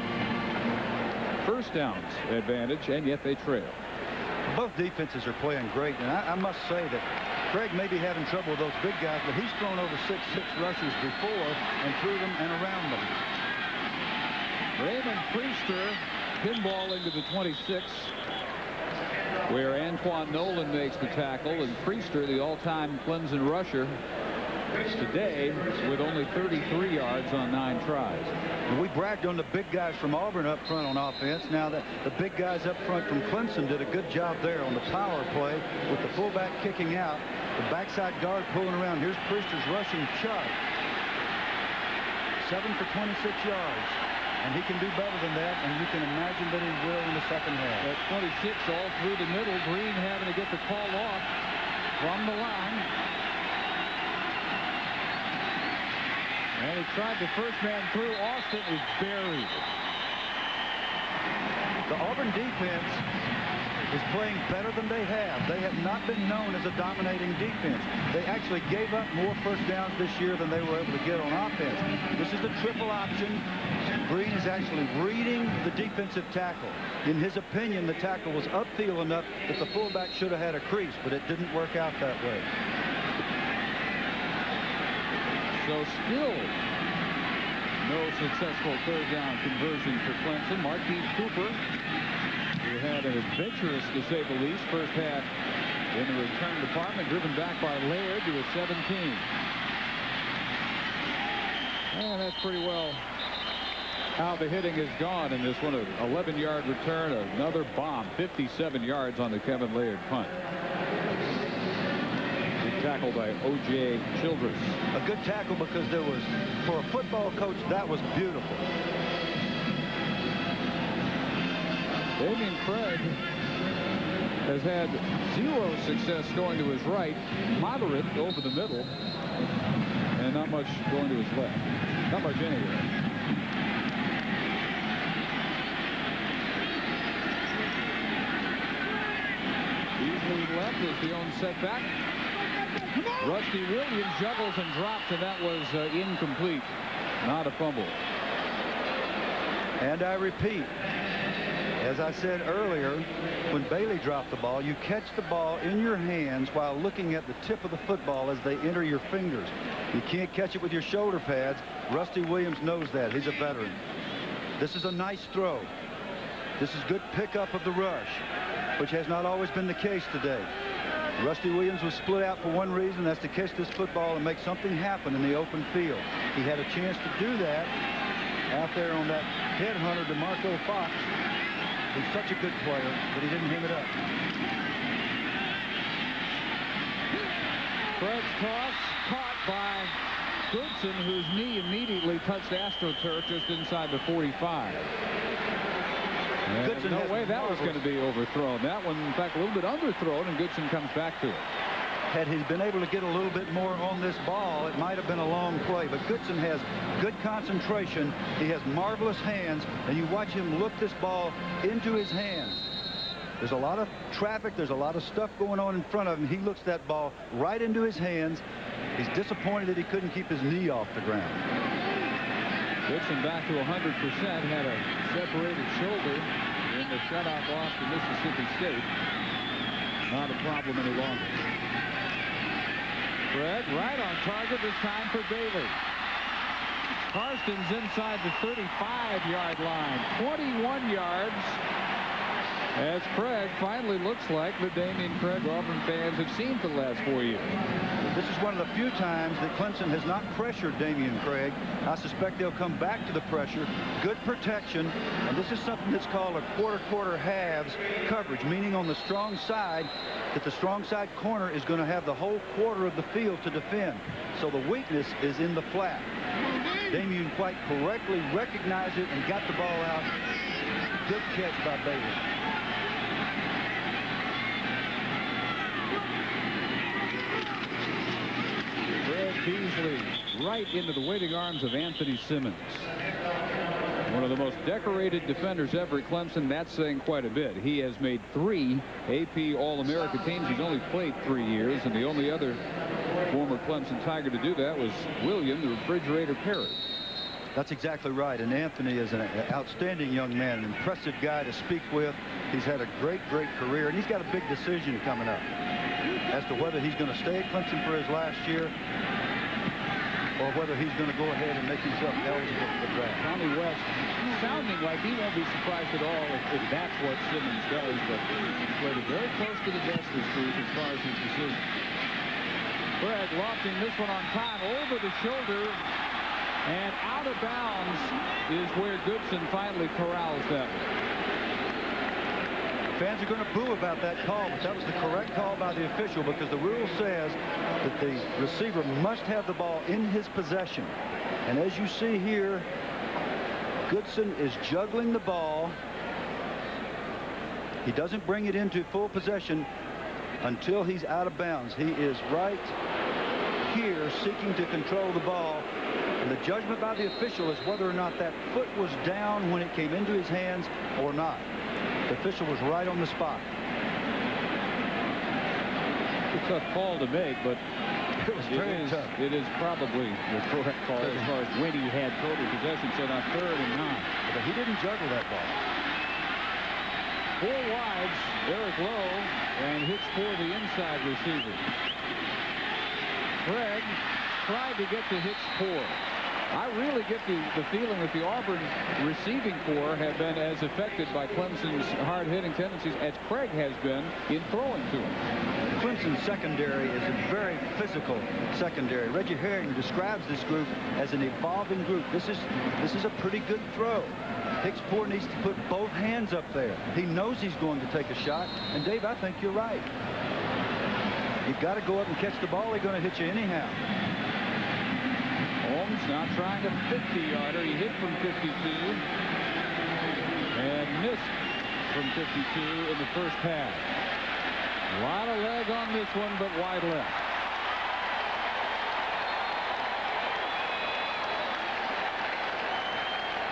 first downs advantage, and yet they trail. Both defenses are playing great, and I must say that Craig may be having trouble with those big guys, but he's thrown over 6'6" rushers before and through them and around them. Raymond Priester pinball into the 26, where Antoine Nolan makes the tackle, and Priester, the all-time Clemson rusher, today with only 33 yards on 9 tries. And we bragged on the big guys from Auburn up front on offense. Now that the big guys up front from Clemson did a good job there on the power play with the fullback kicking out, the backside guard pulling around. Here's Priester's rushing charge. 7 for 26 yards. And he can do better than that, and you can imagine that he will in the second half. At 26, all through the middle. Green having to get the call off from the line. And he tried the first man through. Austin is buried. The Auburn defense is playing better than they have. They have not been known as a dominating defense. They actually gave up more first downs this year than they were able to get on offense. This is the triple option. Green is actually reading the defensive tackle. In his opinion, the tackle was upfield enough that the fullback should have had a crease, but it didn't work out that way. So still no successful third down conversion for Clemson. Marquise Cooper, who had an adventurous, to say the least, first half in the return department, driven back by Laird to a 17. And that's pretty well how the hitting has gone in this one. An 11-yard return, another bomb, 57 yards on the Kevin Laird punt. Good tackle by O.J. Childress. A good tackle because there was, for a football coach, that was beautiful. Damian Craig has had 0 success going to his right, moderate over the middle, and not much going to his left. Not much anywhere. Beasley left is the own setback. Rusty Williams juggles and drops, and that was incomplete. Not a fumble. And I repeat, as I said earlier, when Bailey dropped the ball, you catch the ball in your hands while looking at the tip of the football as they enter your fingers. You can't catch it with your shoulder pads. Rusty Williams knows that. He's a veteran. This is a nice throw. This is good pickup of the rush, which has not always been the case today. Rusty Williams was split out for one reason, that's to catch this football and make something happen in the open field. He had a chance to do that out there on that headhunter, DeMarco Fox. He's such a good player, but he didn't hang it up. Craig's toss caught by Goodson, whose knee immediately touched AstroTurf just inside the 45. No way that was going to be overthrown. That one, in fact, a little bit underthrown, and Goodson comes back to it. Had he been able to get a little bit more on this ball, it might have been a long play. But Goodson has good concentration. He has marvelous hands, and you watch him look this ball into his hands. There's a lot of traffic. There's a lot of stuff going on in front of him. He looks that ball right into his hands. He's disappointed that he couldn't keep his knee off the ground. Goodson back to 100%. Had a separated shoulder in the shutout loss to Mississippi State. Not a problem any longer. Craig right on target, this time for Bailey. Karsten's inside the 35-yard line. 21 yards. As Craig finally looks like the Damian Craig Auburn fans have seen for the last 4 years. This is one of the few times that Clemson has not pressured Damian Craig. I suspect they'll come back to the pressure. Good protection. And this is something that's called a quarter halves coverage, meaning on the strong side that the strong side corner is going to have the whole quarter of the field to defend. So the weakness is in the flat. Damian quite correctly recognized it and got the ball out. Good catch by Bailey. Beasley right into the waiting arms of Anthony Simmons. One of the most decorated defenders ever at Clemson. That's saying quite a bit. He has made 3 AP All-America teams. He's only played 3 years, and the only other former Clemson Tiger to do that was William the Refrigerator Perry. That's exactly right. And Anthony is an outstanding young man, an impressive guy to speak with. He's had a great career, and he's got a big decision coming up as to whether he's going to stay at Clemson for his last year or whether he's going to go ahead and make himself eligible for the draft. Tommy West sounding like he won't be surprised at all if that's what Simmons does, but he played it very close to the vest this week as far as his decision. Craig lofting this one on time over the shoulder, and out of bounds is where Goodson finally corrals that one. Fans are going to boo about that call, but that was the correct call by the official because the rule says that the receiver must have the ball in his possession. And as you see here, Goodson is juggling the ball. He doesn't bring it into full possession until he's out of bounds. He is right here seeking to control the ball. And the judgment by the official is whether or not that foot was down when it came into his hands or not. The official was right on the spot. It's a tough call to make, but it was very tough. It is probably the correct call as far as when he had total possession. So on 3rd and 9. But he didn't juggle that ball. 4 wides, Eric Lowe, and hits for the inside receiver. Craig tried to get to Hicks' core. I really get the feeling that the Auburn receiving corps have been as affected by Clemson's hard-hitting tendencies as Craig has been in throwing to him. Clemson's secondary is a very physical secondary. Reggie Herring describes this group as an evolving group. This is a pretty good throw. Hicks Poor needs to put both hands up there. He knows he's going to take a shot. And Dave, I think you're right. You've got to go up and catch the ball. They're going to hit you anyhow. Holmes now trying a 50-yarder. He hit from 52 and missed from 52 in the first half. A lot of leg on this one, but wide left.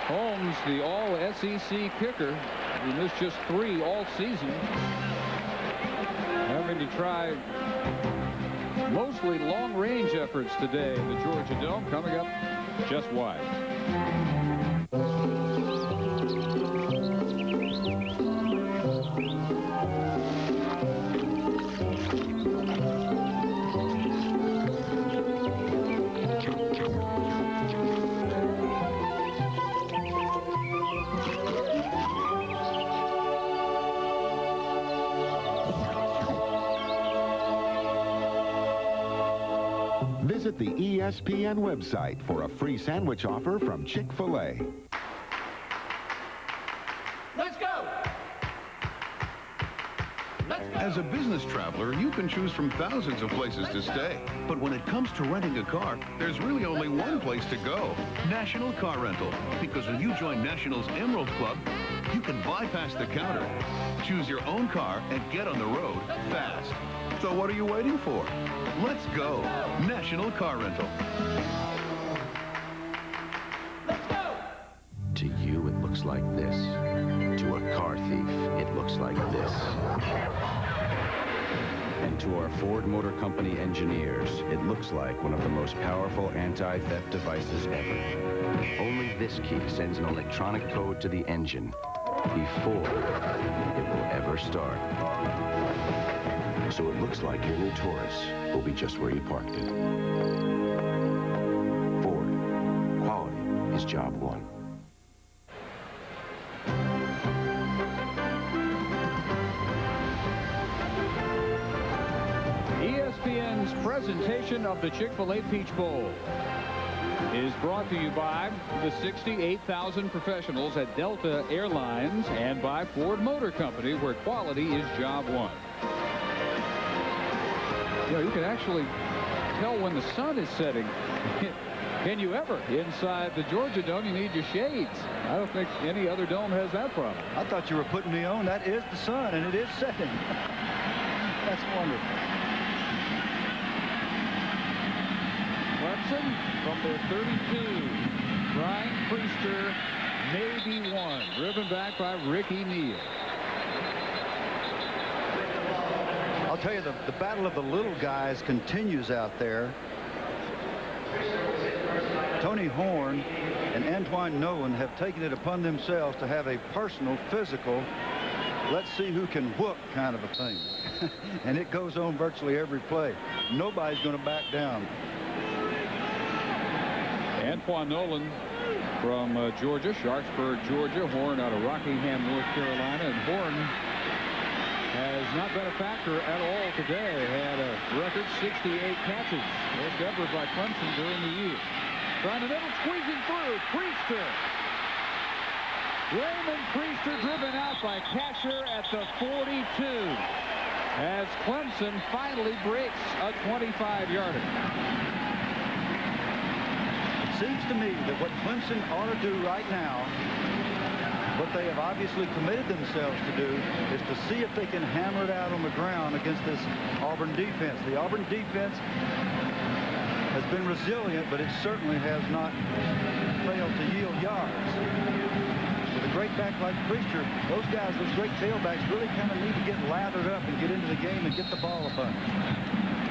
Holmes, the all-SEC kicker, who missed just 3 all season, having to try mostly long-range efforts today in the Georgia Dome, coming up just wide. Visit the ESPN website for a free sandwich offer from Chick-fil-A. Let's go! As a business traveler, you can choose from thousands of places to stay. But when it comes to renting a car, there's really only one place to go. National Car Rental. Because when you join National's Emerald Club, you can bypass the counter, choose your own car, and get on the road fast. So what are you waiting for? Let's go. National Car Rental. Let's go! To you, it looks like this. To a car thief, it looks like this. And to our Ford Motor Company engineers, it looks like one of the most powerful anti-theft devices ever. Only this key sends an electronic code to the engine before it will ever start. So it looks like your new Taurus will be just where you parked it. Ford. Quality is job one. ESPN's presentation of the Chick-fil-A Peach Bowl is brought to you by the 68,000 professionals at Delta Airlines and by Ford Motor Company, where quality is job one. You know, you can actually tell when the sun is setting. Can you ever? Inside the Georgia Dome, you need your shades. I don't think any other dome has that problem. I thought you were putting me on. That is the sun, and it is setting. That's wonderful. Clemson from their 32. Brian Priester, maybe one. Driven back by Ricky Neal. I'll tell you, the battle of the little guys continues out there. Tony Horn and Antoine Nolan have taken it upon themselves to have a personal, physical, let's see who can whoop kind of a thing. And it goes on virtually every play. Nobody's going to back down. Antoine Nolan from Georgia, Sharpsburg, Georgia. Horn out of Rockingham, North Carolina. And Horn has not been a factor at all today. Had a record 68 catches. Most ever by Clemson during the year. Trying the middle, squeezing through. Priester. Raymond Priester driven out by Casher at the 42. As Clemson finally breaks a 25-yarder. It seems to me that what Clemson ought to do right now, what they have obviously committed themselves to do, is to see if they can hammer it out on the ground against this Auburn defense. The Auburn defense has been resilient, but it certainly has not failed to yield yards. With a great back like Priester, those guys, those great tailbacks, really kind of need to get lathered up and get into the game and get the ball a bunch.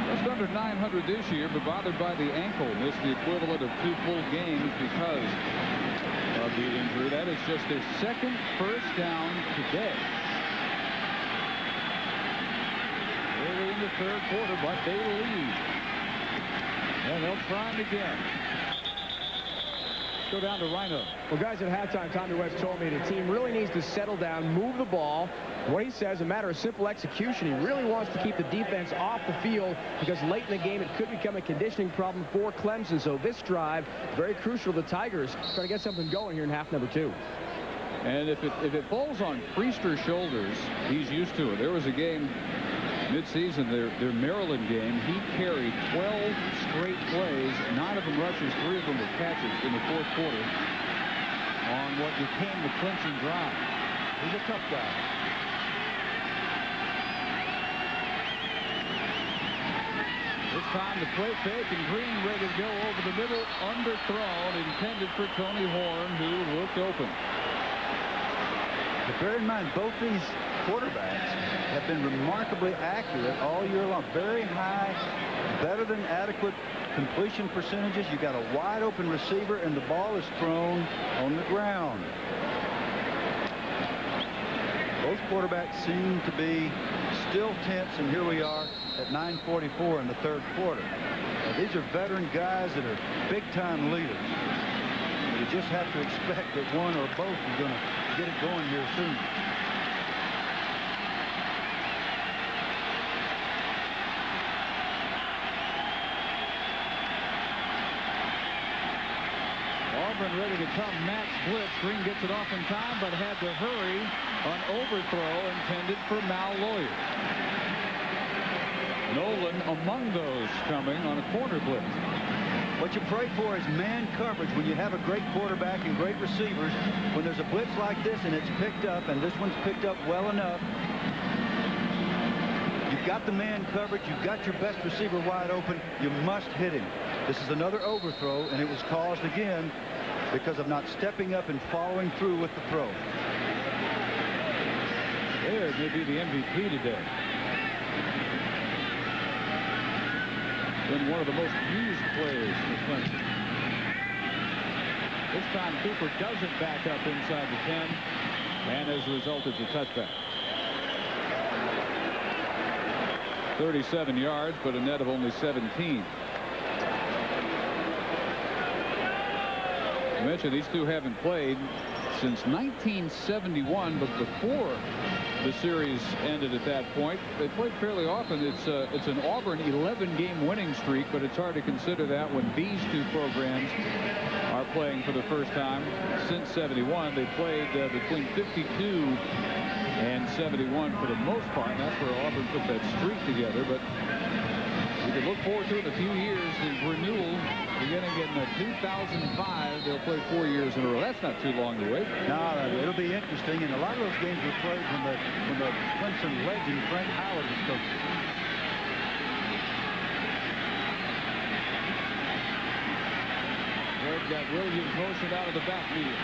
Just under 900 this year, but bothered by the ankle. Missed the equivalent of 2 full games because of the injury. That is just their second first down today. Early in the third quarter, but they lead. And they'll try him again. Go down to Rhino. Well, guys, at halftime, Tommy West told me the team really needs to settle down, move the ball. What he says, a matter of simple execution. He really wants to keep the defense off the field because late in the game it could become a conditioning problem for Clemson. So this drive, very crucial to the Tigers, trying to get something going here in half number 2. And if it falls on Priester's shoulders, he's used to it. There was a game mid-season, their Maryland game. He carried 12 straight plays, 9 of them rushes, 3 of them were catches in the fourth quarter on what became the Clemson drive. He's a tough guy. This time the play fake, and Green ready to go over the middle, underthrown, intended for Tony Horn, who looked open. But bear in mind, both these quarterbacks have been remarkably accurate all year long. Very high, better than adequate completion percentages. You got a wide open receiver, and the ball is thrown on the ground. Both quarterbacks seem to be still tense, and here we are at 9:44 in the third quarter. Now, these are veteran guys that are big-time leaders. You just have to expect that one or both are going to get it going here soon. Auburn ready to come. Max blitz. Green gets it off in time, but had to hurry. An overthrow intended for Mal Lawyer. Nolan among those coming on a corner blitz. What you pray for is man coverage. When you have a great quarterback and great receivers, when there's a blitz like this and it's picked up, and this one's picked up well enough, you've got the man coverage, you've got your best receiver wide open, you must hit him. This is another overthrow, and it was caused again because of not stepping up and following through with the throw. There may be the MVP today. Been one of the most used players for Clemson. This time Cooper doesn't back up inside the 10, and as a result it's a touchback. 37 yards, but a net of only 17. I mentioned these two haven't played since 1971, but before the series ended at that point, they played fairly often. It's an Auburn 11-game winning streak, but it's hard to consider that when these two programs are playing for the first time since 71. They played between 52 and 71 for the most part, and that's where Auburn put that streak together. But we can look forward to it in a few years. The renewal beginning in 2005. They'll play 4 years in a row. That's not too long to wait. No, it'll be interesting, and a lot of those games were played when the Clemson legend Frank Howard was coaching. They've got Williams motioned out of the backfield.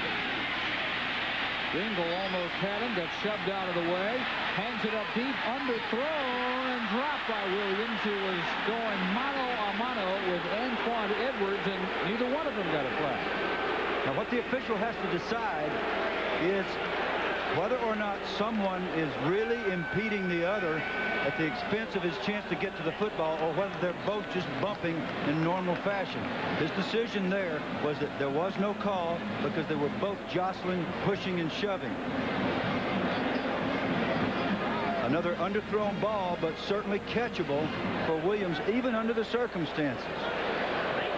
Dingle almost had him, got shoved out of the way, hangs it up deep, underthrown and dropped by Williams, who was going mano a mano with Antoine Edwards, and neither one of them got a flag. Now what the official has to decide is whether or not someone is really impeding the other at the expense of his chance to get to the football, or whether they're both just bumping in normal fashion. His decision there was that there was no call because they were both jostling, pushing, and shoving. Another underthrown ball, but certainly catchable for Williams, even under the circumstances.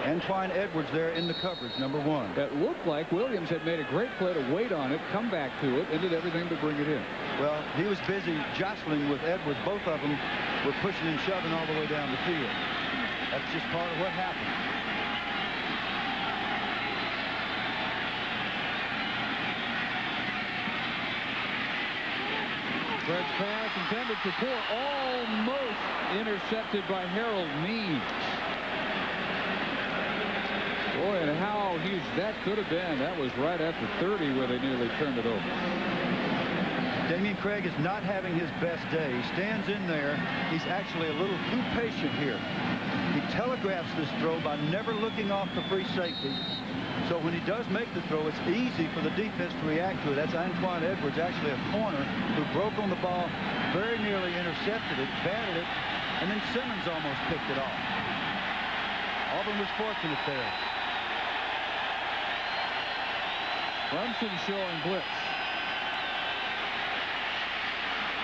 Antoine Edwards there in the coverage, number 1. That looked like Williams had made a great play to wait on it, come back to it, and did everything to bring it in. Well, he was busy jostling with Edwards. Both of them were pushing and shoving all the way down the field. That's just part of what happened. Fred's pass intended for Poor, almost intercepted by Harold Means. Boy, and how huge that could have been. That was right after 30 where they nearly turned it over. Damien Craig is not having his best day. He stands in there. He's actually a little too patient here. He telegraphs this throw by never looking off the free safety. So when he does make the throw, it's easy for the defense to react to it. That's Antoine Edwards, actually a corner, who broke on the ball, very nearly intercepted it, batted it, and then Simmons almost picked it off. Auburn was fortunate there. Clemson showing blitz.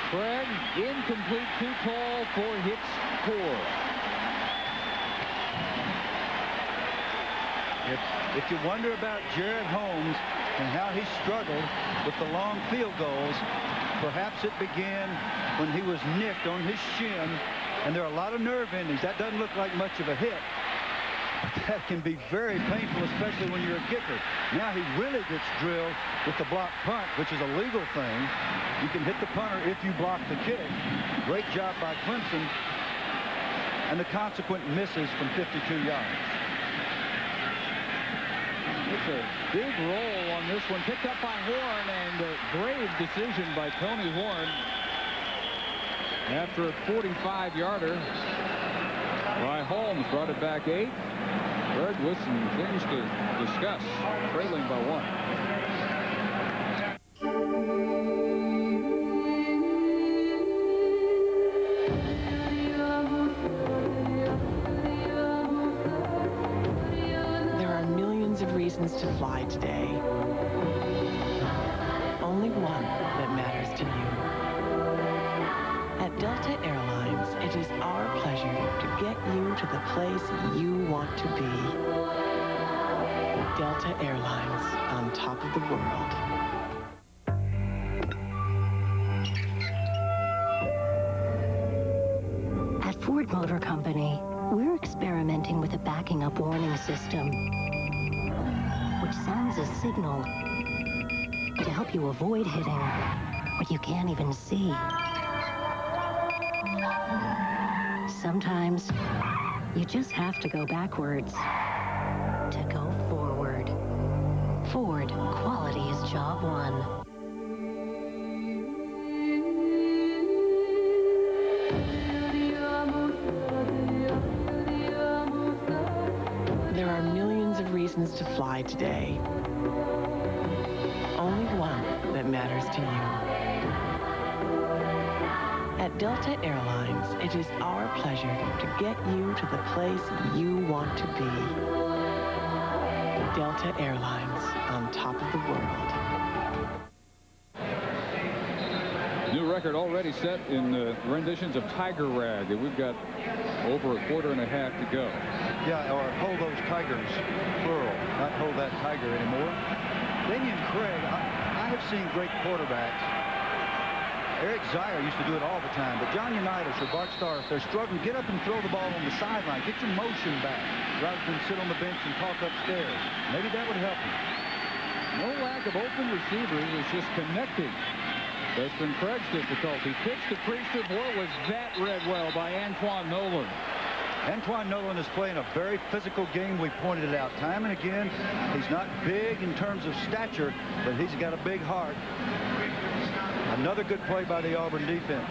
Craig incomplete, too tall for Hicks Poor. If you wonder about Jared Holmes and how he struggled with the long field goals, perhaps it began when he was nicked on his shin, and there are a lot of nerve endings. That doesn't look like much of a hit. That can be very painful, especially when you're a kicker. Now he really gets drilled with the block punt, which is a legal thing. You can hit the punter if you block the kick. Great job by Clemson. And the consequent misses from 52 yards. It's a big roll on this one. Picked up by Horn, and a brave decision by Tony Horn. After a 45-yarder by Holmes, brought it back 8. Greg with some things to discuss, trailing by 1. There are millions of reasons to fly today. Only one that matters to you. At Delta Airlines, it is our pleasure to get you to the place you want to be. Delta Airlines, on top of the world. At Ford Motor Company, we're experimenting with a backing up warning system, which sounds a signal to help you avoid hitting what you can't even see. Sometimes you just have to go backwards to go forward. Ford, quality is job one. There are millions of reasons to fly today. Only one that matters to you. At Delta Airlines, it is our pleasure to get you to the place you want to be. Delta Airlines, on top of the world. New record already set in renditions of Tiger Rag. We've got over a quarter and a half to go. Yeah, or hold those tigers, plural, not hold that tiger anymore. Damien Craig, I have seen great quarterbacks. Eric Zier used to do it all the time, but John Unitas or Bart Starr, if they're struggling, get up and throw the ball on the sideline. Get your motion back rather than sit on the bench and talk upstairs. Maybe that would help him. No lack of open receivers. It's just connecting. That's been Craig's difficulty. Pitch to Priesthood. Boy, was that read well by Antoine Nolan. Antoine Nolan is playing a very physical game. We pointed it out time and again. He's not big in terms of stature, but he's got a big heart. Another good play by the Auburn defense.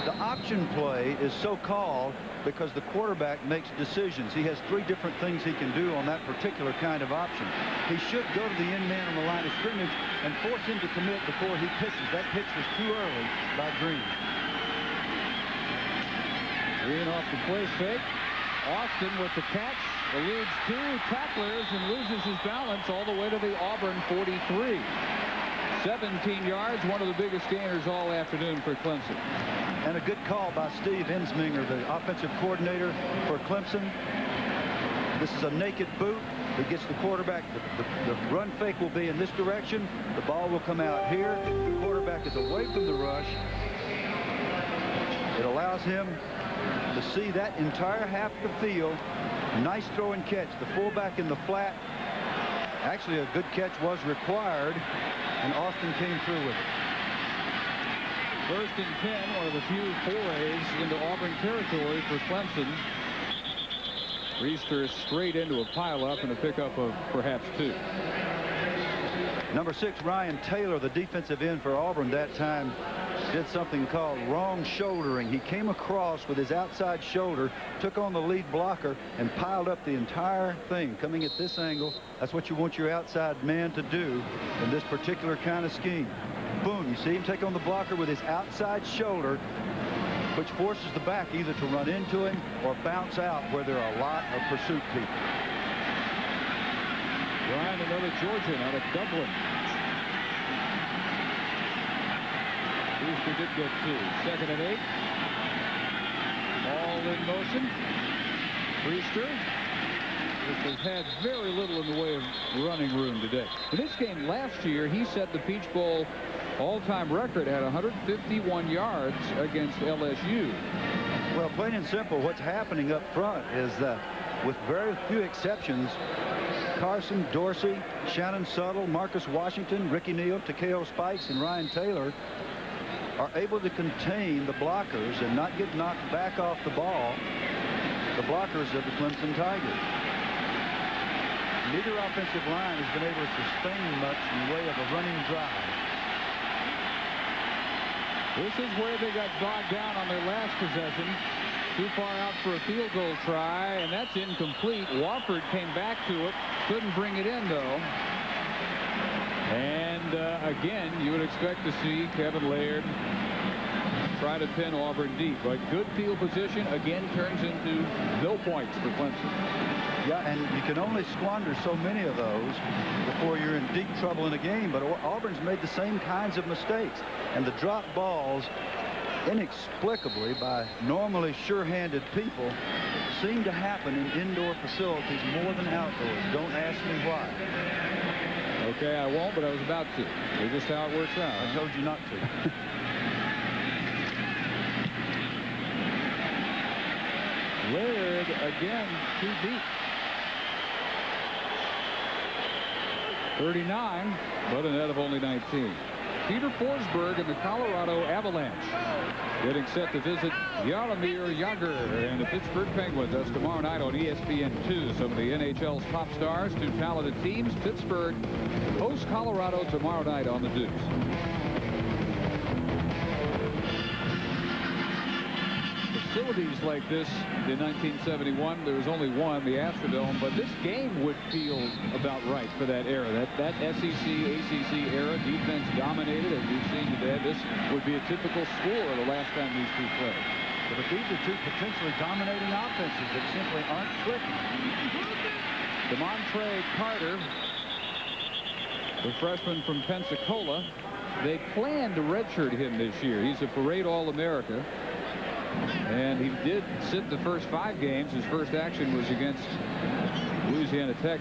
The option play is so called because the quarterback makes decisions. He has 3 different things he can do on that particular kind of option. He should go to the end man on the line of scrimmage and force him to commit before he pitches. That pitch was too early by Green. Green off the play fake. Austin with the catch, eludes 2 tacklers and loses his balance all the way to the Auburn 43. 17 yards, one of the biggest gainers all afternoon for Clemson. And a good call by Steve Ensminger, the offensive coordinator for Clemson. This is a naked boot. He gets the quarterback. The run fake will be in this direction. The ball will come out here. The quarterback is away from the rush. It allows him to see that entire half of the field. Nice throw and catch. The fullback in the flat. Actually, a good catch was required, and Austin came through with it. 1st and 10, one of the few forays into Auburn territory for Clemson. Reister straight into a pileup and a pickup of perhaps 2. Number 6, Ryan Taylor, the defensive end for Auburn that time, did something called wrong shouldering. He came across with his outside shoulder, took on the lead blocker, and piled up the entire thing. Coming at this angle, that's what you want your outside man to do in this particular kind of scheme. Boom, you see him take on the blocker with his outside shoulder, which forces the back either to run into him or bounce out where there are a lot of pursuit people. Ryan, another Georgian out of Dublin. Reister did get 2. 2nd and 8. All in motion. Reister has had very little in the way of running room today. In this game last year, he set the Peach Bowl all-time record at 151 yards against LSU. Well, plain and simple, what's happening up front is that with very few exceptions, Carson, Dorsey, Shannon Suttle, Marcus Washington, Ricky Neal, Takeo Spikes, and Ryan Taylor are able to contain the blockers and not get knocked back off the ball, the blockers of the Clemson Tigers. Neither offensive line has been able to sustain much in the way of a running drive. This is where they got bogged down on their last possession. Too far out for a field goal try, and that's incomplete. Wofford came back to it, couldn't bring it in, though. And again, you would expect to see Kevin Laird try to pin Auburn deep. But good field position, again, turns into no points for Clemson. Yeah, and you can only squander so many of those before you're in deep trouble in a game. But Auburn's made the same kinds of mistakes. And the drop balls, inexplicably by normally sure-handed people, seem to happen in indoor facilities more than outdoors. Don't ask me why. Okay, I won't, but I was about to. That's just how it works out. I told you not to. Laird again too deep. 39, but a net of only 19. Peter Forsberg and the Colorado Avalanche getting set to visit Jaromir Jagr and the Pittsburgh Penguins. That's tomorrow night on ESPN2. Some of the NHL's top stars, 2 talented teams. Pittsburgh hosts Colorado tomorrow night on the Deuce. Facilities like this in 1971, there was only one, the Astrodome, but this game would feel about right for that era. That SEC, ACC era, defense dominated, as we've seen today. This would be a typical score the last time these two played. But these are 2 potentially dominating offenses that simply aren't clicking. DeMontre Carter, the freshman from Pensacola, they planned to redshirt him this year. He's a parade All-America. And he did sit the first 5 games. His first action was against Louisiana Tech,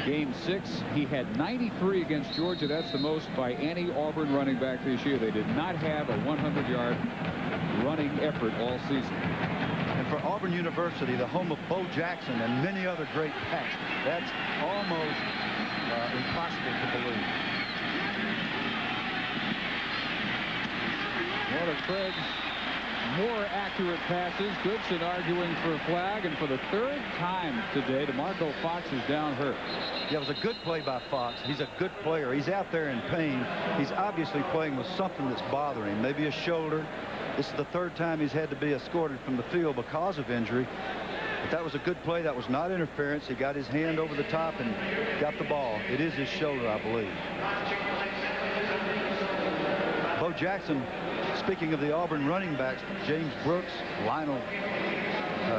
game 6. He had 93 against Georgia. That's the most by any Auburn running back this year. They did not have a 100-yard running effort all season. And for Auburn University, the home of Bo Jackson and many other great backs, that's almost impossible to believe. One of Craig's more accurate passes. Goodson arguing for a flag, and for the third time today, DeMarco Fox is down hurt. Yeah, it was a good play by Fox. He's a good player. He's out there in pain. He's obviously playing with something that's bothering him, maybe a shoulder. This is the third time he's had to be escorted from the field because of injury. But that was a good play. That was not interference. He got his hand over the top and got the ball. It is his shoulder, I believe. Bo Jackson, speaking of the Auburn running backs, James Brooks, Lionel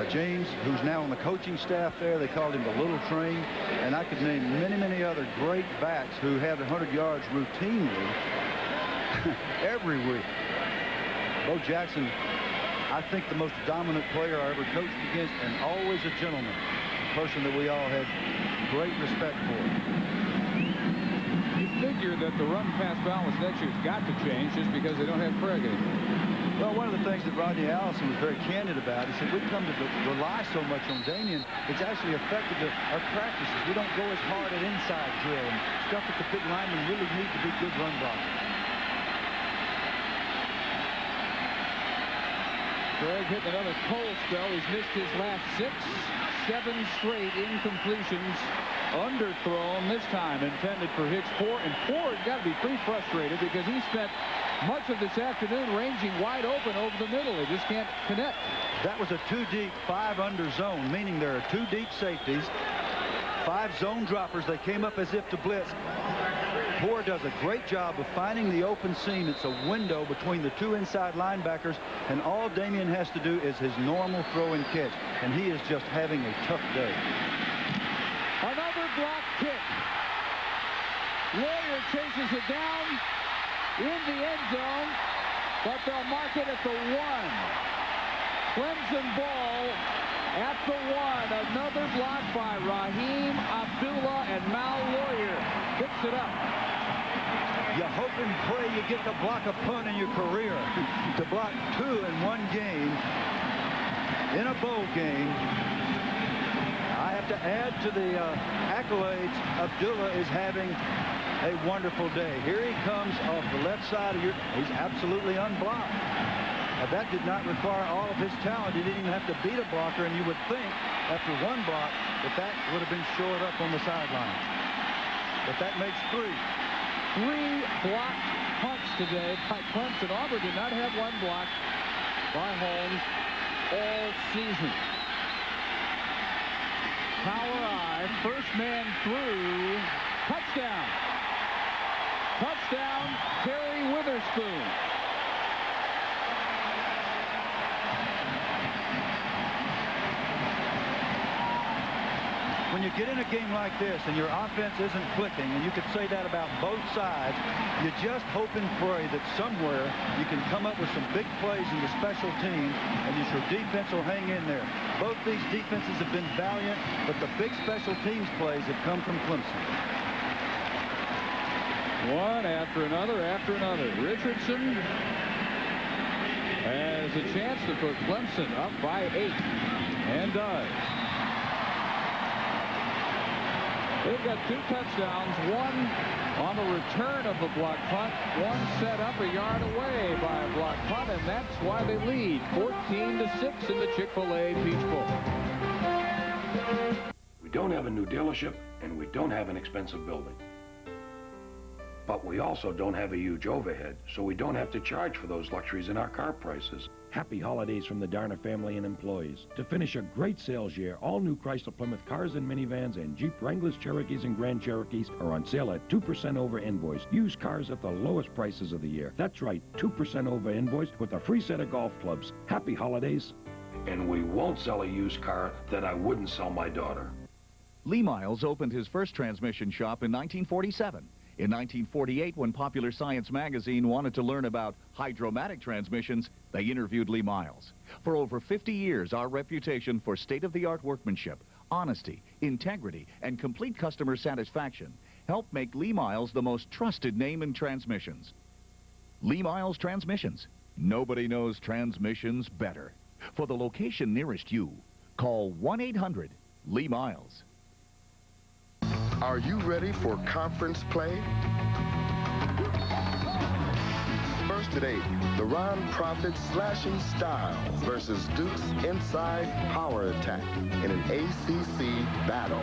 James, who's now on the coaching staff there. They called him the Little Train. And I could name many, many other great backs who had 100 yards routinely every week. Bo Jackson, I think the most dominant player I ever coached against, and always a gentleman, a person that we all had great respect for. You figure that the run-pass balance next year's got to change just because they don't have Craig anymore. Well, one of the things that Rodney Allison was very candid about, he said, we've come to rely so much on Damien, it's actually affected our practices. We don't go as hard at inside drill and stuff that the big linemen really need to be good run blockers. Craig hitting another cold spell. He's missed his last 6, 7 straight incompletions. Underthrown this time, intended for Hicks. And Ford got to be pretty frustrated because he spent much of this afternoon ranging wide open over the middle. He just can't connect. That was a 2-deep, 5-under zone, meaning there are 2 deep safeties, 5 zone droppers. They came up as if to blitz. Ford does a great job of finding the open seam. It's a window between the 2 inside linebackers, and all Damien has to do is his normal throw and catch, and he is just having a tough day. Another block kick. Lawyer chases it down in the end zone, but they'll mark it at the 1. Clemson ball at the 1. Another block by Raheem Abdullah, and Mal Lawyer picks it up. You hope and pray you get to block a punt in your career. To block 2 in one game, in a bowl game, I have to add to the accolades. Abdullah is having a wonderful day. Here he comes off the left side of your... He's absolutely unblocked. Now, that did not require all of his talent. He didn't even have to beat a blocker, and you would think after 1 block that would have been shored up on the sideline. But that makes 3. 3 blocked punts today by Clemson. Auburn did not have 1 block by Holmes all season. Power eye, first man through, touchdown. Touchdown, Terry Witherspoon. When you get in a game like this and your offense isn't clicking, and you could say that about both sides, you just hope and pray that somewhere you can come up with some big plays in the special teams, and your defense will hang in there. Both these defenses have been valiant, but the big special teams plays have come from Clemson. One after another after another. Richardson has a chance to put Clemson up by 8, and does. They've got 2 touchdowns, 1 on the return of the block punt, 1 set up a yard away by a block punt, and that's why they lead 14-6 in the Chick-fil-A Peach Bowl. We don't have a new dealership, and we don't have an expensive building. But we also don't have a huge overhead, so we don't have to charge for those luxuries in our car prices. Happy holidays from the Darner family and employees. To finish a great sales year, all new Chrysler Plymouth cars and minivans and Jeep Wranglers, Cherokees, and Grand Cherokees are on sale at 2% over invoice. Used cars at the lowest prices of the year. That's right, 2% over invoice with a free set of golf clubs. Happy holidays. And we won't sell a used car that I wouldn't sell my daughter. Lee Miles opened his first transmission shop in 1947. In 1948, when Popular Science magazine wanted to learn about hydromatic transmissions, they interviewed Lee Miles. For over 50 years, our reputation for state-of-the-art workmanship, honesty, integrity, and complete customer satisfaction helped make Lee Miles the most trusted name in transmissions. Lee Miles Transmissions. Nobody knows transmissions better. For the location nearest you, call 1-800-LEE Miles. Are you ready for conference play? First at 8. The Ron Profit slashing style versus Duke's inside power attack in an ACC battle.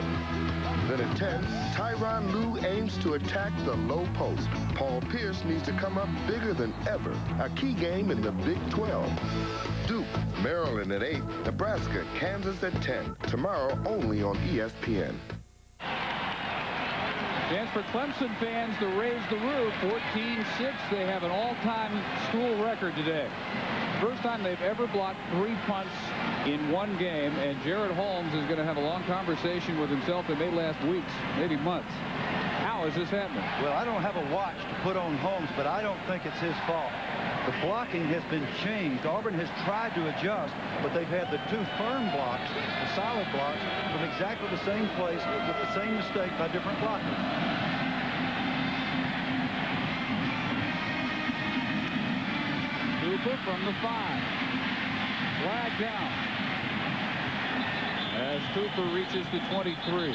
Then at 10, Tyronn Lue aims to attack the low post. Paul Pierce needs to come up bigger than ever. A key game in the Big 12. Duke, Maryland at 8. Nebraska, Kansas at 10. Tomorrow only on ESPN. Chance for Clemson fans to raise the roof. 14-6. They have an all-time school record today. First time they've ever blocked 3 punts in one game, and Jared Holmes is going to have a long conversation with himself that may last weeks, maybe months. How is this happening? Well, I don't have a watch to put on Holmes, but I don't think it's his fault. The blocking has been changed. Auburn has tried to adjust, but they've had the 2 firm blocks, the solid blocks, from exactly the same place with the same mistake by different blockers. Cooper from the 5. Flag down as Cooper reaches the 23.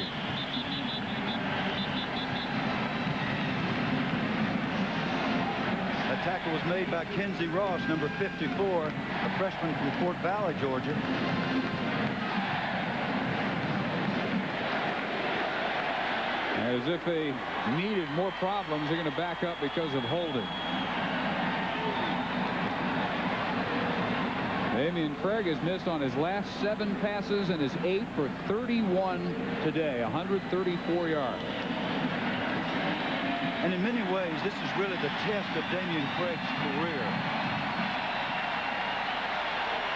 That tackle was made by Kenzie Ross, number 54, a freshman from Fort Valley, Georgia. As if they needed more problems, they're going to back up because of holding. Damian Craig has missed on his last 7 passes and is 8 for 31 today, 134 yards. And in many ways, this is really the test of Damian Craig's career.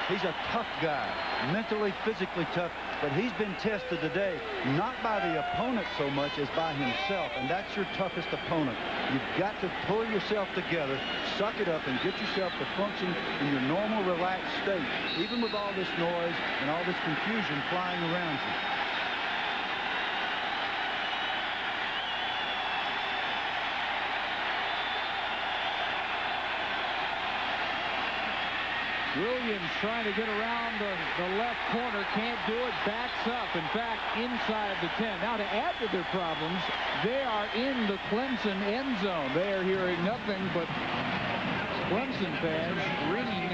He's a tough guy, mentally, physically tough, but he's been tested today, not by the opponent so much as by himself, and that's your toughest opponent. You've got to pull yourself together, suck it up, and get yourself to function in your normal, relaxed state, even with all this noise and all this confusion flying around you. Williams trying to get around the left corner, can't do it, backs up, in fact, inside the 10. Now, to add to their problems, they are in the Clemson end zone. They are hearing nothing but Clemson fans ringing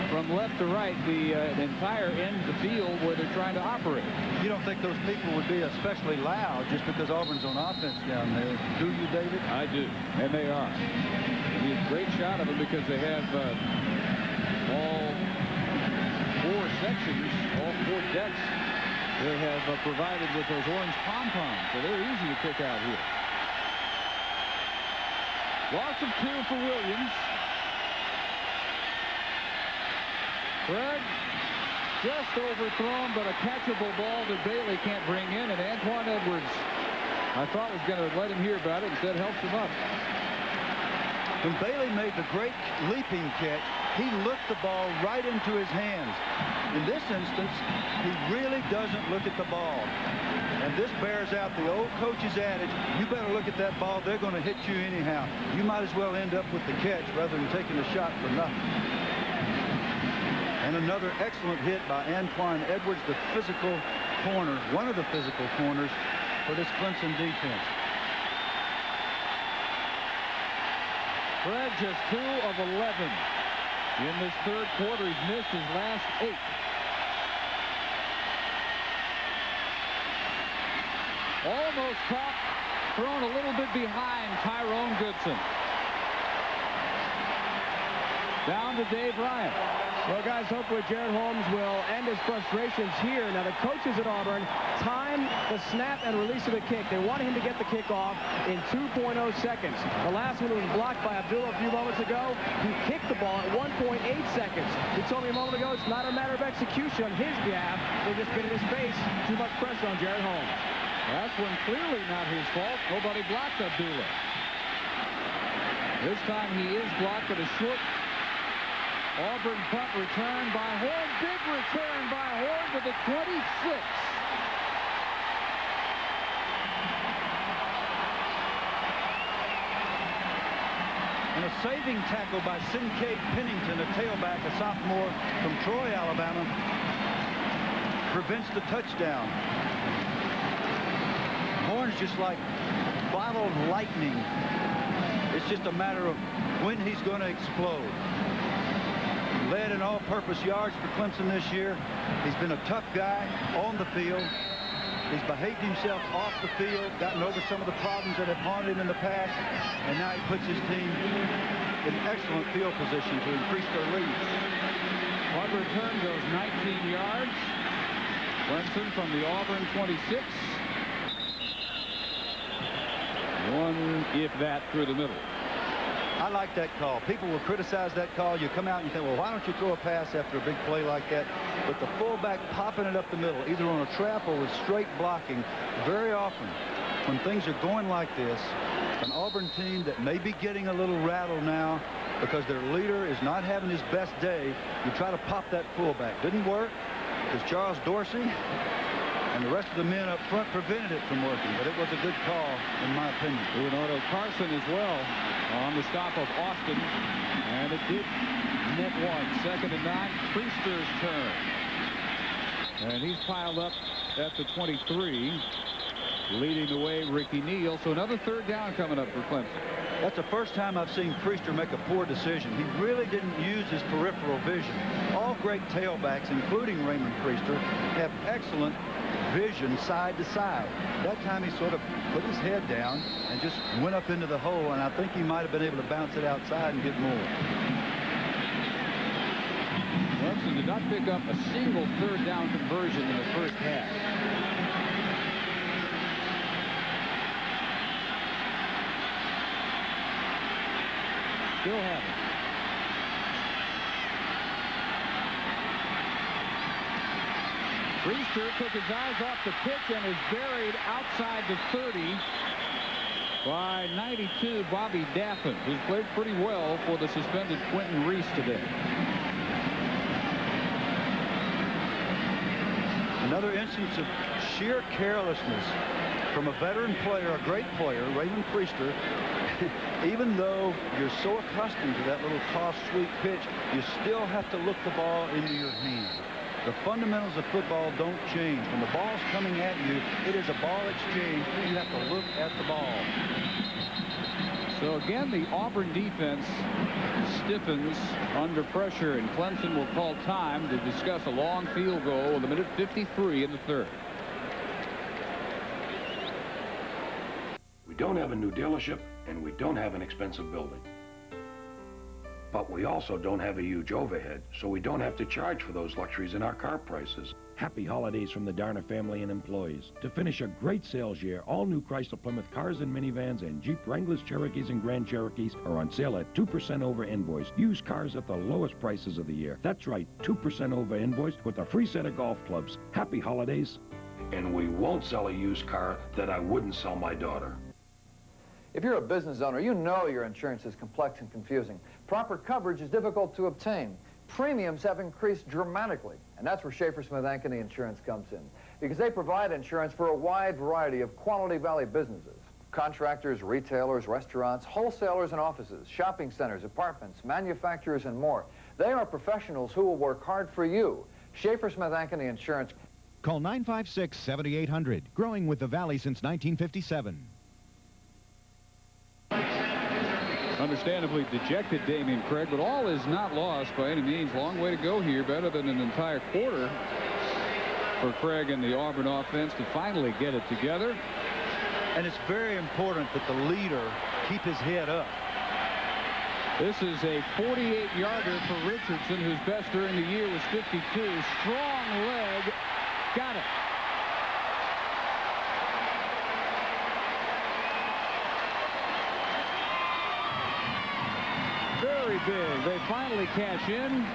from left to right the entire end of the field where they're trying to operate. You don't think those people would be especially loud just because Auburn's on offense down there, do you, David? I do, and they are. It'd be a great shot of them because they have all 4 sections, all 4 decks they have provided with those orange pom-poms, so they're easy to pick out here. Loss of 2 for Williams. Craig just overthrown, but a catchable ball that Bailey can't bring in, and Antoine Edwards, I thought was going to let him hear about it, instead helps him up. When Bailey made the great leaping catch, he looked the ball right into his hands. In this instance, he really doesn't look at the ball. And this bears out the old coach's adage, you better look at that ball, they're going to hit you anyhow. You might as well end up with the catch rather than taking a shot for nothing. And another excellent hit by Antoine Edwards, the physical corner, one of the physical corners for this Clemson defense. Craig just 2 of 11 in this 3rd quarter. He's missed his last 8. Almost caught, thrown a little bit behind Tyrone Goodson. Down to Dave Ryan. Well, guys, hopefully Jared Holmes will end his frustrations here. Now, the coaches at Auburn time the snap and release of the kick. They wanted him to get the kick off in 2.0 seconds. The last one was blocked by Abdullah a few moments ago. He kicked the ball at 1.8 seconds. He told me a moment ago it's not a matter of execution on his behalf. They just been in his face. Too much pressure on Jared Holmes. That's one clearly not his fault. Nobody blocked Abdullah. This time he is blocked at a short Auburn punt return by Horn. Big return by Horn to the 26. And a saving tackle by Sincade Pennington, a tailback, a sophomore from Troy, Alabama, prevents the touchdown. Horn's just like bottled lightning. It It's just a matter of when he's going to explode. Led in all-purpose yards for Clemson this year. He's been a tough guy on the field. He's behaved himself off the field, gotten over some of the problems that have haunted him in the past, and now he puts his team in excellent field position to increase their lead. Punt return goes 19 yards. Clemson from the Auburn 26. One, if that, through the middle. I like that call. People will criticize that call. You come out and you think, well, why don't you throw a pass after a big play like that? But the fullback popping it up the middle, either on a trap or with straight blocking, very often when things are going like this, an Auburn team that may be getting a little rattled now because their leader is not having his best day, you try to pop that fullback. Didn't work because Charles Dorsey and the rest of the men up front prevented it from working, but it was a good call, in my opinion. Leonardo Carson as well on the stop of Austin, and it did net one. 2nd and 9, Priester's turn. And he's piled up at the 23, leading the way, Ricky Neal. So another 3rd down coming up for Clemson. That's the first time I've seen Priester make a poor decision. He really didn't use his peripheral vision. All great tailbacks, including Raymond Priester, have excellent vision side to side. That time he sort of put his head down and just went up into the hole, and I think he might have been able to bounce it outside and get more. Clemson did not pick up a single 3rd down conversion in the first half. Still haven't. Priester took his eyes off the pitch and is buried outside the 30 by 92 Bobby Daffin, who's played pretty well for the suspended Quentin Reese today. Another instance of sheer carelessness from a veteran player, a great player, Raymond Priester. Even though you're so accustomed to that little toss sweep pitch, you still have to look the ball into your hand. The fundamentals of football don't change. When the ball's coming at you, it is a ball exchange. You have to look at the ball. So again, the Auburn defense stiffens under pressure, and Clemson will call time to discuss a long field goal with 1:53 in the 3rd. We don't have a new dealership, and we don't have an expensive building. But we also don't have a huge overhead, so we don't have to charge for those luxuries in our car prices. Happy holidays from the Darner family and employees. To finish a great sales year, all new Chrysler Plymouth cars and minivans and Jeep Wranglers, Cherokees, and Grand Cherokees are on sale at 2% over invoice. Used cars at the lowest prices of the year. That's right, 2% over invoice with a free set of golf clubs. Happy holidays. And we won't sell a used car that I wouldn't sell my daughter. If you're a business owner, you know your insurance is complex and confusing. Proper coverage is difficult to obtain. Premiums have increased dramatically, and that's where Schaefer Smith Ankeny Insurance comes in, because they provide insurance for a wide variety of Quality Valley businesses. Contractors, retailers, restaurants, wholesalers and offices, shopping centers, apartments, manufacturers, and more. They are professionals who will work hard for you. Schaefer Smith Ankeny Insurance. Call 956-7800, growing with the Valley since 1957. Understandably dejected Damian Craig, but all is not lost by any means. Long way to go here. Better than an entire quarter for Craig and the Auburn offense to finally get it together. And it's very important that the leader keep his head up. This is a 48-yarder for Richardson, whose best during the year was 52. Strong leg. Got it. Very big. They finally cash in.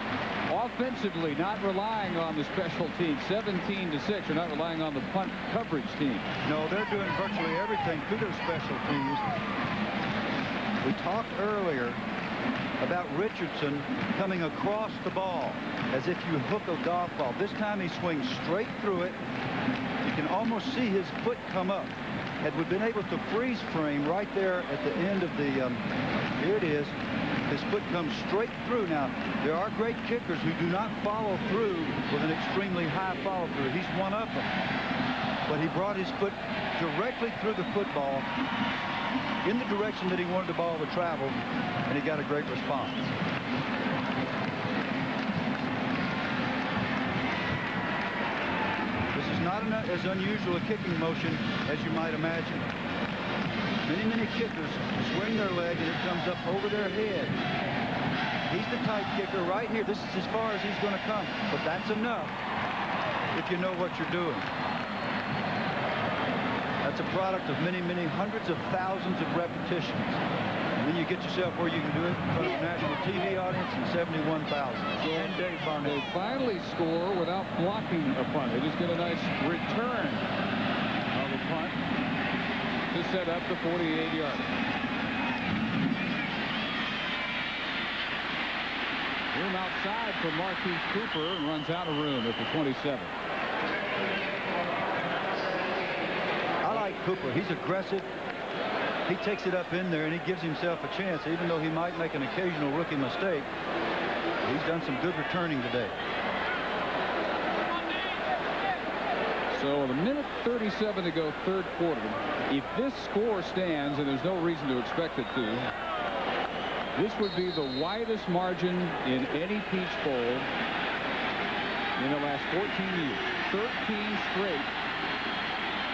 Offensively, not relying on the special team. 17-6. They're not relying on the punt coverage team. No, they're doing virtually everything through their special teams. We talked earlier about Richardson coming across the ball as if you hook a golf ball. This time he swings straight through it. You can almost see his foot come up. Had we been able to freeze frame right there at the end of the, here it is, his foot comes straight through. Now, there are great kickers who do not follow through with an extremely high follow through. He's one of them. But he brought his foot directly through the football in the direction that he wanted the ball to travel, and he got a great response. This is not as unusual a kicking motion as you might imagine. Many kickers swing their leg and it comes up over their head. He's the tight kicker right here. This is as far as he's going to come, but that's enough if you know what you're doing. That's a product of many hundreds of thousands of repetitions. And then you get yourself where you can do it in front of a national TV audience and 71,000. And Dave Barnett. They finally score without blocking a punt. They just get a nice return of a punt to set up the 48-yard. Room outside for Marquise Cooper and runs out of room at the 27. I like Cooper. He's aggressive. He takes it up in there and he gives himself a chance, even though he might make an occasional rookie mistake. He's done some good returning today. So with a minute 37 to go, third quarter. If this score stands, and there's no reason to expect it to, this would be the widest margin in any Peach Bowl in the last 14 years. 13 straight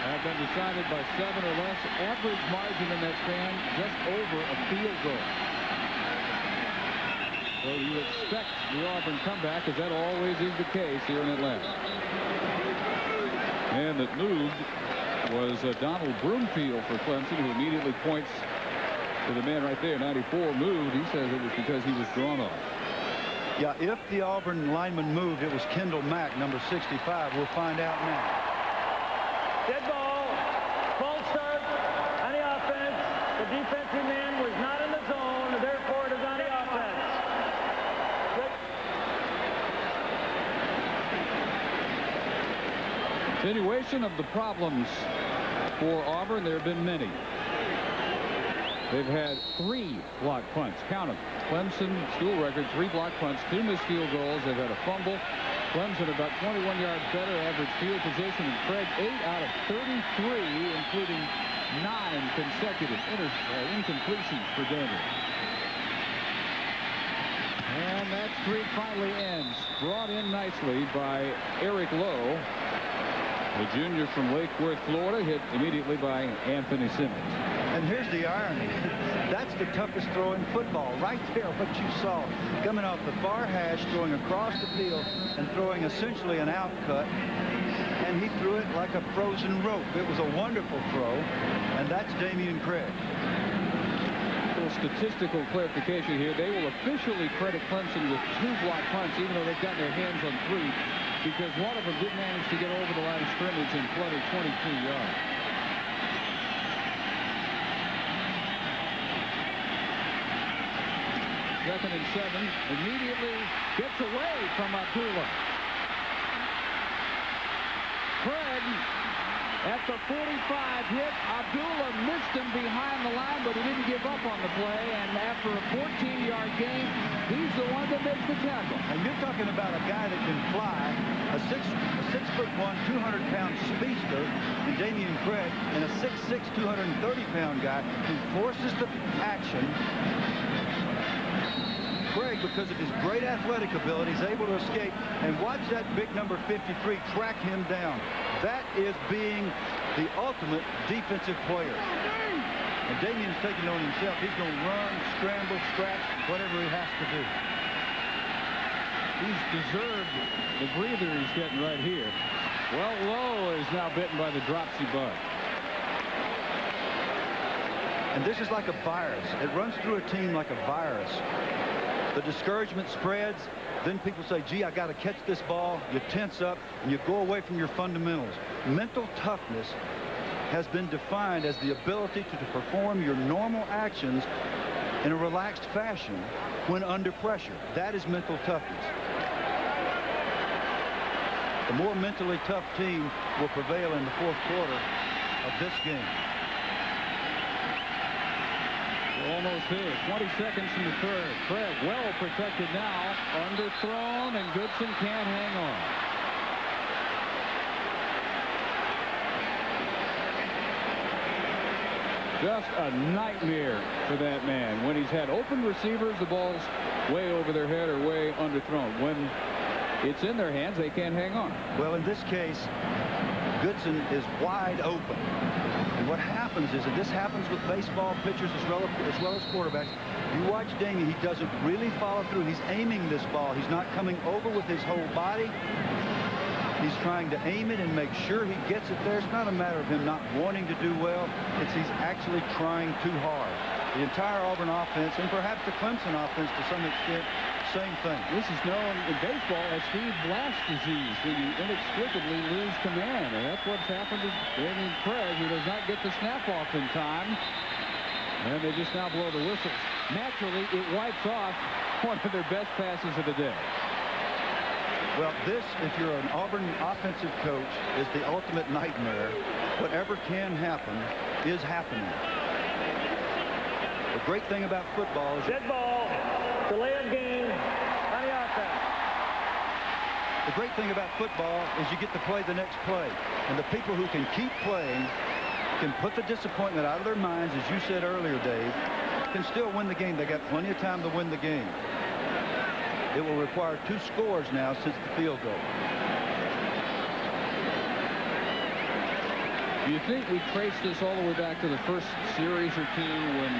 have been decided by 7 or less. Average margin in that span just over a field goal. So you expect the Auburn comeback, as that always is the case here in Atlanta. And that moved was Donald Broomfield for Clemson, who immediately points to the man right there. 94 moved. He says it was because he was drawn off. Yeah, if the Auburn lineman moved, it was Kendall Mack, number 65. We'll find out now. Dead ball. False start on the offense. The defensive man was not in the zone, therefore it is on the offense. Continuation of the problems for Auburn. There have been many. They've had 3 block punts. Count them. Clemson, school record, 3 block punts, 2 missed field goals. They've had a fumble. Clemson about 21 yards better average field position. And Craig 8 out of 33, including 9 consecutive incompletions for Daniel. And that streak finally ends. Brought in nicely by Eric Lowe, the junior from Lake Worth, Florida, hit immediately by Anthony Simmons. And here's the irony. That's the toughest throw in football. Right there, what you saw. Coming off the far hash, throwing across the field, and throwing essentially an out cut. And he threw it like a frozen rope. It was a wonderful throw. And that's Damian Craig. A little statistical clarification here. They will officially credit Clemson with 2 block punts, even though they've gotten their hands on 3, because one of them did manage to get over the line of scrimmage and flooded 22 yards. Second and 7, immediately gets away from Abdullah. Craig at the 45 hit. Abdullah missed him behind the line, but he didn't give up on the play. And after a 14-yard gain, he's the one that makes the tackle. And you're talking about a guy that can fly, a 6'1", 200-pound speedster, and Damian Craig, and a 6'6", 230-pound guy who forces the action. Craig, because of his great athletic ability, is able to escape, and watch that big number 53 track him down. That is being the ultimate defensive player. And Damian's taking it on himself. He's going to run, scramble, scratch, whatever he has to do. He's deserved the breather he's getting right here. Well, Lowe is now bitten by the dropsy bug. And this is like a virus. It runs through a team like a virus. The discouragement spreads. Then people say, gee, I got to catch this ball. You tense up and you go away from your fundamentals. Mental toughness has been defined as the ability to perform your normal actions in a relaxed fashion when under pressure. That is mental toughness. The more mentally tough team will prevail in the 4th quarter of this game. Almost here. 20 seconds in the 3rd. Craig well protected now. Underthrown, and Goodson can't hang on. Just a nightmare for that man. When he's had open receivers, the ball's way over their head or way underthrown. When it's in their hands, they can't hang on. Well, in this case, Goodson is wide open. And what happens is, and this happens with baseball pitchers as well as quarterbacks, you watch Damien, he doesn't really follow through. He's aiming this ball. He's not coming over with his whole body. He's trying to aim it and make sure he gets it there. It's not a matter of him not wanting to do well. It's he's actually trying too hard. The entire Auburn offense, and perhaps the Clemson offense to some extent, same thing. This is known in baseball as Steve Blass disease, when you inexplicably lose command. And that's what's happened to Damien Craig. He does not get the snap off in time. And they just now blow the whistles. Naturally, it wipes off one of their best passes of the day. Well, this, if you're an Auburn offensive coach, is the ultimate nightmare. Whatever can happen is happening. The great thing about football is... Dead ball. Delay of game on the offense. The great thing about football is you get to play the next play. And the people who can keep playing can put the disappointment out of their minds, as you said earlier, Dave, can still win the game. They got plenty of time to win the game. It will require 2 scores now since the field goal. Do you think we trace this all the way back to the first series or two when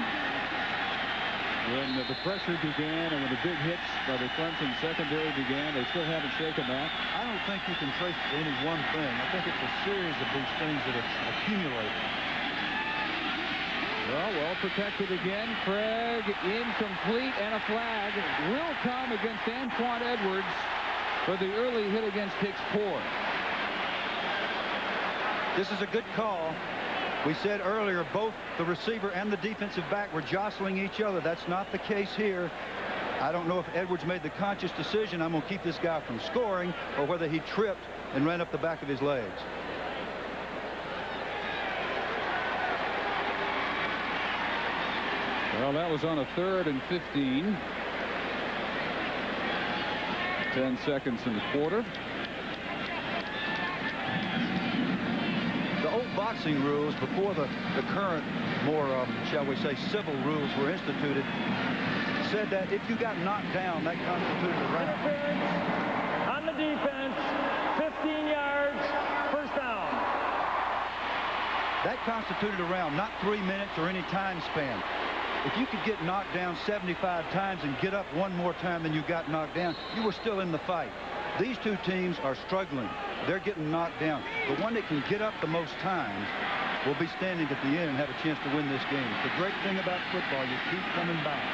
the pressure began and when the big hits by the Clemson secondary began? They still haven't shaken that. I don't think you can trace it to any one thing. I think it's a series of these things that have accumulated. Well protected again. Craig incomplete, and a flag will come against Antoine Edwards for the early hit against Hicks Poor. This is a good call. We said earlier both the receiver and the defensive back were jostling each other. That's not the case here. I don't know if Edwards made the conscious decision, I'm going to keep this guy from scoring, or whether he tripped and ran up the back of his legs. Well, that was on a 3rd and 15. 10 seconds in the quarter. The old boxing rules, before the current, more, shall we say, civil rules were instituted, said that if you got knocked down, that constituted a round. On the defense, 15 yards, first down. That constituted a round, not 3 minutes or any time span. If you could get knocked down 75 times and get up one more time than you got knocked down, you were still in the fight. These two teams are struggling. They're getting knocked down. The one that can get up the most times will be standing at the end and have a chance to win this game. The great thing about football, you keep coming back.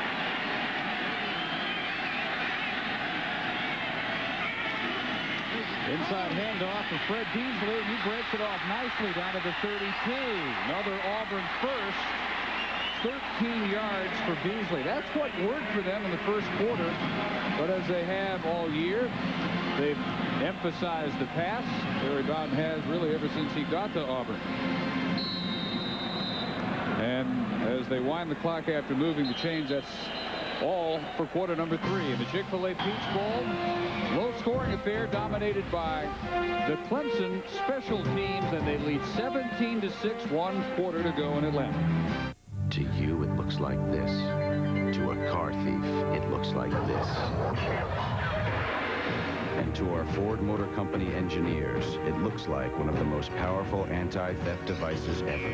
Inside handoff for Fred Beasley, and he breaks it off nicely down to the 32. Another Auburn first. 13 yards for Beasley. That's what worked for them in the first quarter. But as they have all year, they've emphasized the pass. Barry Bowden has really ever since he got to Auburn. And as they wind the clock after moving the chains, that's all for quarter number 3. In the Chick-fil-A Peach Bowl, low-scoring affair dominated by the Clemson special teams, and they lead 17-6, 1 quarter to go in Atlanta. To you, it looks like this. To a car thief, it looks like this. And to our Ford Motor Company engineers, it looks like one of the most powerful anti-theft devices ever.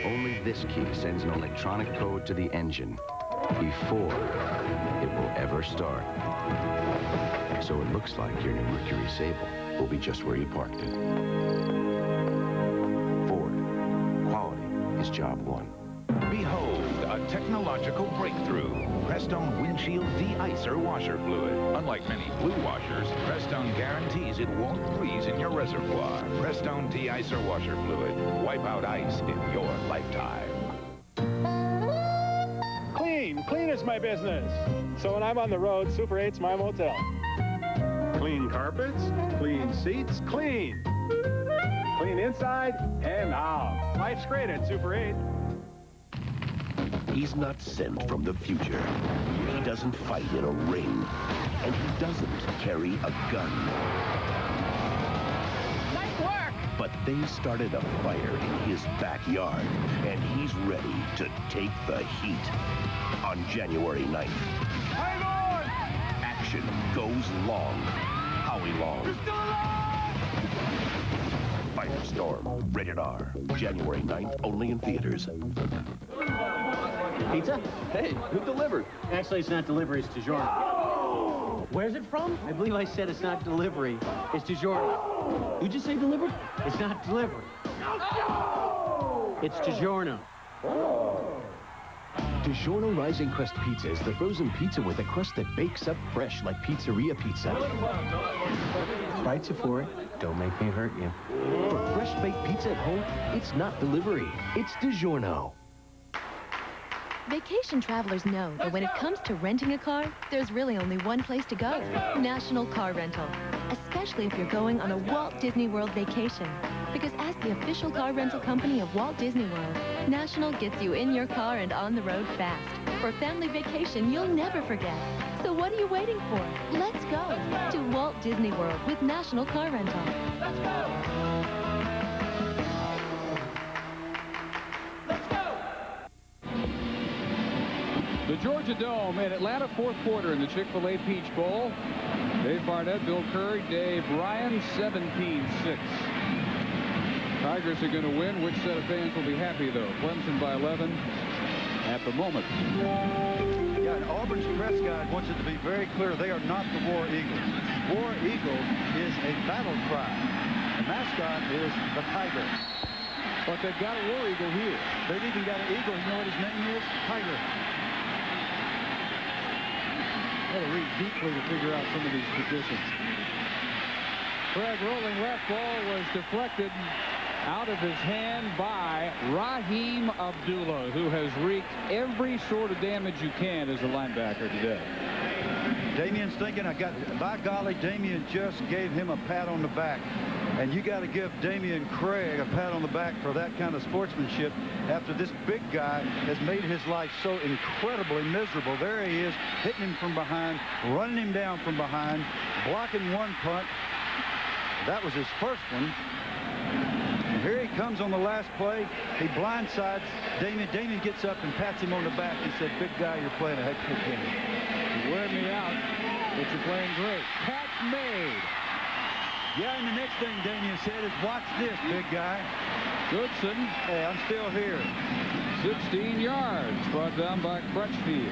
Only this key sends an electronic code to the engine before it will ever start. So it looks like your new Mercury Sable will be just where you parked it. Ford. Quality is job one. Behold, a technological breakthrough. Prestone Windshield De-Icer Washer Fluid. Unlike many blue washers, Prestone guarantees it won't freeze in your reservoir. Prestone De-Icer Washer Fluid. Wipe out ice in your lifetime. Clean is my business. So when I'm on the road, Super 8's my motel. Clean carpets, clean seats, clean. Clean inside and out. Life's great at Super 8. He's not sent from the future. He doesn't fight in a ring. And he doesn't carry a gun. Nice work! But They started a fire in his backyard, and he's ready to take the heat. On January 9th, Hang on! action goes long. Howie Long. You're still alive! Firestorm, rated R. January 9th, only in theaters. Pizza? Hey, who delivered? Actually, it's not delivery, it's DiGiorno. Oh! Where's it from? I believe I said it's not delivery, it's DiGiorno. Who'd you say delivered? It's not delivery. No! It's DiGiorno. DiGiorno Rising Crust Pizza is the frozen pizza with a crust that bakes up fresh like pizzeria pizza. Fight you for it. Don't make me hurt you. For fresh baked pizza at home, it's not delivery, it's DiGiorno. Vacation travelers know that when it comes to renting a car, there's really only one place to go. National Car Rental. Especially if you're going on a Walt Disney World vacation. Because as the official car rental company of Walt Disney World, National gets you in your car and on the road fast. For a family vacation you'll never forget. So what are you waiting for? Let's go to Walt Disney World with National Car Rental. Let's go! The Georgia Dome in Atlanta, fourth quarter in the Chick-fil-A Peach Bowl. Dave Barnett, Bill Curry, Dave Ryan, 17-6. Tigers are going to win. Which set of fans will be happy, though? Clemson by 11 at the moment. Yeah, and Auburn's press guide wants it to be very clear they are not the War Eagles. War Eagle is a battle cry. The mascot is the Tiger. But they've got a War Eagle here. They've even got an eagle. You know what his name is? Tiger. Got to read deeply to figure out some of these traditions. Craig rolling left ball was deflected out of his hand by Raheem Abdullah, who has wreaked every sort of damage you can as a linebacker today. Damien's thinking, by golly, Damien just gave him a pat on the back. And you got to give Damien Craig a pat on the back for that kind of sportsmanship after this big guy has made his life so incredibly miserable. There he is, hitting him from behind, running him down from behind, blocking one punt. That was his first one. And here he comes on the last play. He blindsides Damien. Damien gets up and pats him on the back. He said, big guy, you're playing a heck of a game. You're wearing me out, but you're playing great. Catch made. Yeah, and the next thing Damien said is, watch this, big guy. Goodson. Hey, I'm still here. 16 yards brought down by Crutchfield.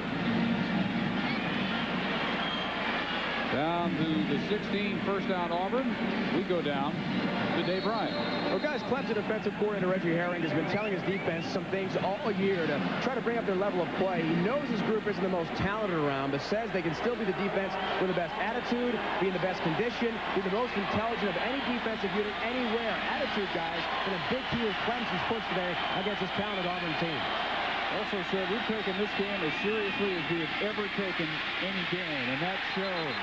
Down to the 16, first down Auburn. We go down to Dave Ryan. Well, guys, Clemson defensive coordinator Reggie Herring has been telling his defense some things all year to try to bring up their level of play. He knows his group isn't the most talented around, but says they can still be the defense with the best attitude, be in the best condition, be the most intelligent of any defensive unit anywhere. Attitude, guys, and a big key is Clemson's push today against this talented Auburn team. Also said, we've taken this game as seriously as we have ever taken any game, and that shows.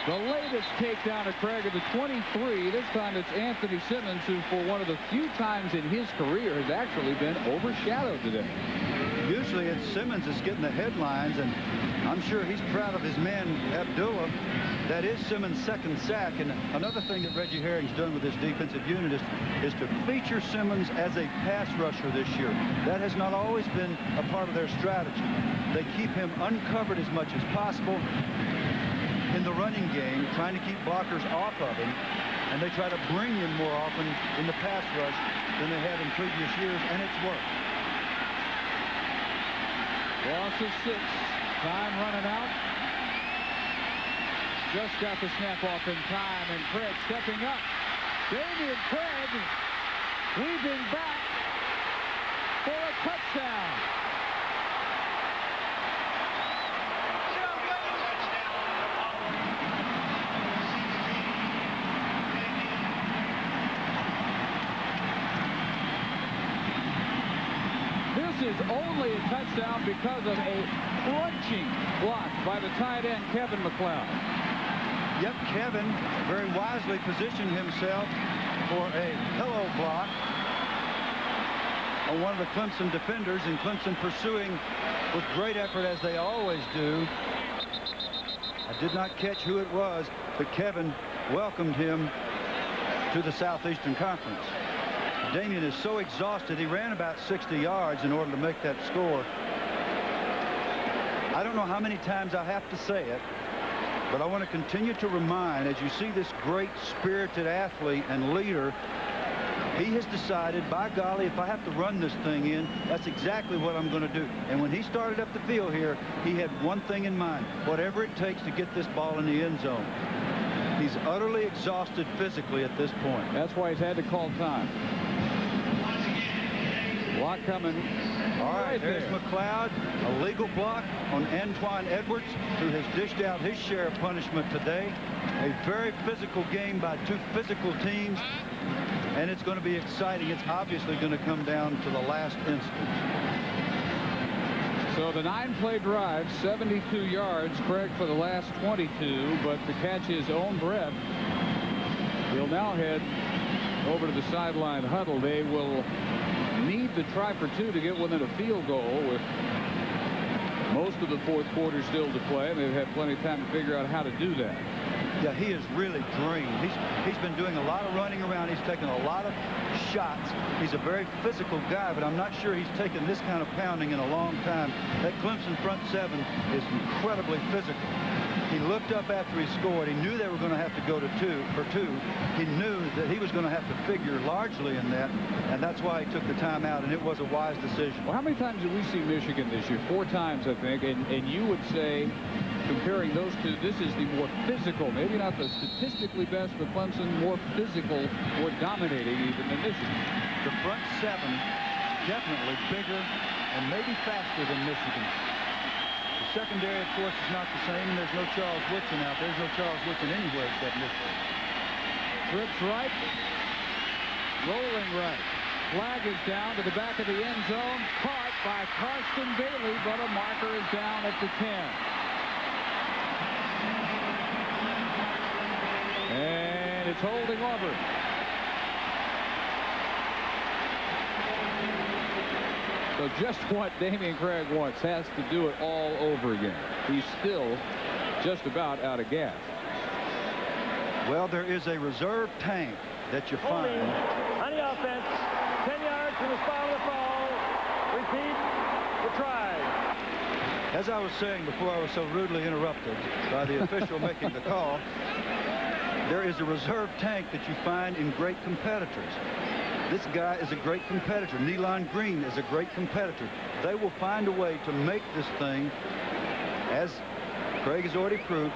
The latest takedown of Craig at the 23. This time it's Anthony Simmons, who for one of the few times in his career has actually been overshadowed today. Usually it's Simmons that's getting the headlines, and I'm sure he's proud of his man, Abdullah. That is Simmons' second sack. And another thing that Reggie Herring's done with his defensive unit is to feature Simmons as a pass rusher this year. That has not always been a part of their strategy. They keep him uncovered as much as possible in the running game, trying to keep blockers off of him, and they try to bring him more often in the pass rush than they have in previous years, and it's worked. Loss of 6. Time running out. Just got the snap off in time, and Craig stepping up. Damien Craig weaving back for a touchdown. This is only a touchdown because of a crunching block by the tight end, Kevin McLeod. Yep, Kevin very wisely positioned himself for a hello block on one of the Clemson defenders, and Clemson pursuing with great effort as they always do. I did not catch who it was, but Kevin welcomed him to the Southeastern Conference. Damien is so exhausted, he ran about 60 yards in order to make that score. I don't know how many times I have to say it, but I want to continue to remind, as you see this great spirited athlete and leader, he has decided, by golly, if I have to run this thing in, that's exactly what I'm going to do. And when he started up the field here, he had one thing in mind, whatever it takes to get this ball in the end zone. He's utterly exhausted physically at this point. That's why he's had to call time. Block coming. All right, there's McLeod, a legal block on Antoine Edwards, who has dished out his share of punishment today. A very physical game by two physical teams, and it's going to be exciting. It's obviously going to come down to the last instant. So the 9-play drive, 72 yards. Craig for the last 22, but to catch his own breath, he'll now head over to the sideline huddle. They will need to try for two to get within a field goal with most of the fourth quarter still to play. They've had plenty of time to figure out how to do that. Yeah, he is really drained. He's been doing a lot of running around. He's taken a lot of shots. He's a very physical guy, but I'm not sure he's taken this kind of pounding in a long time. That Clemson front seven is incredibly physical. He looked up after he scored. He knew they were going to have to go to two. He knew that he was going to have to figure largely in that, and that's why he took the timeout, and it was a wise decision. Well, how many times did we see Michigan this year? 4 times, I think, and you would say, comparing those two, this is the more physical, maybe not the statistically best, but Clemson more physical, more dominating even than Michigan. The front seven definitely bigger and maybe faster than Michigan. The secondary, of course, is not the same. There's no Charles Woodson out there. There's no Charles Woodson anywhere except Michigan. Trips right, rolling right. Flag is down to the back of the end zone, caught by Carson Bailey, but a marker is down at the 10. And it's holding Auburn. So just what Damien Craig wants, has to do it all over again. He's still just about out of gas. Well, there is a reserve tank that you find. On the offense, 10 yards from the spot of the ball. Repeat the try. As I was saying before I was so rudely interrupted by the official making the call, there is a reserve tank that you find in great competitors. This guy is a great competitor. Nealon Green is a great competitor. They will find a way to make this thing, as Craig has already proved,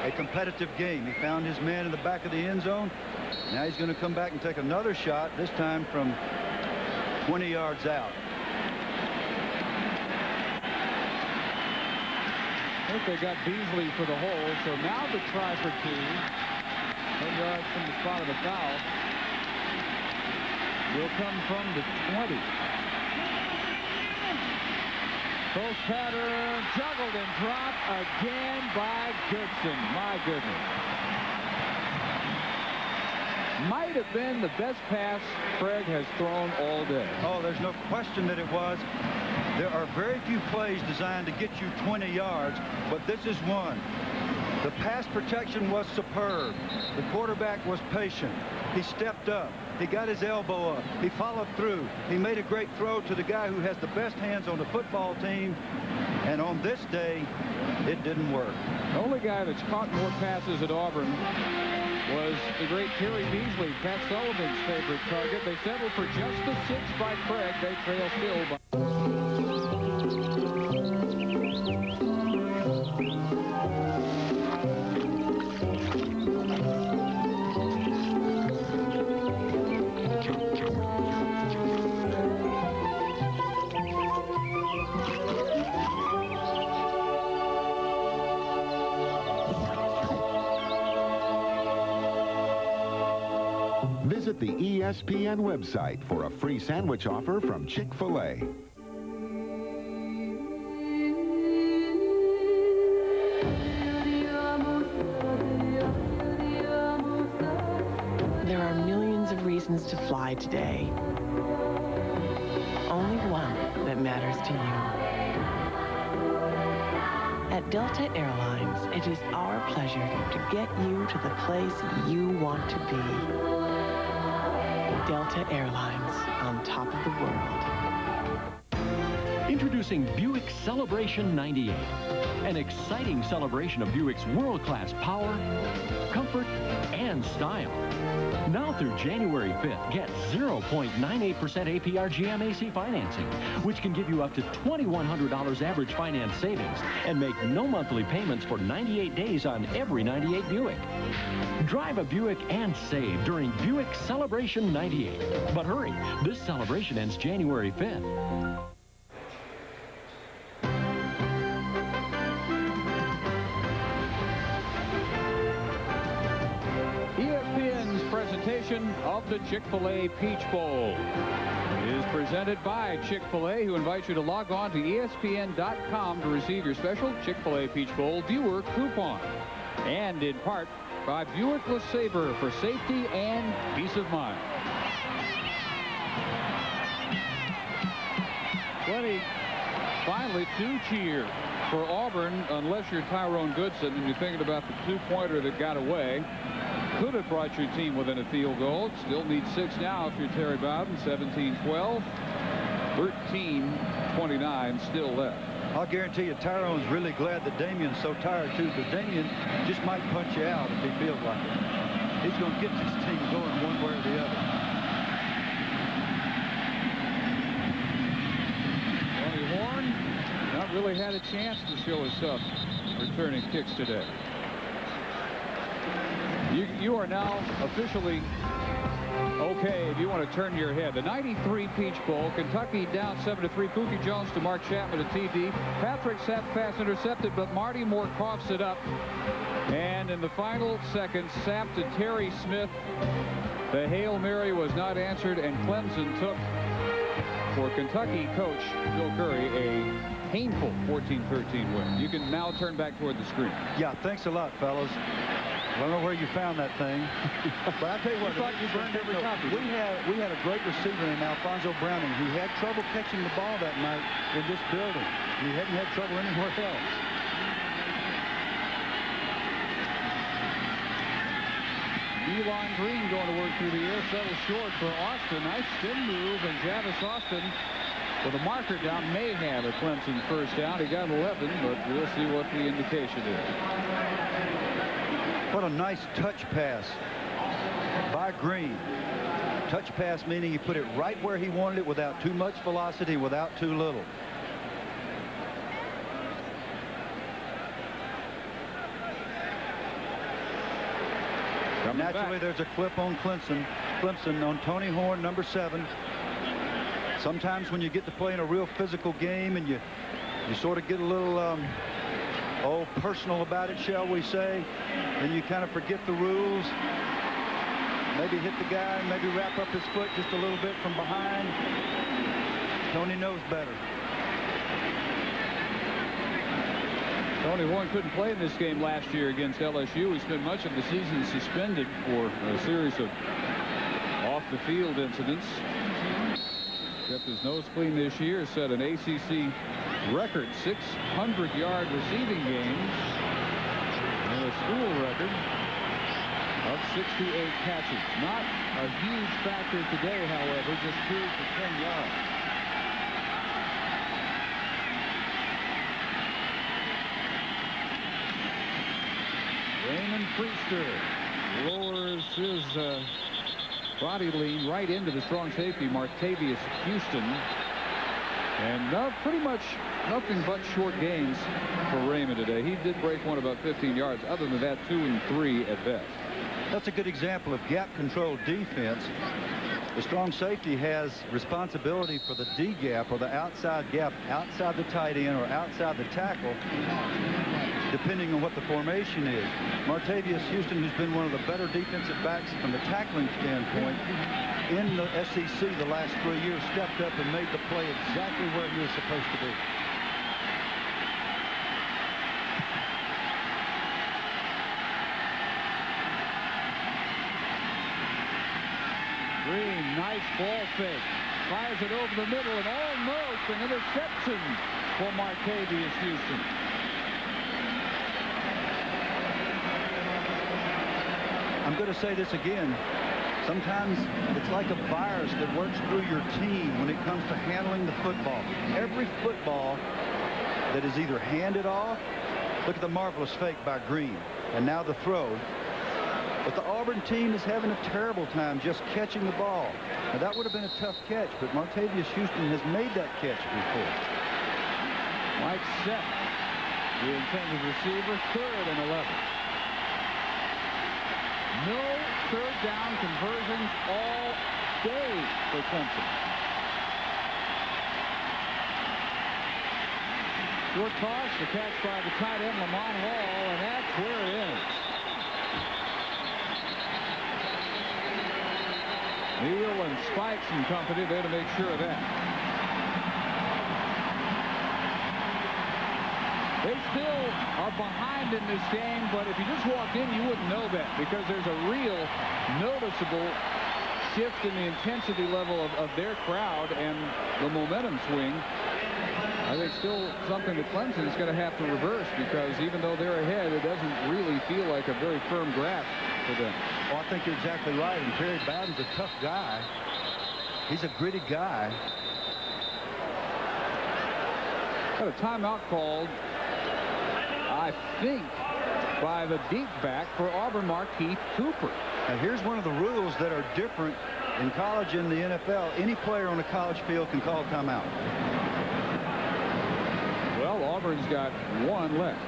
a competitive game. He found his man in the back of the end zone. Now he's going to come back and take another shot, this time from 20 yards out. I think they got Beasley for the hole, so now the try for 2. 10 yards from the spot of the foul. Will come from the 20. Close pattern, juggled and dropped again by Goodson. My goodness. Might have been the best pass Craig has thrown all day. Oh, there's no question that it was. There are very few plays designed to get you 20 yards, but this is one. The pass protection was superb. The quarterback was patient. He stepped up. He got his elbow up. He followed through. He made a great throw to the guy who has the best hands on the football team. And on this day, it didn't work. The only guy that's caught more passes at Auburn was the great Terry Beasley, Pat Sullivan's favorite target. They settled for just the 6 by Craig. They trail still by... Visit the ESPN website for a free sandwich offer from Chick-fil-A. There are millions of reasons to fly today. Only one that matters to you. At Delta Airlines, it is our pleasure to get you to the place you want to be. Delta Airlines, on top of the world. Introducing Buick Celebration 98, an exciting celebration of Buick's world-class power, comfort, and style. Now through January 5th, get 0.98% APR GMAC financing, which can give you up to $2,100 average finance savings and make no monthly payments for 98 days on every 98 Buick. Drive a Buick and save during Buick Celebration 98. But hurry, this celebration ends January 5th. ESPN's presentation of the Chick-fil-A Peach Bowl is presented by Chick-fil-A, who invites you to log on to ESPN.com to receive your special Chick-fil-A Peach Bowl viewer coupon. And in part by Buick LeSabre for safety and peace of mind. Finally, 2 cheer for Auburn, unless you're Tyrone Goodson and you're thinking about the 2-pointer that got away. Could have brought your team within a field goal. Still need 6 now if you're Terry Bowden. 17-12. 13-29 still left. I'll guarantee you Tyrone's really glad that Damien's so tired too, because Damien just might punch you out if he feels like it. He's going to get this team going one way or the other. Tony Horn not really had a chance to show his stuff returning kicks today. You are now officially okay if you want to turn your head. The 93 Peach Bowl, Kentucky down 7-3. Pookie Jones to Mark Chapman at TD. Patrick Sapp pass intercepted, but Marty Moore coughs it up. And in the final seconds, Sapp to Terry Smith. The Hail Mary was not answered, and Clemson took, for Kentucky coach Bill Curry, a painful 14-13 win. You can now turn back toward the screen. Yeah, thanks a lot, fellas. I don't know where you found that thing. But I'll tell you what, thought you burned every copy. We had a great receiver named Alfonso Browning who had trouble catching the ball that night in this building. He hadn't had trouble anywhere else. Elon Green going to work through the air, settle short for Austin. Nice spin move, and Javis Austin with a marker down may have a Clemson first down. He got 11, but we'll see what the indication is. What a nice touch pass by Green. Touch pass meaning he put it right where he wanted it without too much velocity, without too little. Naturally, there's a clip on Clemson on Tony Horn, number 7. Sometimes when you get to play in a real physical game and you sort of get a little personal about it, shall we say, and you kind of forget the rules. Maybe hit the guy, maybe wrap up his foot just a little bit from behind. Tony knows better. Tony Horn couldn't play in this game last year against LSU. He spent much of the season suspended for a series of off-the-field incidents. Kept his nose clean this year, set an ACC record 600-yard receiving games and a school record of 68 catches. Not a huge factor today, however, just 2 for 10 yards. Raymond Priester lowers his body lean right into the strong safety, Martavius Houston. And pretty much nothing but short gains for Raymond today. He did break one about 15 yards. Other than that, 2 and 3 at best. That's a good example of gap-controlled defense. The strong safety has responsibility for the D gap, or the outside gap, outside the tight end or outside the tackle, depending on what the formation is. Martavius Houston, who's been one of the better defensive backs from the tackling standpoint in the SEC the last 3 years, stepped up and made the play exactly where he was supposed to be. Green, nice ball fake. Fires it over the middle and almost an interception for Martavius Houston. I'm going to say this again. Sometimes it's like a virus that works through your team when it comes to handling the football. Every football that is either handed off, look at the marvelous fake by Green, and now the throw. But the Auburn team is having a terrible time just catching the ball. Now, that would have been a tough catch, but Martavius Houston has made that catch before. Mike set. The intended receiver, 3rd and 11. No third down conversions all day for Clemson. Short toss, the catch by the tight end, Lamont Hall, and that's where it ends. Neal and Spikes and company there to make sure of that. They still are behind in this game, but if you just walked in, you wouldn't know that because there's a real noticeable shift in the intensity level of their crowd and the momentum swing. I think still something that Clemson is going to have to reverse because even though they're ahead, it doesn't really feel like a very firm grasp for them. Well, I think you're exactly right, and Perry Bowden's a tough guy. He's a gritty guy. Got a timeout called, I think, by the deep back for Auburn, Markeith Cooper. Now, here's one of the rules that are different in college and the NFL. Any player on a college field can call timeout. Well, Auburn's got 1 left.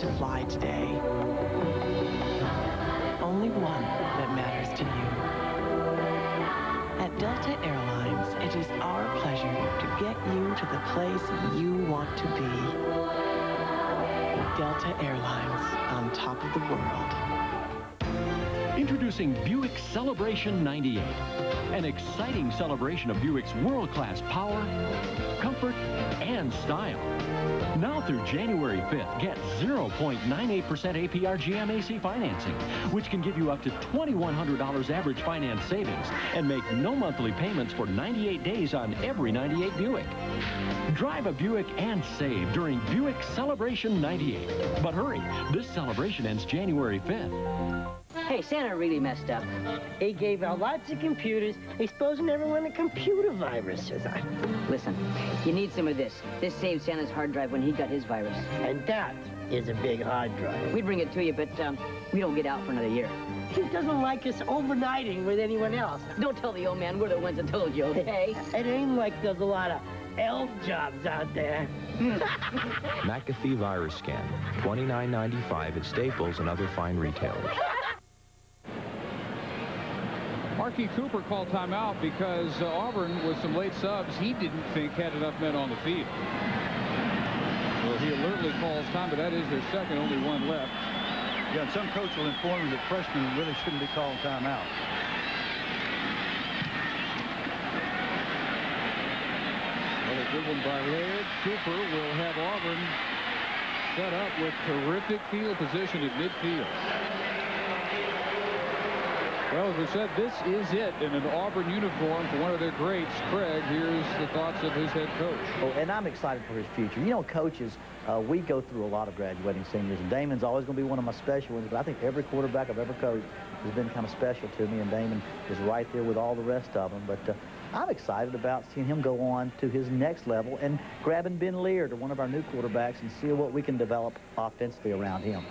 To fly today. Only one that matters to you. At Delta Airlines, it is our pleasure to get you to the place you want to be. Delta Airlines, on top of the world. Introducing Buick Celebration 98, an exciting celebration of Buick's world-class power, comfort, and style. Now through January 5th, get 0.98% APR GMAC financing, which can give you up to $2,100 average finance savings and make no monthly payments for 98 days on every 98 Buick. Drive a Buick and save during Buick Celebration 98. But hurry, this celebration ends January 5th. Hey, Santa really messed up. He gave out lots of computers, exposing everyone to computer viruses. Listen, you need some of this. This saved Santa's hard drive when he got his virus. And that is a big hard drive. We'd bring it to you, but we don't get out for another year. He doesn't like us overnighting with anyone else. Don't tell the old man we're the ones that told you, okay? It ain't like there's a lot of elf jobs out there. McAfee Virus Scan, $29.95 at Staples and other fine retailers. Markeith Cooper called timeout because Auburn, with some late subs, he didn't think had enough men on the field. Well, he alertly calls time, but that is their second, only 1 left. Yeah, and some coach will inform him that freshmen really shouldn't be calling timeout. Well, a good one by Laird. Cooper will have Auburn set up with terrific field position at midfield. Well, as we said, this is it in an Auburn uniform for one of their greats. Craig, here's the thoughts of his head coach. Oh, and I'm excited for his future. You know, coaches, we go through a lot of graduating seniors, and Damon's always going to be one of my special ones, but I think every quarterback I've ever coached has been kind of special to me, and Damon is right there with all the rest of them. But I'm excited about seeing him go on to his next level and grabbing Ben Lear to one of our new quarterbacks and see what we can develop offensively around him.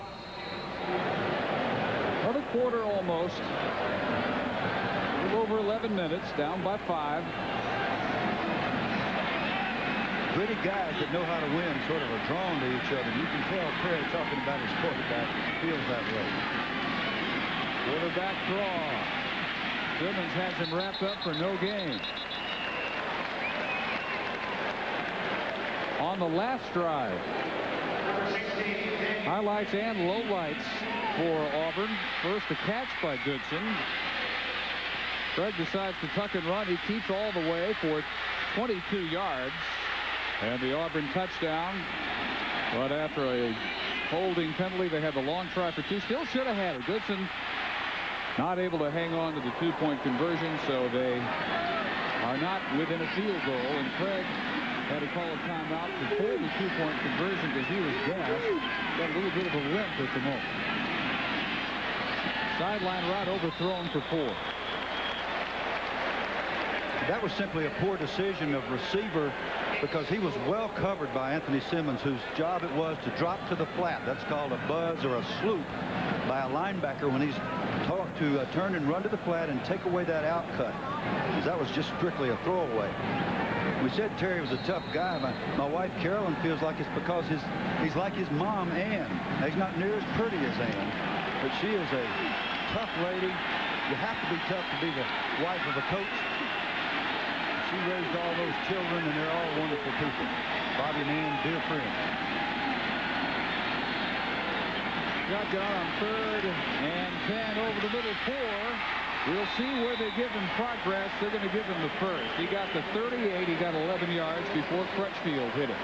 Another quarter almost. A little over 11 minutes, down by 5. Gritty guys that know how to win sort of are drawn to each other. You can tell Perry talking about his quarterback feels that way. Quarterback draw. Simmons has him wrapped up for no gain. On the last drive. Highlights and lowlights for Auburn. First, a catch by Goodson. Craig decides to tuck and run. He keeps all the way for 22 yards. And the Auburn touchdown. But after a holding penalty, they had the long try for 2. Still should have had it. Goodson not able to hang on to the two-point conversion, so they are not within a field goal. And Craig had to call a timeout before the two-point conversion because he was gassed. Got a little bit of a limp at the moment. Sideline route overthrown for 4. That was simply a poor decision of receiver because he was well covered by Anthony Simmons, whose job it was to drop to the flat. That's called a buzz or a sloop by a linebacker when he's taught to turn and run to the flat and take away that out cut. That was just strictly a throwaway. We said Terry was a tough guy. My wife Carolyn feels like it's because he's like his mom Ann. He's not near as pretty as Ann, but she is a tough lady. You have to be tough to be the wife of a coach. She raised all those children, and they're all wonderful people. Bobby and Ann, dear friends. Shotgun on 3rd and 10 over the middle 4. We'll see where they give him progress. They're going to give him the first. He got the 38. He got 11 yards before Crutchfield hit him.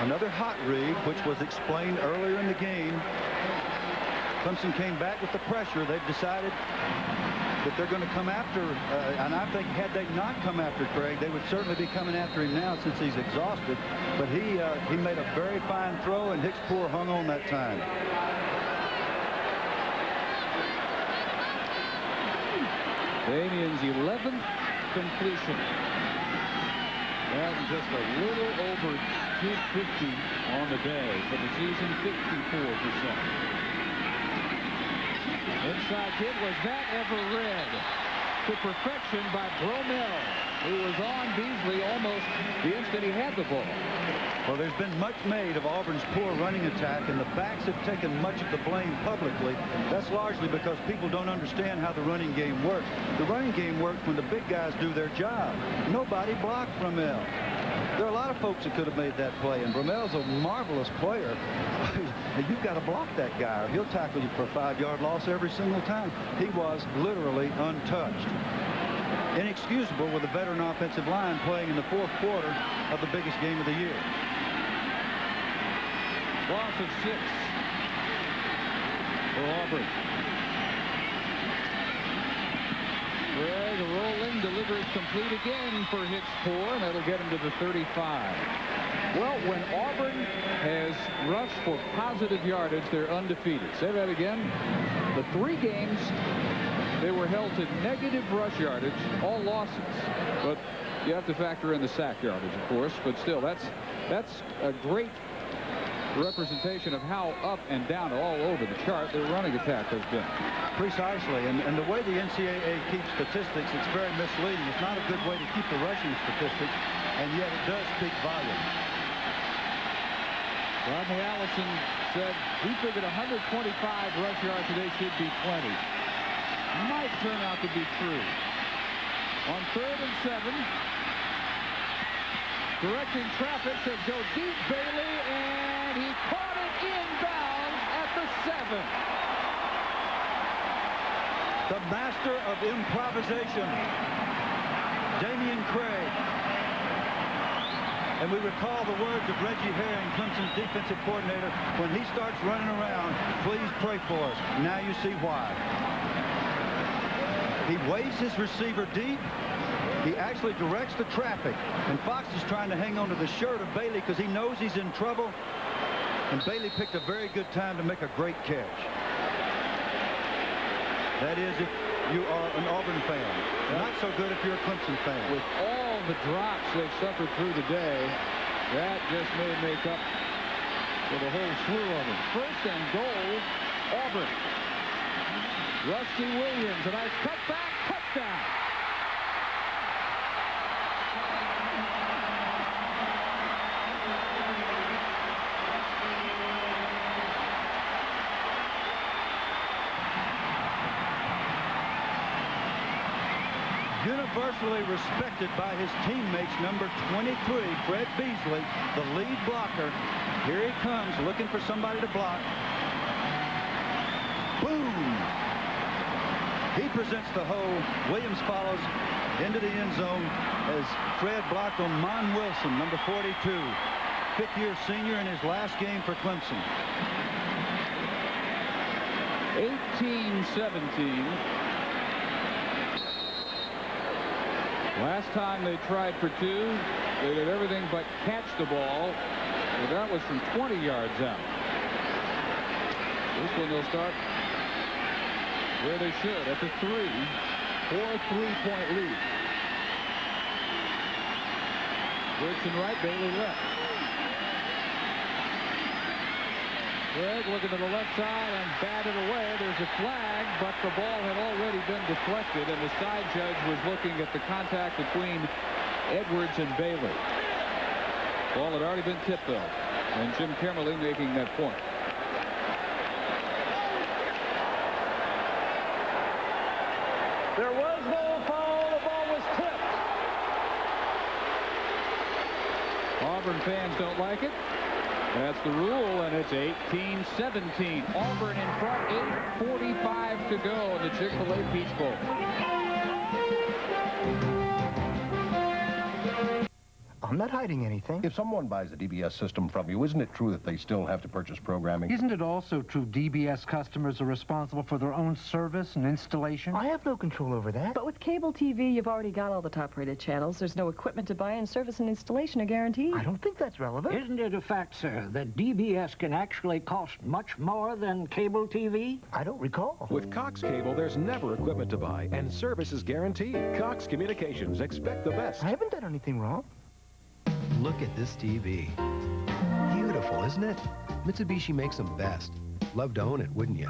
Another hot read, which was explained earlier in the game. Clemson came back with the pressure. They've decided that they're going to come after, and I think had they not come after Craig, they would certainly be coming after him now since he's exhausted. But he made a very fine throw, and Hickspoor hung on that time. Damien's 11th completion. And just a little over 250 on the day for the season, 54%. Inside kid, was that ever read to perfection by Bromell, who was on Beasley almost the instant he had the ball. Well, there's been much made of Auburn's poor running attack, and the backs have taken much of the blame publicly. That's largely because people don't understand how the running game works. The running game works when the big guys do their job. Nobody blocked Bromell. There are a lot of folks that could have made that play, and Bromell's a marvelous player. You've got to block that guy, or he'll tackle you for a 5-yard loss every single time. He was literally untouched. Inexcusable with a veteran offensive line playing in the 4th quarter of the biggest game of the year. Loss of 6 for Auburn. Craig rolling, delivers complete again for Hickspoor, and that'll get him to the 35. Well, when Auburn has rushed for positive yardage, they're undefeated. Say that again. The 3 games they were held to negative rush yardage, all losses. But you have to factor in the sack yardage, of course. But still, that's a great representation of how up and down all over the chart their running attack has been. Precisely, and the way the NCAA keeps statistics, it's very misleading. It's not a good way to keep the rushing statistics, and yet it does speak volume. Rodney Allison said he figured 125 rush yards today should be plenty. Might turn out to be true. On 3rd and 7, directing traffic says go deep, Bailey, and he caught it inbounds at the 7. The master of improvisation, Damien Craig. And we recall the words of Reggie Herring, Clemson's defensive coordinator, when he starts running around, please pray for us. Now you see why. He waves his receiver deep. He actually directs the traffic. And Fox is trying to hang on to the shirt of Bailey because he knows he's in trouble. And Bailey picked a very good time to make a great catch. That is, if you are an Auburn fan. Not so good if you're a Clemson fan. With all the drops they've suffered through the day, that just may make up for the whole slew of them. 1st and goal, Auburn. Rusty Williams, a nice cutback, touchdown. Universally respected by his teammates, number 23, Fred Beasley, the lead blocker. Here he comes, looking for somebody to block. Boom! He presents the hole. Williams follows into the end zone as Fred blocked on Mon Wilson, number 42, 5th-year senior in his last game for Clemson. 18-17. Last time they tried for two, they did everything but catch the ball. Well, that was from 20 yards out. This one they'll start where they should, at the 3. 4 3-point lead. Woodson right, Bailey left. Craig looking to the left side and batted away. There's a flag, but the ball had already been deflected, and the side judge was looking at the contact between Edwards and Bailey. Ball had already been tipped, though, and Jim Kimmerly making that point. There was no foul. The ball was tipped. Auburn fans don't like it. That's the rule, and it's 18-17. Auburn in front, 8:45 to go in the Chick-fil-A Peach Bowl. I'm not hiding anything. If someone buys a DBS system from you, isn't it true that they still have to purchase programming? Isn't it also true DBS customers are responsible for their own service and installation? I have no control over that. But with cable TV, you've already got all the top-rated channels. There's no equipment to buy, and service and installation are guaranteed. I don't think that's relevant. Isn't it a fact, sir, that DBS can actually cost much more than cable TV? I don't recall. With Cox Cable, there's never equipment to buy, and service is guaranteed. Cox Communications, expect the best. I haven't done anything wrong. Look at this TV. Beautiful, isn't it? Mitsubishi makes them best. Love to own it, wouldn't you?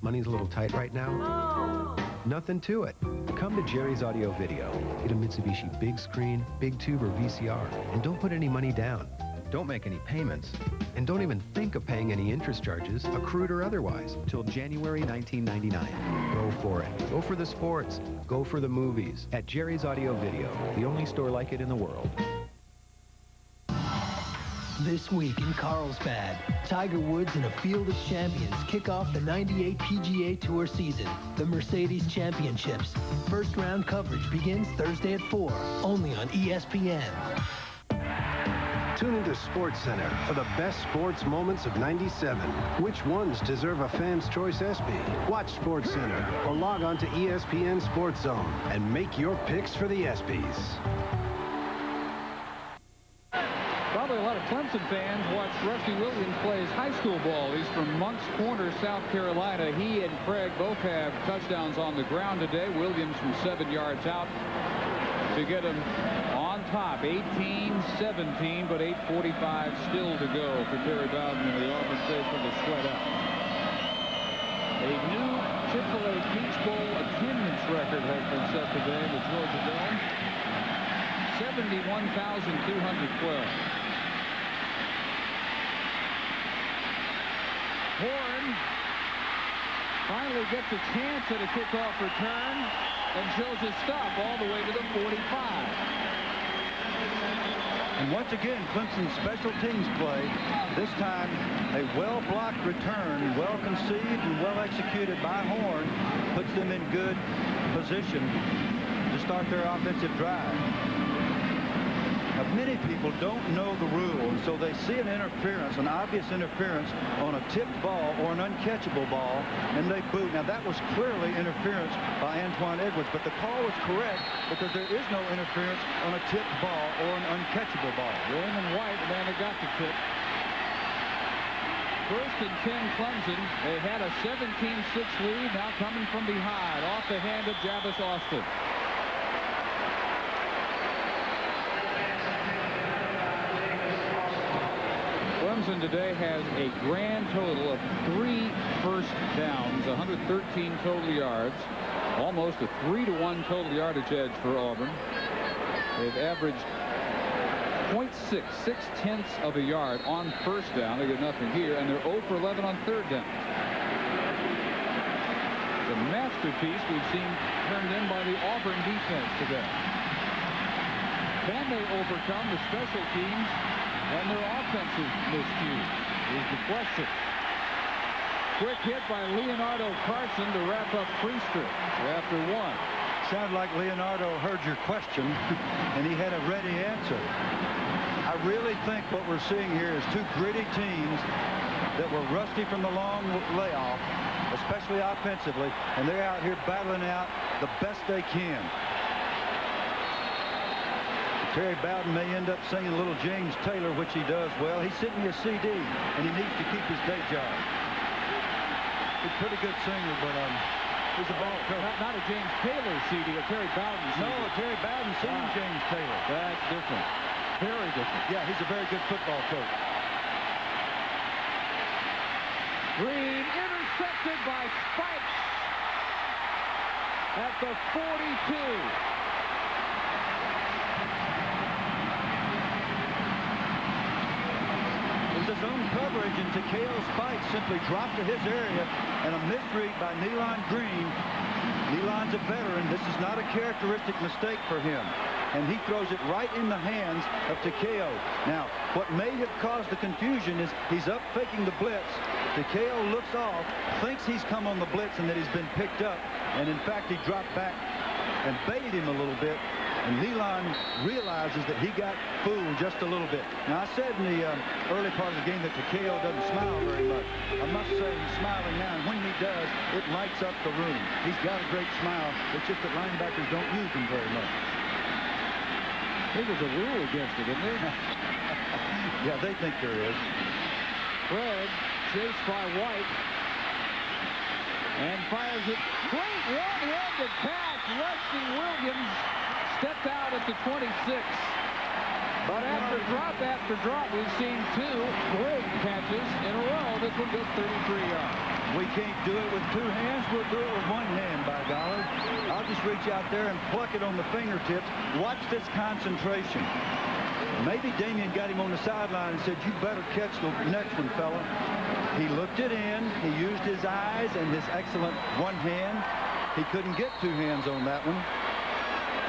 Money's a little tight right now? Nothing to it. Come to Jerry's Audio Video. Get a Mitsubishi big screen, big tube, or VCR, and don't put any money down. Don't make any payments, and don't even think of paying any interest charges, accrued or otherwise, till January 1999. Go for it. Go for the sports. Go for the movies. At Jerry's Audio Video, the only store like it in the world. This week in Carlsbad, Tiger Woods and a field of champions kick off the '98 PGA Tour season, the Mercedes Championships. First round coverage begins Thursday at 4, only on ESPN. Tune into SportsCenter for the best sports moments of '97. Which ones deserve a fan's choice ESPY? Watch SportsCenter or log on to ESPN Sports Zone and make your picks for the ESPYs. Probably a lot of Clemson fans watched Rusty Williams play his high school ball. He's from Moncks Corner, South Carolina. He and Craig both have touchdowns on the ground today. Williams from 7 yards out to get him on top. 18-17, but 8:45 still to go for Terry Bowden and the Auburn faithful to sweat out. A new Chick-fil-A Peach Bowl attendance record has been set today in the Georgia Dome. 71,212. Horn finally gets a chance at a kickoff return and shows his stop all the way to the 45. And once again, Clemson's special teams play. This time, a well-blocked return, well-conceived and well-executed by Horn, puts them in good position to start their offensive drive. Now, many people don't know the rule, and so they see an interference, an obvious interference on a tipped ball or an uncatchable ball, and they boot. Now, that was clearly interference by Antoine Edwards, but the call was correct because there is no interference on a tipped ball or an uncatchable ball. Raymond White, the man that got the tip. First and 10 Clemson. They had a 17-6 lead, now coming from behind, off the hand of Javis Austin. Clemson today has a grand total of 3 first downs, 113 total yards, almost a 3-to-1 total yardage edge for Auburn. They've averaged 0.6 of a yard on first down. They get nothing here, and they're 0 for 11 on third down. The masterpiece we've seen turned in by the Auburn defense today. Can they overcome the special teams and their offensive miscues is the question. Quick hit by Leonardo Carson to wrap up Priester after 1. Sounded like Leonardo heard your question, and he had a ready answer. I really think what we're seeing here is two gritty teams that were rusty from the long layoff, especially offensively, and they're out here battling out the best they can. Terry Bowden may end up singing a little James Taylor, which he does well. He sent me a CD, and he needs to keep his day job. He's a pretty good singer, but he's a ball coach. Not a James Taylor CD, a Terry Bowden CD. No, Terry Bowden singing James Taylor. That's different. Very different. Yeah, he's a very good football coach. Green intercepted by Spikes at the 42. His own coverage, and Takeo Spikes simply dropped to his area, and a misread by Nealon Green. Nealon's a veteran. This is not a characteristic mistake for him, and he throws it right in the hands of Takeo. Now, what may have caused the confusion is he's up faking the blitz. Takeo looks off, thinks he's come on the blitz and that he's been picked up, and in fact he dropped back and baited him a little bit. And Nealon realizes that he got fooled just a little bit. Now, I said in the early part of the game that Takeo doesn't smile very much. I must say he's smiling now, and when he does, it lights up the room. He's got a great smile. It's just that linebackers don't use him very much. I think there's a rule against it, isn't there? Yeah, they think there is. Craig chased by White and fires it. Great one-handed pass. Rusty Williams stepped out at the 26. But after drop, we've seen two great catches in a row. This one goes 33 yards. We can't do it with two hands. We'll do it with one hand, by golly. I'll just reach out there and pluck it on the fingertips. Watch this concentration. Maybe Damian got him on the sideline and said, you better catch the next one, fella. He looked it in. He used his eyes and his excellent one hand. He couldn't get two hands on that one.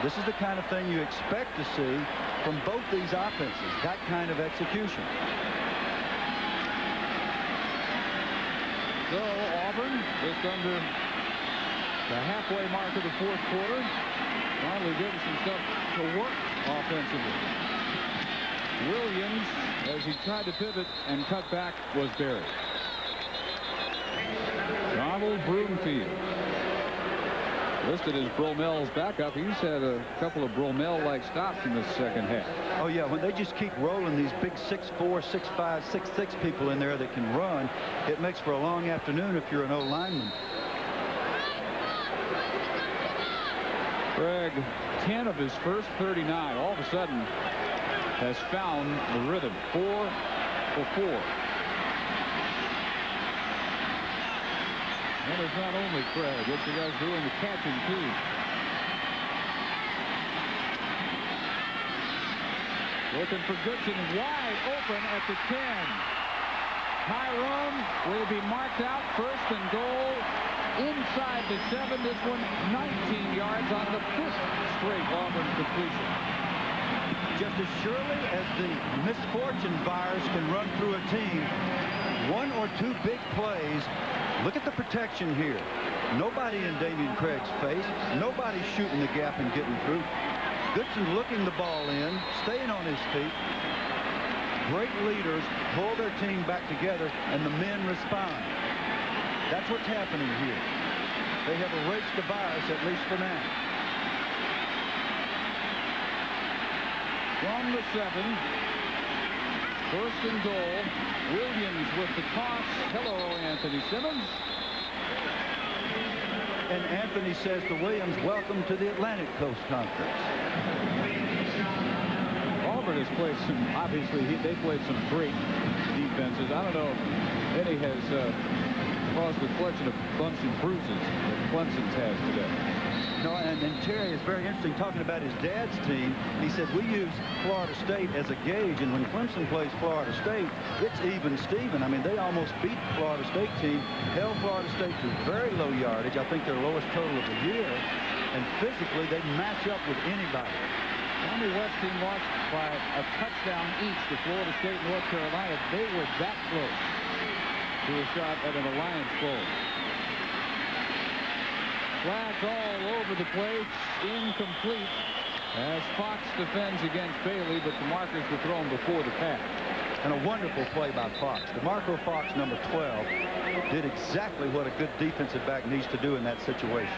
This is the kind of thing you expect to see from both these offenses, that kind of execution. So Auburn, just under the halfway mark of the fourth quarter, finally getting some stuff to work offensively. Williams, as he tried to pivot and cut back, was buried. Donald Broomfield, listed as Bromel's backup. He's had a couple of Bromel-like stops in the second half. Oh, yeah, when they just keep rolling these big 6'4", 6'5", 6'6" people in there that can run, it makes for a long afternoon if you're an old lineman. Craig, 10 of his first 39, all of a sudden has found the rhythm. 4 for 4. And it's not only Craig, it's the guys doing the catching too. Looking for Goodson wide open at the 10. Tyrone will be marked out, first and goal inside the 7. This one 19 yards on the 5th straight Auburn completion. Just as surely as the misfortune virus can run through a team, one or two big plays. Look at the protection here. Nobody in Damian Craig's face. Nobody shooting the gap and getting through. Goodson looking the ball in, staying on his feet. Great leaders pull their team back together, and the men respond. That's what's happening here. They have erased the virus, at least for now. From the 7, first and goal. Williams with the toss. Hello, Anthony Simmons. And Anthony says to Williams, welcome to the Atlantic Coast Conference. Auburn has played some, obviously, they played some great defenses. I don't know if Eddie has caused the collection of bumps and bruises that Clemson's has today. No, and Terry is very interesting talking about his dad's team. He said, we use Florida State as a gauge, and when Clemson plays Florida State, it's even Steven. I mean, they almost beat the Florida State team, held Florida State to very low yardage. I think their lowest total of the year, and physically, they match up with anybody. Tommy West team lost by a touchdown each to Florida State and North Carolina. They were that close to a shot at an Alliance Bowl. Flags all over the place, incomplete, as Fox defends against Bailey, but the markers were thrown before the pass. And a wonderful play by Fox. DeMarco Fox, number 12, did exactly what a good defensive back needs to do in that situation.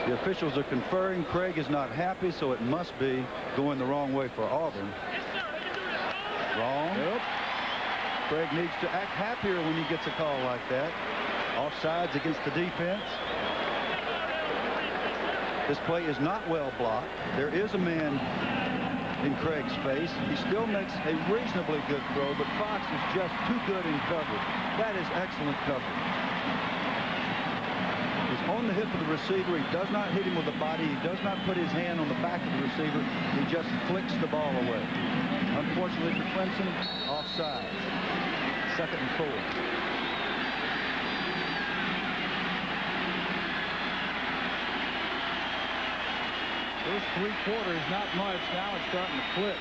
The officials are conferring. Craig is not happy, so it must be going the wrong way for Auburn. Wrong. Yep. Craig needs to act happier when he gets a call like that. Offsides against the defense. This play is not well blocked. There is a man in Craig's face. He still makes a reasonably good throw, but Fox is just too good in coverage. That is excellent coverage. He's on the hip of the receiver. He does not hit him with the body. He does not put his hand on the back of the receiver. He just flicks the ball away. Unfortunately for Clemson, offside. 2nd and 4. First 3 quarters, not much. Now it's starting to flip.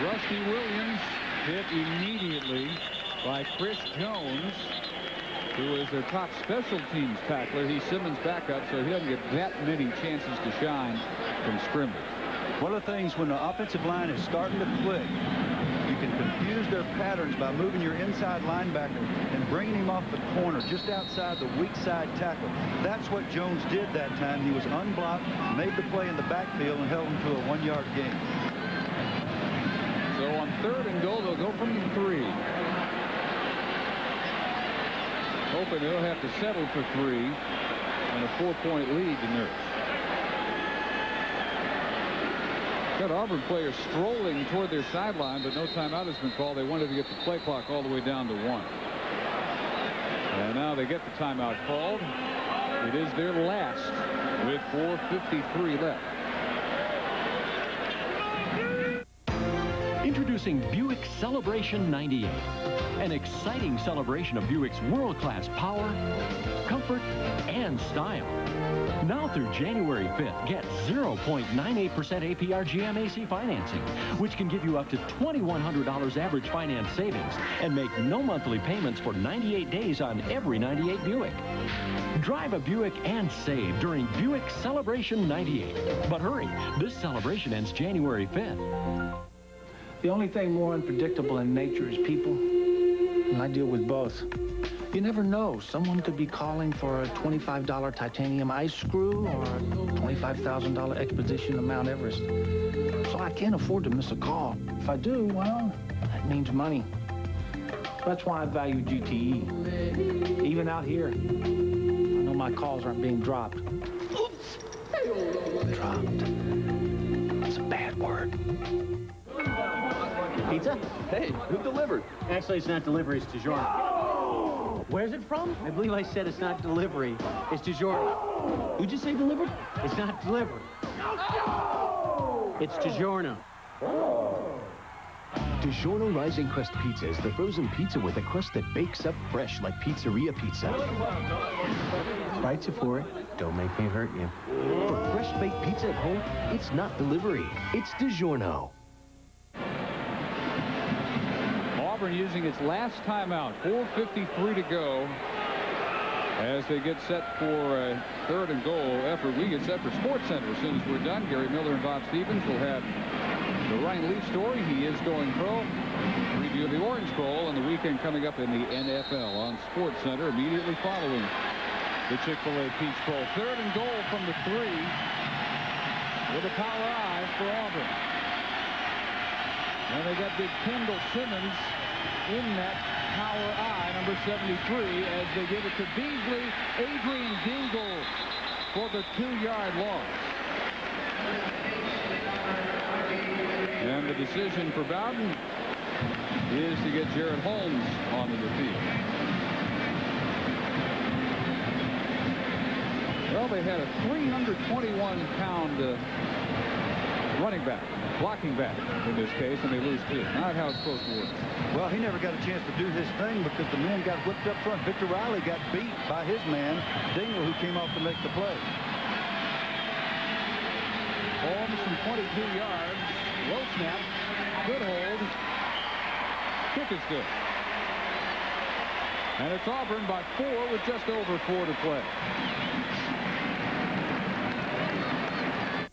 Rusty Williams hit immediately by Chris Jones, who is their top special teams tackler. He's Simmons' backup, so he doesn't get that many chances to shine from scrimmage. One of the things when the offensive line is starting to click, you can confuse their patterns by moving your inside linebacker and bringing him off the corner just outside the weak side tackle. That's what Jones did that time. He was unblocked, made the play in the backfield, and held him to a 1-yard gain. So on 3rd and goal, they'll go from the 3. Hoping they'll have to settle for 3 and a 4-point lead to nurse. Got Auburn players strolling toward their sideline, but no timeout has been called. They wanted to get the play clock all the way down to 1. And now they get the timeout called. It is their last with 4:53 left. Introducing Buick Celebration 98. An exciting celebration of Buick's world-class power, comfort, and style. Now through January 5th, get 0.98% APR GMAC financing, which can give you up to $2,100 average finance savings and make no monthly payments for 98 days on every 98 Buick. Drive a Buick and save during Buick Celebration 98. But hurry, this celebration ends January 5th. The only thing more unpredictable in nature is people, and I deal with both. You never know. Someone could be calling for a $25 titanium ice screw or a $25,000 expedition to Mount Everest. So I can't afford to miss a call. If I do, well, that means money. That's why I value GTE. Even out here, I know my calls aren't being dropped. Oops! Dropped. It's a bad word. Pizza? Hey, who delivered? Actually, it's not delivery, it's DiGiorno. Where's it from? I believe I said it's not delivery, it's DiGiorno. Who'd you say delivered? It's not delivery. It's DiGiorno. DiGiorno Rising Crust Pizza is the frozen pizza with a crust that bakes up fresh like pizzeria pizza. Fight you for it. Don't make me hurt you. For fresh baked pizza at home, it's not delivery. It's DiGiorno. Auburn using its last timeout. 4:53 to go as they get set for a 3rd and goal effort. We get set for Sports Center as soon as we're done. Gary Miller and Bob Stevens will have the Ryan Leaf story. He is going pro. Review of the Orange Bowl and the weekend coming up in the NFL on Sports Center immediately following the Chick-fil-A Peach Bowl. 3rd and goal from the 3 with a power I for Auburn. And they got big Kendall Simmons in that power I, number 73, as they give it to Beasley. Adrian Dingle for the 2-yard loss. And the decision for Bowden is to get Jared Holmes onto the field. Well, they had a 321-pound running back, blocking back in this case, and they lose 2. Not how it's supposed to work. Well, he never got a chance to do his thing because the men got whipped up front. Victor Riley got beat by his man, Dingle, who came off to make the play. Holmes from 22 yards. Low snap. Good hold. Kick is good. And it's Auburn by 4 with just over 4 to play.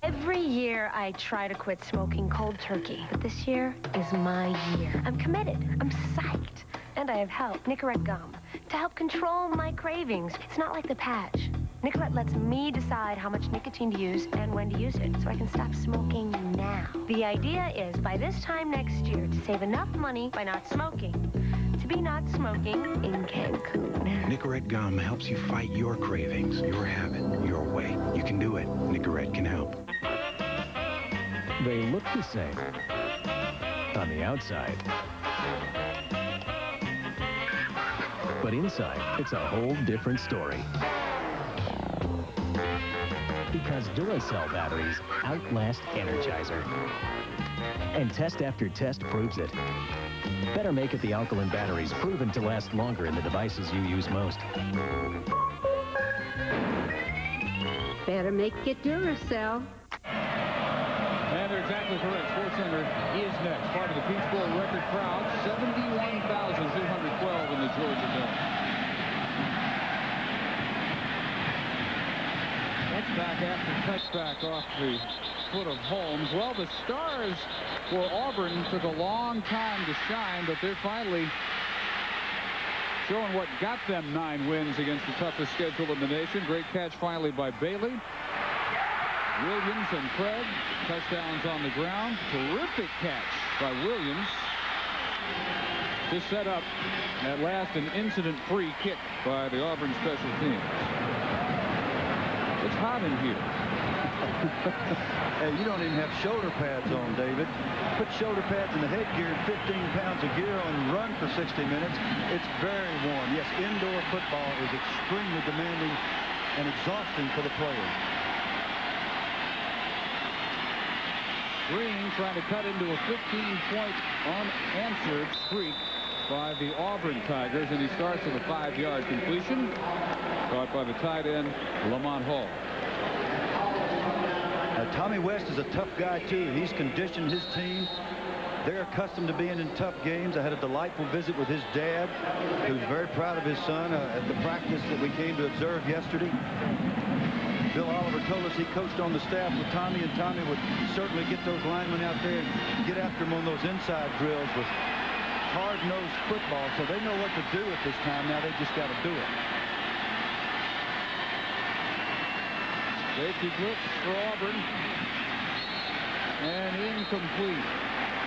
Every year, I try to quit smoking cold turkey. But this year is my year. I'm committed. I'm psyched. And I have help, Nicorette gum, to help control my cravings. It's not like the patch. Nicorette lets me decide how much nicotine to use and when to use it, so I can stop smoking now. The idea is, by this time next year, to save enough money by not smoking, to be not smoking in Cancun. Nicorette gum helps you fight your cravings, your habit, your way. You can do it. Nicorette can help. They look the same on the outside. But inside, it's a whole different story. Because Duracell batteries outlast Energizer. And test after test proves it. Better make it the alkaline batteries proven to last longer in the devices you use most. Better make it Duracell. And they're exactly correct. SportsCenter is next. Part of the Peach Bowl record crowd, 71,212 in the Georgia Dome. That's back after touchback off the foot of Holmes. Well, the Stars for Auburn took a long time to shine, but they're finally showing what got them 9 wins against the toughest schedule in the nation. Great catch finally by Bailey. Williams and Craig, touchdowns on the ground. Terrific catch by Williams to set up, at last, an incident-free kick by the Auburn special teams. It's hot in here. Hey, you don't even have shoulder pads on, David. Put shoulder pads in the headgear, 15 pounds of gear on, and run for 60 minutes. It's very warm. Yes, indoor football is extremely demanding and exhausting for the players. Green trying to cut into a 15-point unanswered streak by the Auburn Tigers, and he starts with a 5-yard completion caught by the tight end Lamont Hall. Tommy West is a tough guy too. He's conditioned his team. They're accustomed to being in tough games. I had a delightful visit with his dad, who's very proud of his son at the practice that we came to observe yesterday. Bill Oliver told us he coached on the staff with Tommy, and Tommy would certainly get those linemen out there and get after them on those inside drills with hard-nosed football, so they know what to do at this time. Now they just got to do it. Safety blitz for Auburn. And incomplete.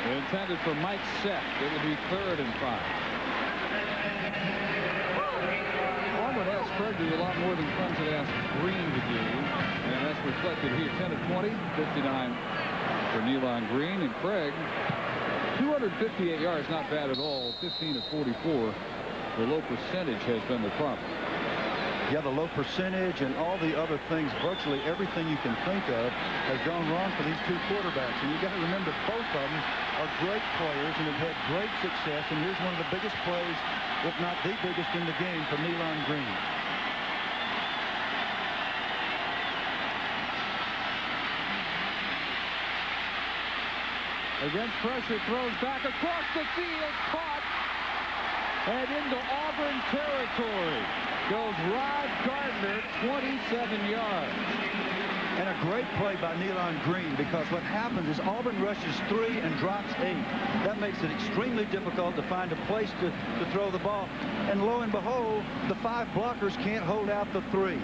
Intended for Mike Seth. It will be 3rd and 5. Auburn asked Craig to do a lot more than Clemson asked Green to do. And that's reflected here. 10 of 20, 59 for Nealon Green. And Craig, 258 yards, not bad at all. 15 of 44. The low percentage has been the problem. Yeah, the low percentage and all the other things, virtually everything you can think of has gone wrong for these two quarterbacks. And you got to remember, both of them are great players and have had great success. And here's one of the biggest plays, if not the biggest in the game, for Nealon Green. Against pressure, throws back across the field, caught, and into Auburn territory goes Rod Gardner, 27 yards. And a great play by Nealon Green, because what happens is Auburn rushes 3 and drops 8. That makes it extremely difficult to find a place to throw the ball. And lo and behold, the 5 blockers can't hold out the 3.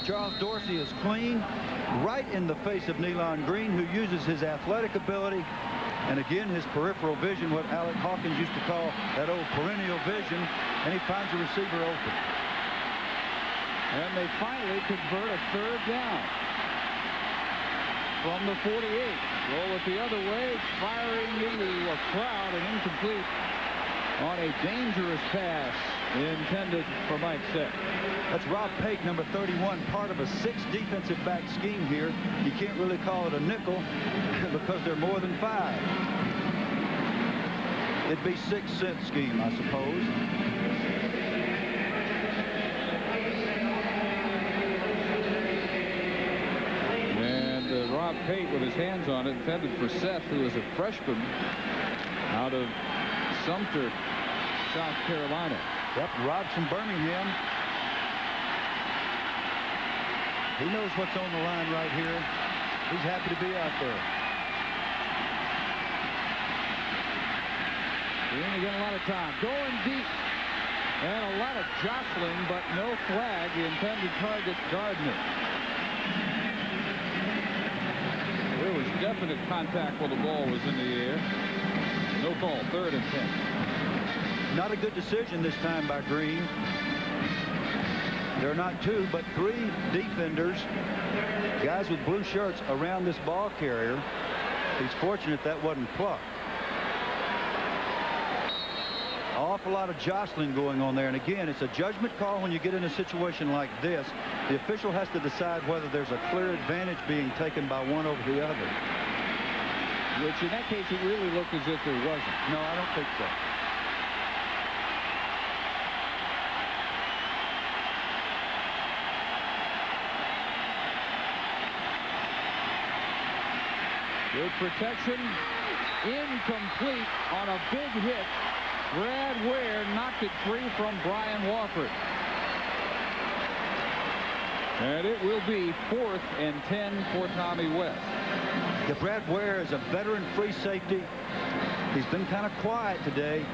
Charles Dorsey is clean, right in the face of Nealon Green, who uses his athletic ability and again his peripheral vision, what Alec Hawkins used to call that old perennial vision, and he finds a receiver open. And they finally convert a 3rd down from the 48. Roll it the other way, firing into a crowd and incomplete on a dangerous pass intended for Mike Seth. That's Rob Pate, number 31, part of a 6 defensive back scheme here. You can't really call it a nickel because they're more than 5. It'd be 6-cent scheme, I suppose. Rob Pate with his hands on it, intended for Seth, who is a freshman out of Sumter, South Carolina. Yep, Rob's from Birmingham. He knows what's on the line right here. He's happy to be out there. Green again, a lot of time. Going deep. And a lot of jostling, but no flag. The intended target, Gardner. There was definite contact while the ball was in the air. No call, 3rd and 10. Not a good decision this time by Green. There are not 2, but 3 defenders, guys with blue shirts around this ball carrier. He's fortunate that wasn't plucked. Awful lot of jostling going on there, and again, it's a judgment call when you get in a situation like this. The official has to decide whether there's a clear advantage being taken by one over the other. Which in that case, it really looked as if there wasn't. No, I don't think so. Good protection. Incomplete on a big hit. Brad Ware knocked it free from Brian Wofford. And it will be 4th and 10 for Tommy West. Yeah, Brad Ware is a veteran free safety. He's been kind of quiet today.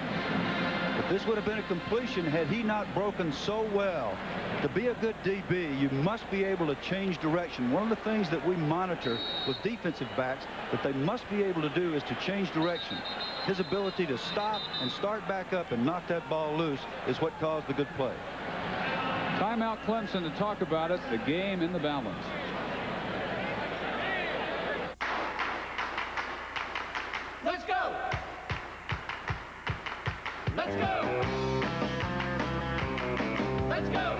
But this would have been a completion had he not broken so well. To be a good DB, you must be able to change direction. One of the things that we monitor with defensive backs that they must be able to do is to change direction. His ability to stop and start back up and knock that ball loose is what caused the good play. Timeout Clemson to talk about it. The game in the balance. Let's go! Let's go! Let's go!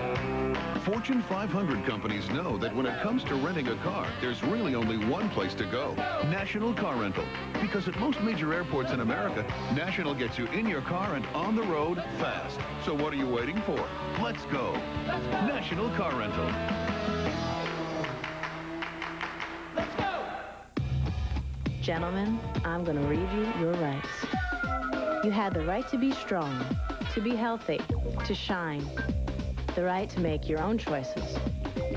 Fortune 500 companies know that when it comes to renting a car, there's really only one place to go. National Car Rental. Because at most major airports in America, National gets you in your car and on the road fast. So what are you waiting for? Let's go. National Car Rental. Let's go! Gentlemen, I'm going to read you your rights. You had the right to be strong, to be healthy, to shine. The right to make your own choices.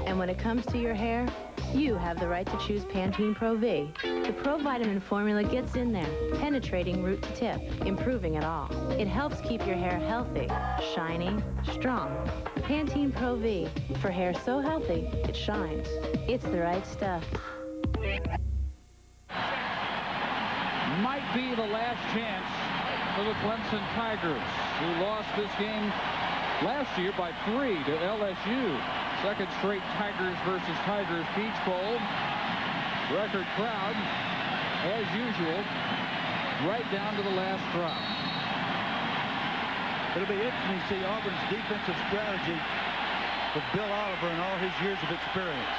And when it comes to your hair, you have the right to choose Pantene Pro V. The Pro Vitamin formula gets in there, penetrating root to tip, improving it all. It helps keep your hair healthy, shiny, strong. Pantene Pro V, for hair so healthy, it shines. It's the right stuff. Might be the last chance for the Clemson Tigers, who lost this game last year by 3 to LSU. Second straight Tigers versus Tigers Beach Bowl. Record crowd, as usual, right down to the last drop. It'll be interesting to see Auburn's defensive strategy with Bill Oliver and all his years of experience.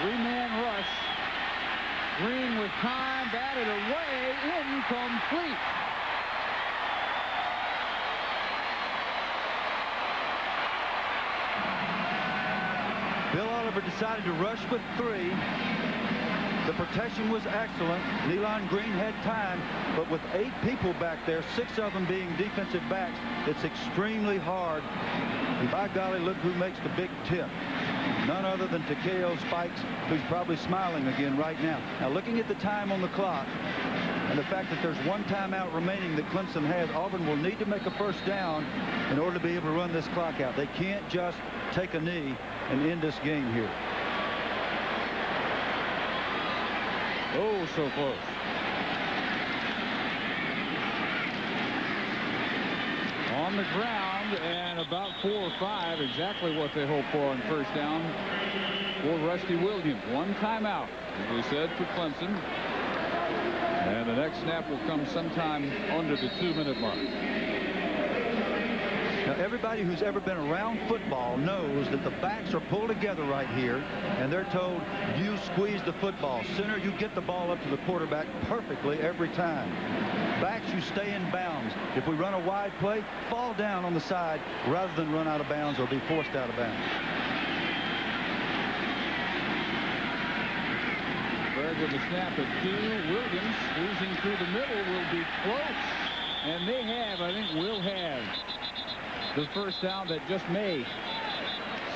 Three-man rush. Green with time, batted away, incomplete. Bill Oliver decided to rush with 3. The protection was excellent. Nealon Green had time, but with 8 people back there, 6 of them being defensive backs, it's extremely hard. And by golly, look who makes the big tip. None other than Takeo Spikes, who's probably smiling again right now. Now, looking at the time on the clock and the fact that there's 1 timeout remaining that Clemson has, Auburn will need to make a first down in order to be able to run this clock out. They can't just take a knee and end this game here. Oh, so close. On the ground and about 4 or 5, exactly what they hope for on first down for Rusty Williams. 1 timeout, as we said, for Clemson. And the next snap will come sometime under the 2-minute mark. Now, everybody who's ever been around football knows that the backs are pulled together right here, and they're told, you squeeze the football. Center, you get the ball up to the quarterback perfectly every time. Backs, you stay in bounds. If we run a wide play, fall down on the side rather than run out of bounds or be forced out of bounds. Berg with the snap at 2. Williams squeezing through the middle will be close. And they have, I think, will have the first down that just may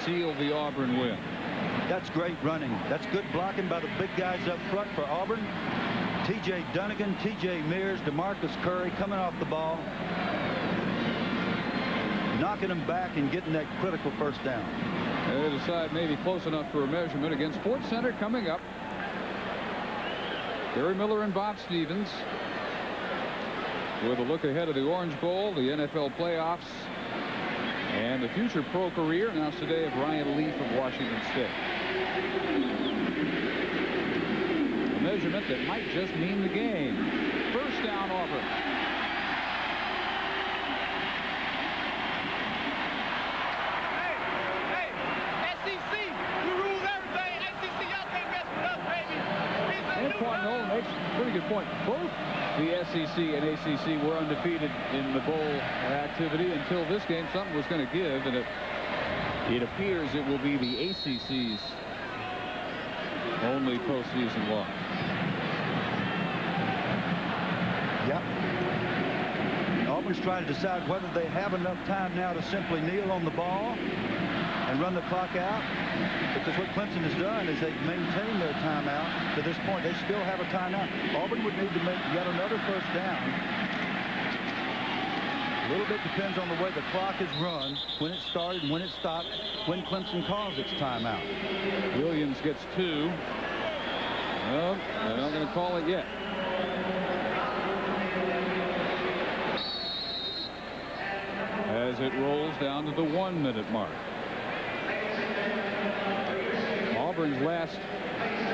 seal the Auburn win. That's great running. That's good blocking by the big guys up front for Auburn. T.J. Dunnigan, T.J. Mears, DeMarcus Curry coming off the ball, knocking them back and getting that critical first down. They decide maybe close enough for a measurement against Sports Center coming up. Gary Miller and Bob Stevens with a look ahead of the Orange Bowl, the NFL playoffs, and the future pro career announced today of Ryan Leaf of Washington State. A measurement that might just mean the game. First down, Auburn. Nolan makes a pretty good point. Both the SEC and ACC were undefeated in the bowl activity until this game. Something was going to give, and it appears it will be the ACC's only postseason loss. Yep. Auburn's trying to decide whether they have enough time now to simply kneel on the ball and run the clock out, because what Clemson has done is they've maintained their timeout to this point. They still have a timeout. Auburn would need to make yet another first down. A little bit depends on the way the clock is run, when it started, when it stopped, when Clemson calls its timeout. Williams gets 2. Well, they're not going to call it yet. As it rolls down to the 1-minute mark. Auburn's last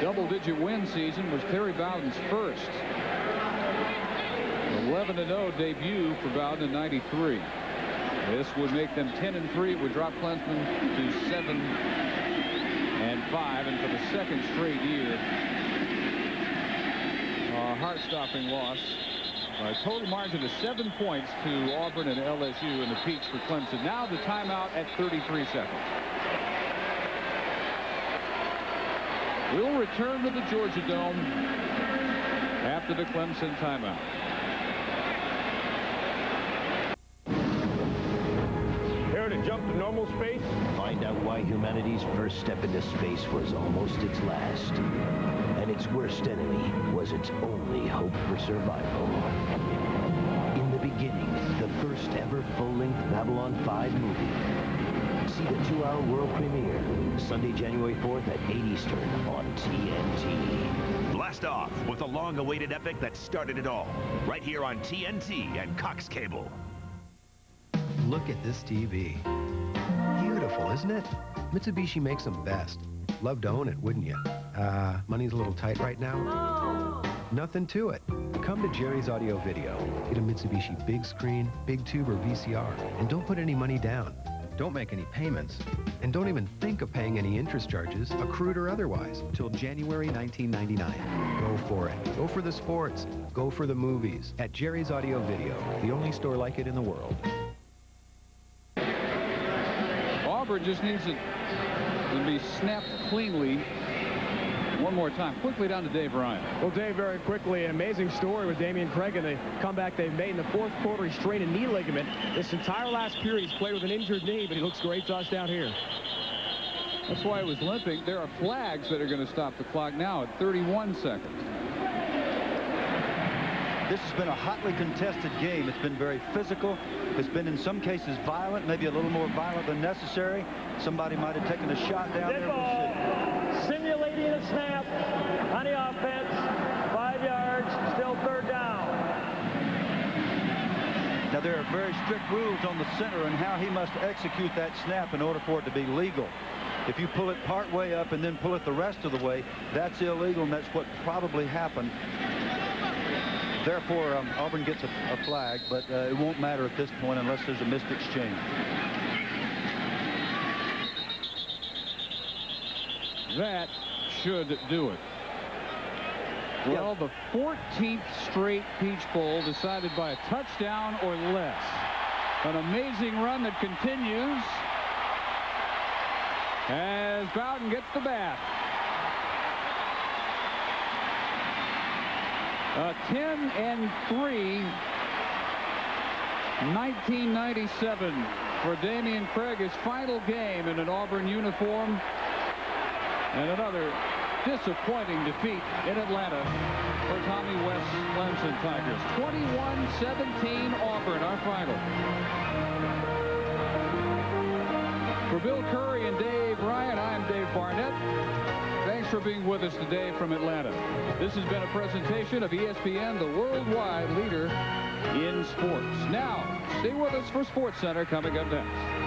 double-digit win season was Terry Bowden's first. 11-0 debut for Bowden in '93. This would make them 10-3. It would drop Clemson to 7-5, and for the second straight year, a heart-stopping loss by a total margin of 7 points to Auburn and LSU in the Peach for Clemson. Now the timeout at 33 seconds. We'll return to the Georgia Dome after the Clemson timeout. Here to jump to normal space. Find out why humanity's first step into space was almost its last. And its worst enemy was its only hope for survival. In the beginning, the first ever full-length Babylon 5 movie. See the 2-hour world premiere, Sunday, January 4th at 8 Eastern on TNT. Blast off with the long-awaited epic that started it all, right here on TNT and Cox Cable. Look at this TV. Beautiful, isn't it? Mitsubishi makes them best. Love to own it, wouldn't you? Money's a little tight right now? Nothing to it. Come to Jerry's Audio Video. Get a Mitsubishi big screen, big tube, or VCR, and don't put any money down. Don't make any payments, and don't even think of paying any interest charges, accrued or otherwise, till January 1999. Go for it. Go for the sports. Go for the movies. At Jerry's Audio Video, the only store like it in the world. Auburn just needs it to be snapped cleanly. One more time. Quickly down to Dave Ryan. Well, Dave, very quickly, an amazing story with Damian Craig and the comeback they've made in the fourth quarter. He strained a knee ligament. This entire last period, he's played with an injured knee, but he looks great to us down here. That's why he was limping. There are flags that are going to stop the clock now at 31 seconds. This has been a hotly contested game. It's been very physical. It's been in some cases violent, maybe a little more violent than necessary. Somebody might have taken a shot down there. We'll see. Simulating a snap on the offense. 5 yards, still third down. Now there are very strict rules on the center and how he must execute that snap in order for it to be legal. If you pull it part way up and then pull it the rest of the way, that's illegal, and that's what probably happened. Therefore, Auburn gets a flag, but it won't matter at this point unless there's a missed exchange. That should do it. Well, the 14th straight Peach Bowl decided by a touchdown or less. An amazing run that continues as Bowden gets the bat. A 10-3 1997 for Damian Craig, his final game in an Auburn uniform, and another disappointing defeat in Atlanta for Tommy West's Clemson Tigers. 21-17 Auburn, our final. For Bill Curry and Dave Ryan, I'm Dave Barnett. Thanks for being with us today from Atlanta. This has been a presentation of ESPN, the worldwide leader in sports. Now, stay with us for SportsCenter coming up next.